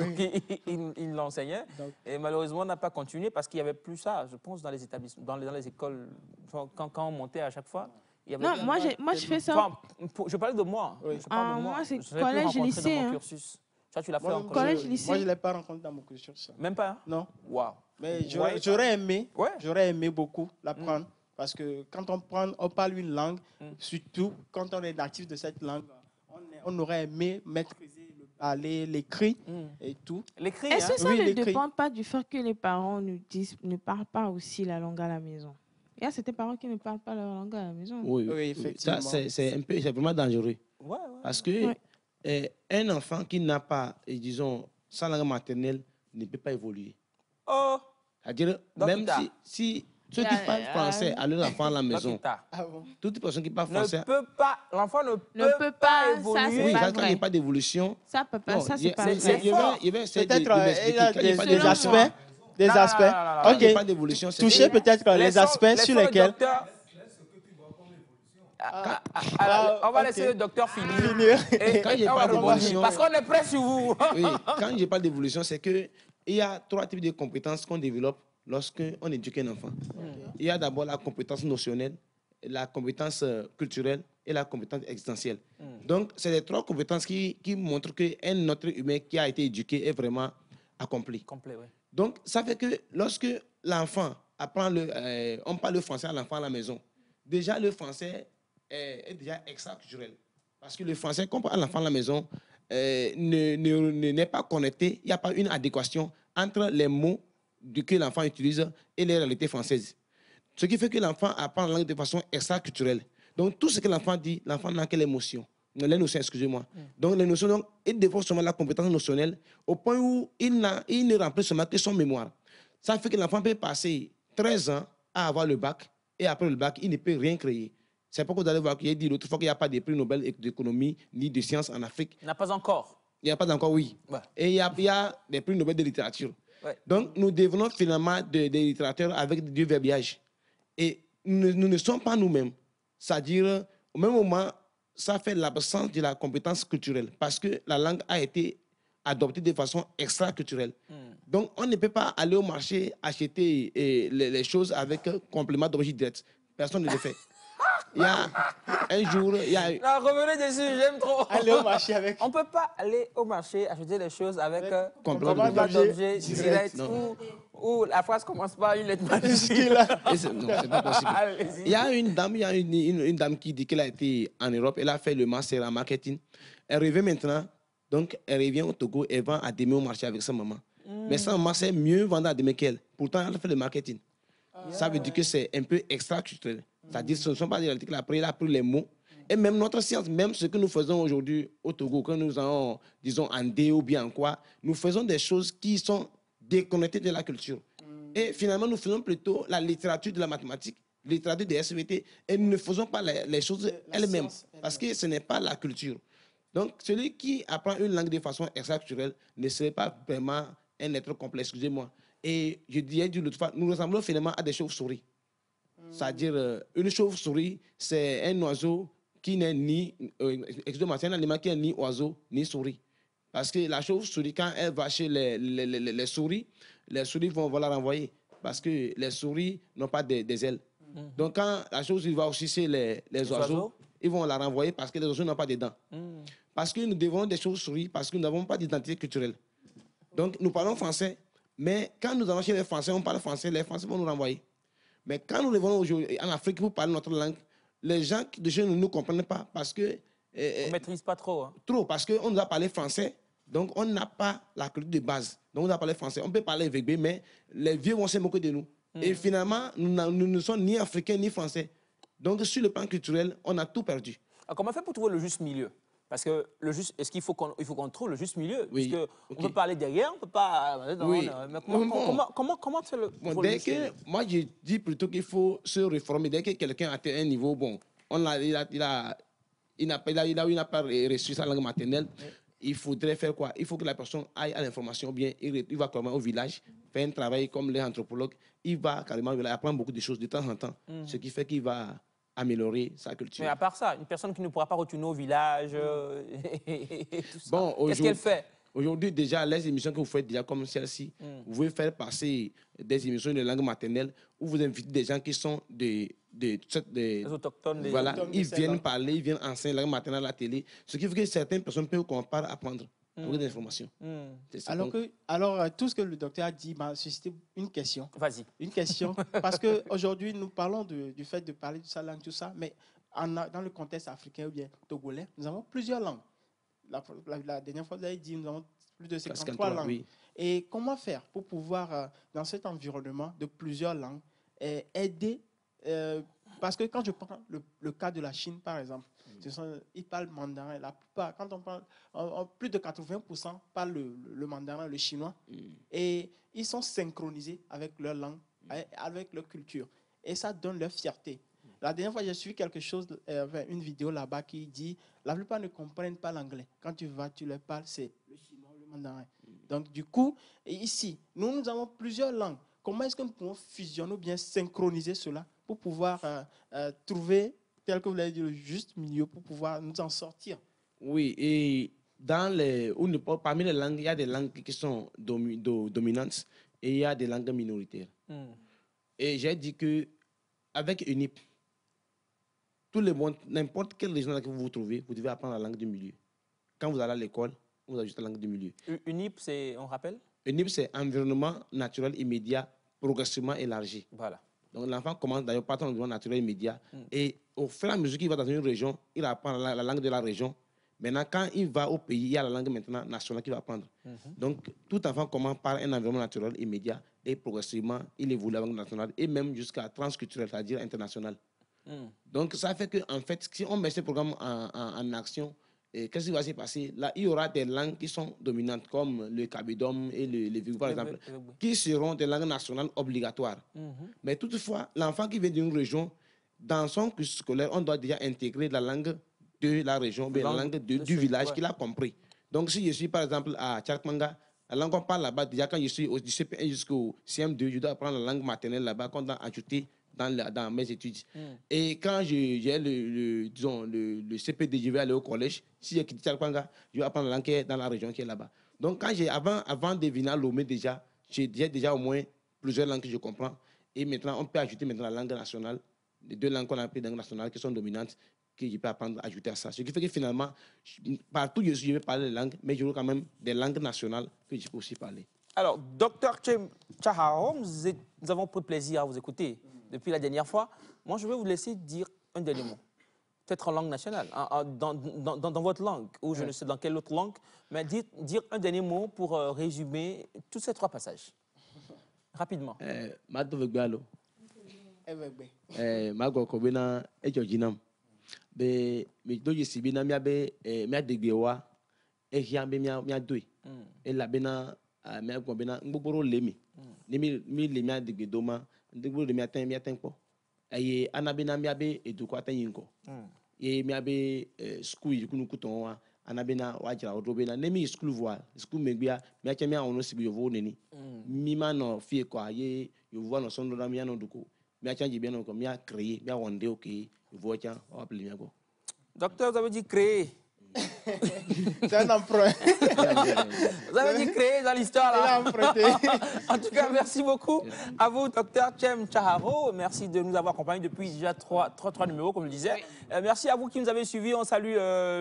Il l'enseignait. Et malheureusement, on n'a pas continué parce qu'il n'y avait plus ça, je pense, dans les établissements, dans les écoles, quand on montait à chaque fois. Non, moi, je fais ça. Enfin, je parlais de moi. Moi, c'est collège, lycée. Dans mon cursus. Ça, tu l'as fait en collège, lycée. Moi, je ne l'ai pas rencontré dans mon cursus. Même pas? Non. Waouh. Mais j'aurais aimé beaucoup l'apprendre. Parce que quand on parle une langue, surtout quand on est natif de cette langue, on aurait aimé maîtriser l'écrit et tout. L'écrit, est-ce que ça ne dépend pas du fait que les parents ne parlent pas aussi la langue à la maison? Il y a certains parents qui ne parlent pas leur langue à la maison. Oui, effectivement. Ça, c'est vraiment dangereux. Parce que un enfant qui n'a pas, disons, sa langue maternelle ne peut pas évoluer. C'est-à-dire, même si ceux qui parlent français à leur enfant à la maison, toute personne qui parle français... L'enfant ne peut pas évoluer. Oui, quand il n'y a pas d'évolution... Ça peut pas, ça c'est pas vrai. Peut-être des aspects... Des aspects. Ok. Pas d'évolution. Toucher peut-être les aspects sur lesquels... On va laisser le docteur finir. Quand il n'y a pas d'évolution... Parce qu'on est prêt sur vous. Oui, quand il n'y a pas d'évolution, c'est qu'il y a 3 types de compétences qu'on développe lorsqu'on éduque un enfant. Il y a d'abord la compétence notionnelle, la compétence culturelle et la compétence existentielle. Donc, c'est les 3 compétences qui montrent qu'un être humain qui a été éduqué est vraiment accompli. Complet, oui. Donc, ça fait que lorsque l'enfant apprend on parle le français à l'enfant à la maison, déjà le français est déjà extra-culturel. Parce que le français qu'on parle à l'enfant à la maison n'est pas connecté, il n'y a pas une adéquation entre les mots que l'enfant utilise et les réalités françaises. Ce qui fait que l'enfant apprend la langue de façon extra-culturelle. Donc, tout ce que l'enfant dit, l'enfant n'a que l'émotion. Les notions, excusez-moi. Donc, les notions, donc, il développe seulement la compétence notionnelle au point où il ne remplit seulement que son mémoire. Ça fait que l'enfant peut passer 13 ans à avoir le bac et après le bac, il ne peut rien créer. C'est pourquoi vous allez voir qu'il y a dit l'autre fois qu'il n'y a pas de prix Nobel d'économie ni de sciences en Afrique. Il n'y en a pas encore. Il n'y a pas encore, oui. Ouais. Et il y a des prix Nobel de littérature. Ouais. Donc, nous devenons finalement des littérateurs avec du verbiage. Et nous ne sommes pas nous-mêmes. C'est-à-dire, au même moment, ça fait l'absence de la compétence culturelle parce que la langue a été adoptée de façon extra-culturelle. Donc, on ne peut pas aller au marché acheter les choses avec complément d'objet direct. Personne ne le fait. Il y a un jour, il y a... Non, revenez dessus, j'aime trop. Aller au marché avec. On ne peut pas aller au marché acheter les choses avec complément d'objet direct, direct ou la phrase commence par une lettre Ce majuscule. qui est là. Non, c'est pas possible. Allez-y. Il y a une dame qui dit qu'elle a été en Europe, elle a fait le master en marketing. Elle revient maintenant, donc elle revient au Togo, elle vend à demi au marché avec sa maman. Mais sa maman sait mieux vendre à demi qu'elle. Pourtant, elle a fait le marketing. Ça veut dire que c'est un peu extra-culturel. C'est-à-dire que ce ne sont pas des réalités qu'elle a appris, elle a appris les mots. Et même notre science, même ce que nous faisons aujourd'hui au Togo, quand nous allons, disons, en D ou bien en quoi, nous faisons des choses qui sont déconnectées de la culture. Et finalement, nous faisons plutôt la littérature de la mathématique, la littérature des SVT, et nous ne faisons pas les choses elles-mêmes, parce que ce n'est pas la culture. Donc, celui qui apprend une langue de façon extra-culturelle ne serait pas vraiment un être complet, excusez-moi. Et je disais l'autre fois, nous ressemblons finalement à des chauves-souris. C'est-à-dire, une chauve-souris, c'est un oiseau qui n'est ni... excusez-moi, c'est un animal qui n'est ni oiseau, ni souris. Parce que la chauve-souris, quand elle va chez les souris vont la renvoyer. Parce que les souris n'ont pas des ailes. Donc, quand la chauve-souris va aussi chez les oiseaux, ils vont la renvoyer parce que les oiseaux n'ont pas de dents. Parce que nous devons des chauves-souris, parce que nous n'avons pas d'identité culturelle. Donc, nous parlons français, mais quand nous allons chez les Français, on parle français, les Français vont nous renvoyer. Mais quand nous revenons aujourd'hui en Afrique pour parler notre langue, les gens de chez nous ne nous comprennent pas parce que... On ne maîtrise pas trop. Hein. Trop, parce qu'on nous a parlé français, donc on n'a pas la culture de base. Donc on nous a parlé français. On peut parler VB, mais les vieux vont se moquer de nous. Et finalement, nous ne sommes ni africains ni français. Donc sur le plan culturel, on a tout perdu. Alors, comment on fait pour trouver le juste milieu? Parce que est-ce qu'il faut qu'on trouve le juste milieu? Oui. Parce qu'on peut parler derrière, on ne peut pas... Non, Oui. mais Bon. comment tu fais le... Bon, pour le dès juste milieu? que, moi, je dis plutôt qu'il faut se réformer. Dès que quelqu'un atteint un niveau, bon, il n'a pas reçu sa langue maternelle, il faudrait faire quoi? Il faut que la personne aille à l'information, bien, il va carrément au village, faire un travail comme les anthropologues, il va carrément apprendre beaucoup de choses de temps en temps, ce qui fait qu'il va améliorer sa culture. Mais à part ça, une personne qui ne pourra pas retourner au village et tout ça, Bon, qu'est-ce qu'elle fait? Aujourd'hui, déjà, les émissions que vous faites déjà comme celle-ci, vous pouvez faire passer des émissions de langue maternelle où vous invitez des gens qui sont des autochtones. Voilà, autochtones de ils ces viennent langues. parler, ils viennent enseigner la langue maternelle à la télé, ce qui fait que certaines personnes peuvent apprendre beaucoup d'informations. C'est ça. Donc, Alors, tout ce que le docteur a dit m'a suscité une question. Vas-y. Une question, parce qu'aujourd'hui, nous parlons du fait de parler de sa langue, tout ça, mais dans le contexte africain ou bien togolais, nous avons plusieurs langues. La dernière fois, vous avez dit nous avons plus de 53 langues. oui. Et comment faire pour pouvoir, dans cet environnement de plusieurs langues, aider parce que quand je prends le cas de la Chine, par exemple, ils parlent mandarin. La plupart, quand on parle, plus de 80% parlent le mandarin, le chinois. Et ils sont synchronisés avec leur langue, avec leur culture. Et ça donne leur fierté. La dernière fois, j'ai suivi quelque chose, une vidéo là-bas qui dit la plupart ne comprennent pas l'anglais. Quand tu vas, tu leur parles, c'est le chinois, le mandarin. Donc, du coup, ici, nous avons plusieurs langues. Comment est-ce que nous pouvons fusionner ou bien synchroniser cela pour pouvoir trouver, tel que vous l'avez dit, le juste milieu pour pouvoir nous en sortir? Oui, et parmi les langues, il y a des langues qui sont dominantes et il y a des langues minoritaires. Et j'ai dit qu'avec UNIP, tout le monde, n'importe quelle région que vous vous trouvez, vous devez apprendre la langue du milieu. Quand vous allez à l'école, vous ajoutez la langue du milieu. UNIP, on rappelle? UNIP, c'est environnement naturel immédiat progressivement élargi. Voilà. Donc l'enfant commence d'ailleurs par son environnement naturel immédiat. Et au fur et à mesure qu'il va dans une région, il apprend la langue de la région. Maintenant, quand il va au pays, il y a la langue maintenant nationale qu'il va apprendre. Donc, tout enfant commence par un environnement naturel immédiat et progressivement, il évolue la langue nationale et même jusqu'à transculturel, c'est-à-dire international. Donc, ça fait qu'en fait, si on met ce programme en action, qu'est-ce qui va se passer? Là, il y aura des langues qui sont dominantes, comme le kabedom et le vigo, par exemple, qui seront des langues nationales obligatoires. Mais toutefois, l'enfant qui vient d'une région, dans son cursus scolaire, on doit déjà intégrer la langue de la région, la langue du village qu'il a compris. Donc, si je suis, par exemple, à Tchakmanga, la langue qu'on parle là-bas, déjà quand je suis au CP1 jusqu'au CM2, je dois apprendre la langue maternelle là-bas qu'on doit ajouter dans mes études. Et quand j'ai le CPD, je vais aller au collège. Si j'ai quitté Tchakmanga, je vais apprendre la langue qui est dans la région qui est là-bas. Donc, quand avant de venir à Lomé, déjà, j'ai déjà au moins plusieurs langues que je comprends. Et maintenant, on peut ajouter maintenant la langue nationale, les 2 langues qu'on appelle langue nationale qui sont dominantes, que je peux apprendre à ajouter à ça. Ce qui fait que finalement, partout où je vais parler les langues, mais j'aurai quand même des langues nationales que je peux aussi parler. Alors, Docteur Chaharo, nous avons pris plaisir à vous écouter depuis la dernière fois. Moi, je vais vous laisser dire un dernier mot. Peut-être en langue nationale, dans votre langue, ou je ne sais dans quelle autre langue, mais dire un dernier mot pour résumer tous ces 3 passages. Rapidement. Be me do yesi bina mia be mia degbewa e hia be mia doi e la bina mia go bina ngbogboro lemi ni mi le mia degbedoma ndegboro le mia tempo aye anabina mia be eduko atanyinko ye mia be school yikunu kutonwa anabina wajira odrobena nemi school voa school megbia mia chemia ono sibi yovo neni mi ma no fie kwa ye yovo no sondo na mia no duko mia change bien no ko mia créer mia wonde okay. Docteur, vous avez dit créer. C'est un emprunt. Vous avez dit créer dans l'histoire là. En tout cas, merci beaucoup à vous, docteur Chem Chaharo. Merci de nous avoir accompagnés depuis déjà 3 numéros, comme je le disais. Merci à vous qui nous avez suivis. On salue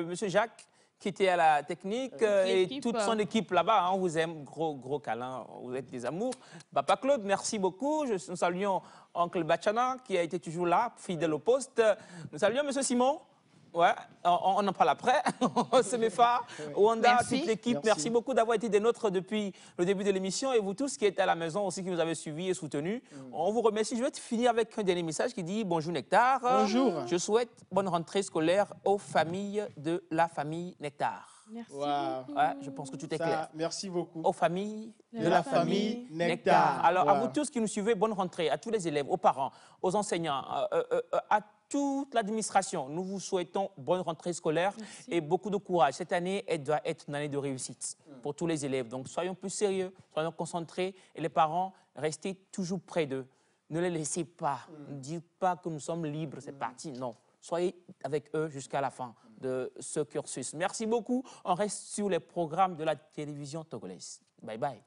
Monsieur Jacques, qui était à la technique, et toute son équipe là-bas. On vous aime, gros câlin, vous êtes des amours. Papa Claude, merci beaucoup. Nous saluons Oncle Bachana, qui a été toujours là, fidèle au poste. Nous saluons Monsieur Simon. Ouais, on en parle après. Semefa, Wanda, toute l'équipe, merci beaucoup d'avoir été des nôtres depuis le début de l'émission, et vous tous qui êtes à la maison aussi, qui nous avez suivis et soutenus. On vous remercie. Je vais finir avec un dernier message qui dit: bonjour Nectar. Bonjour. Je souhaite bonne rentrée scolaire aux familles de la famille Nectar. Merci. Ouais, je pense que tout est clair. Merci beaucoup. Aux familles de la famille Nectar. Alors, à vous tous qui nous suivez, bonne rentrée, à tous les élèves, aux parents, aux enseignants, à toute l'administration. Nous vous souhaitons bonne rentrée scolaire et beaucoup de courage. Cette année, elle doit être une année de réussite pour tous les élèves. Donc, soyons plus sérieux, soyons concentrés, et les parents, restez toujours près d'eux. Ne les laissez pas. Ne dites pas que nous sommes libres, c'est parti. Non. Soyez avec eux jusqu'à la fin de ce cursus. Merci beaucoup. On reste sur les programmes de la télévision togolaise. Bye bye.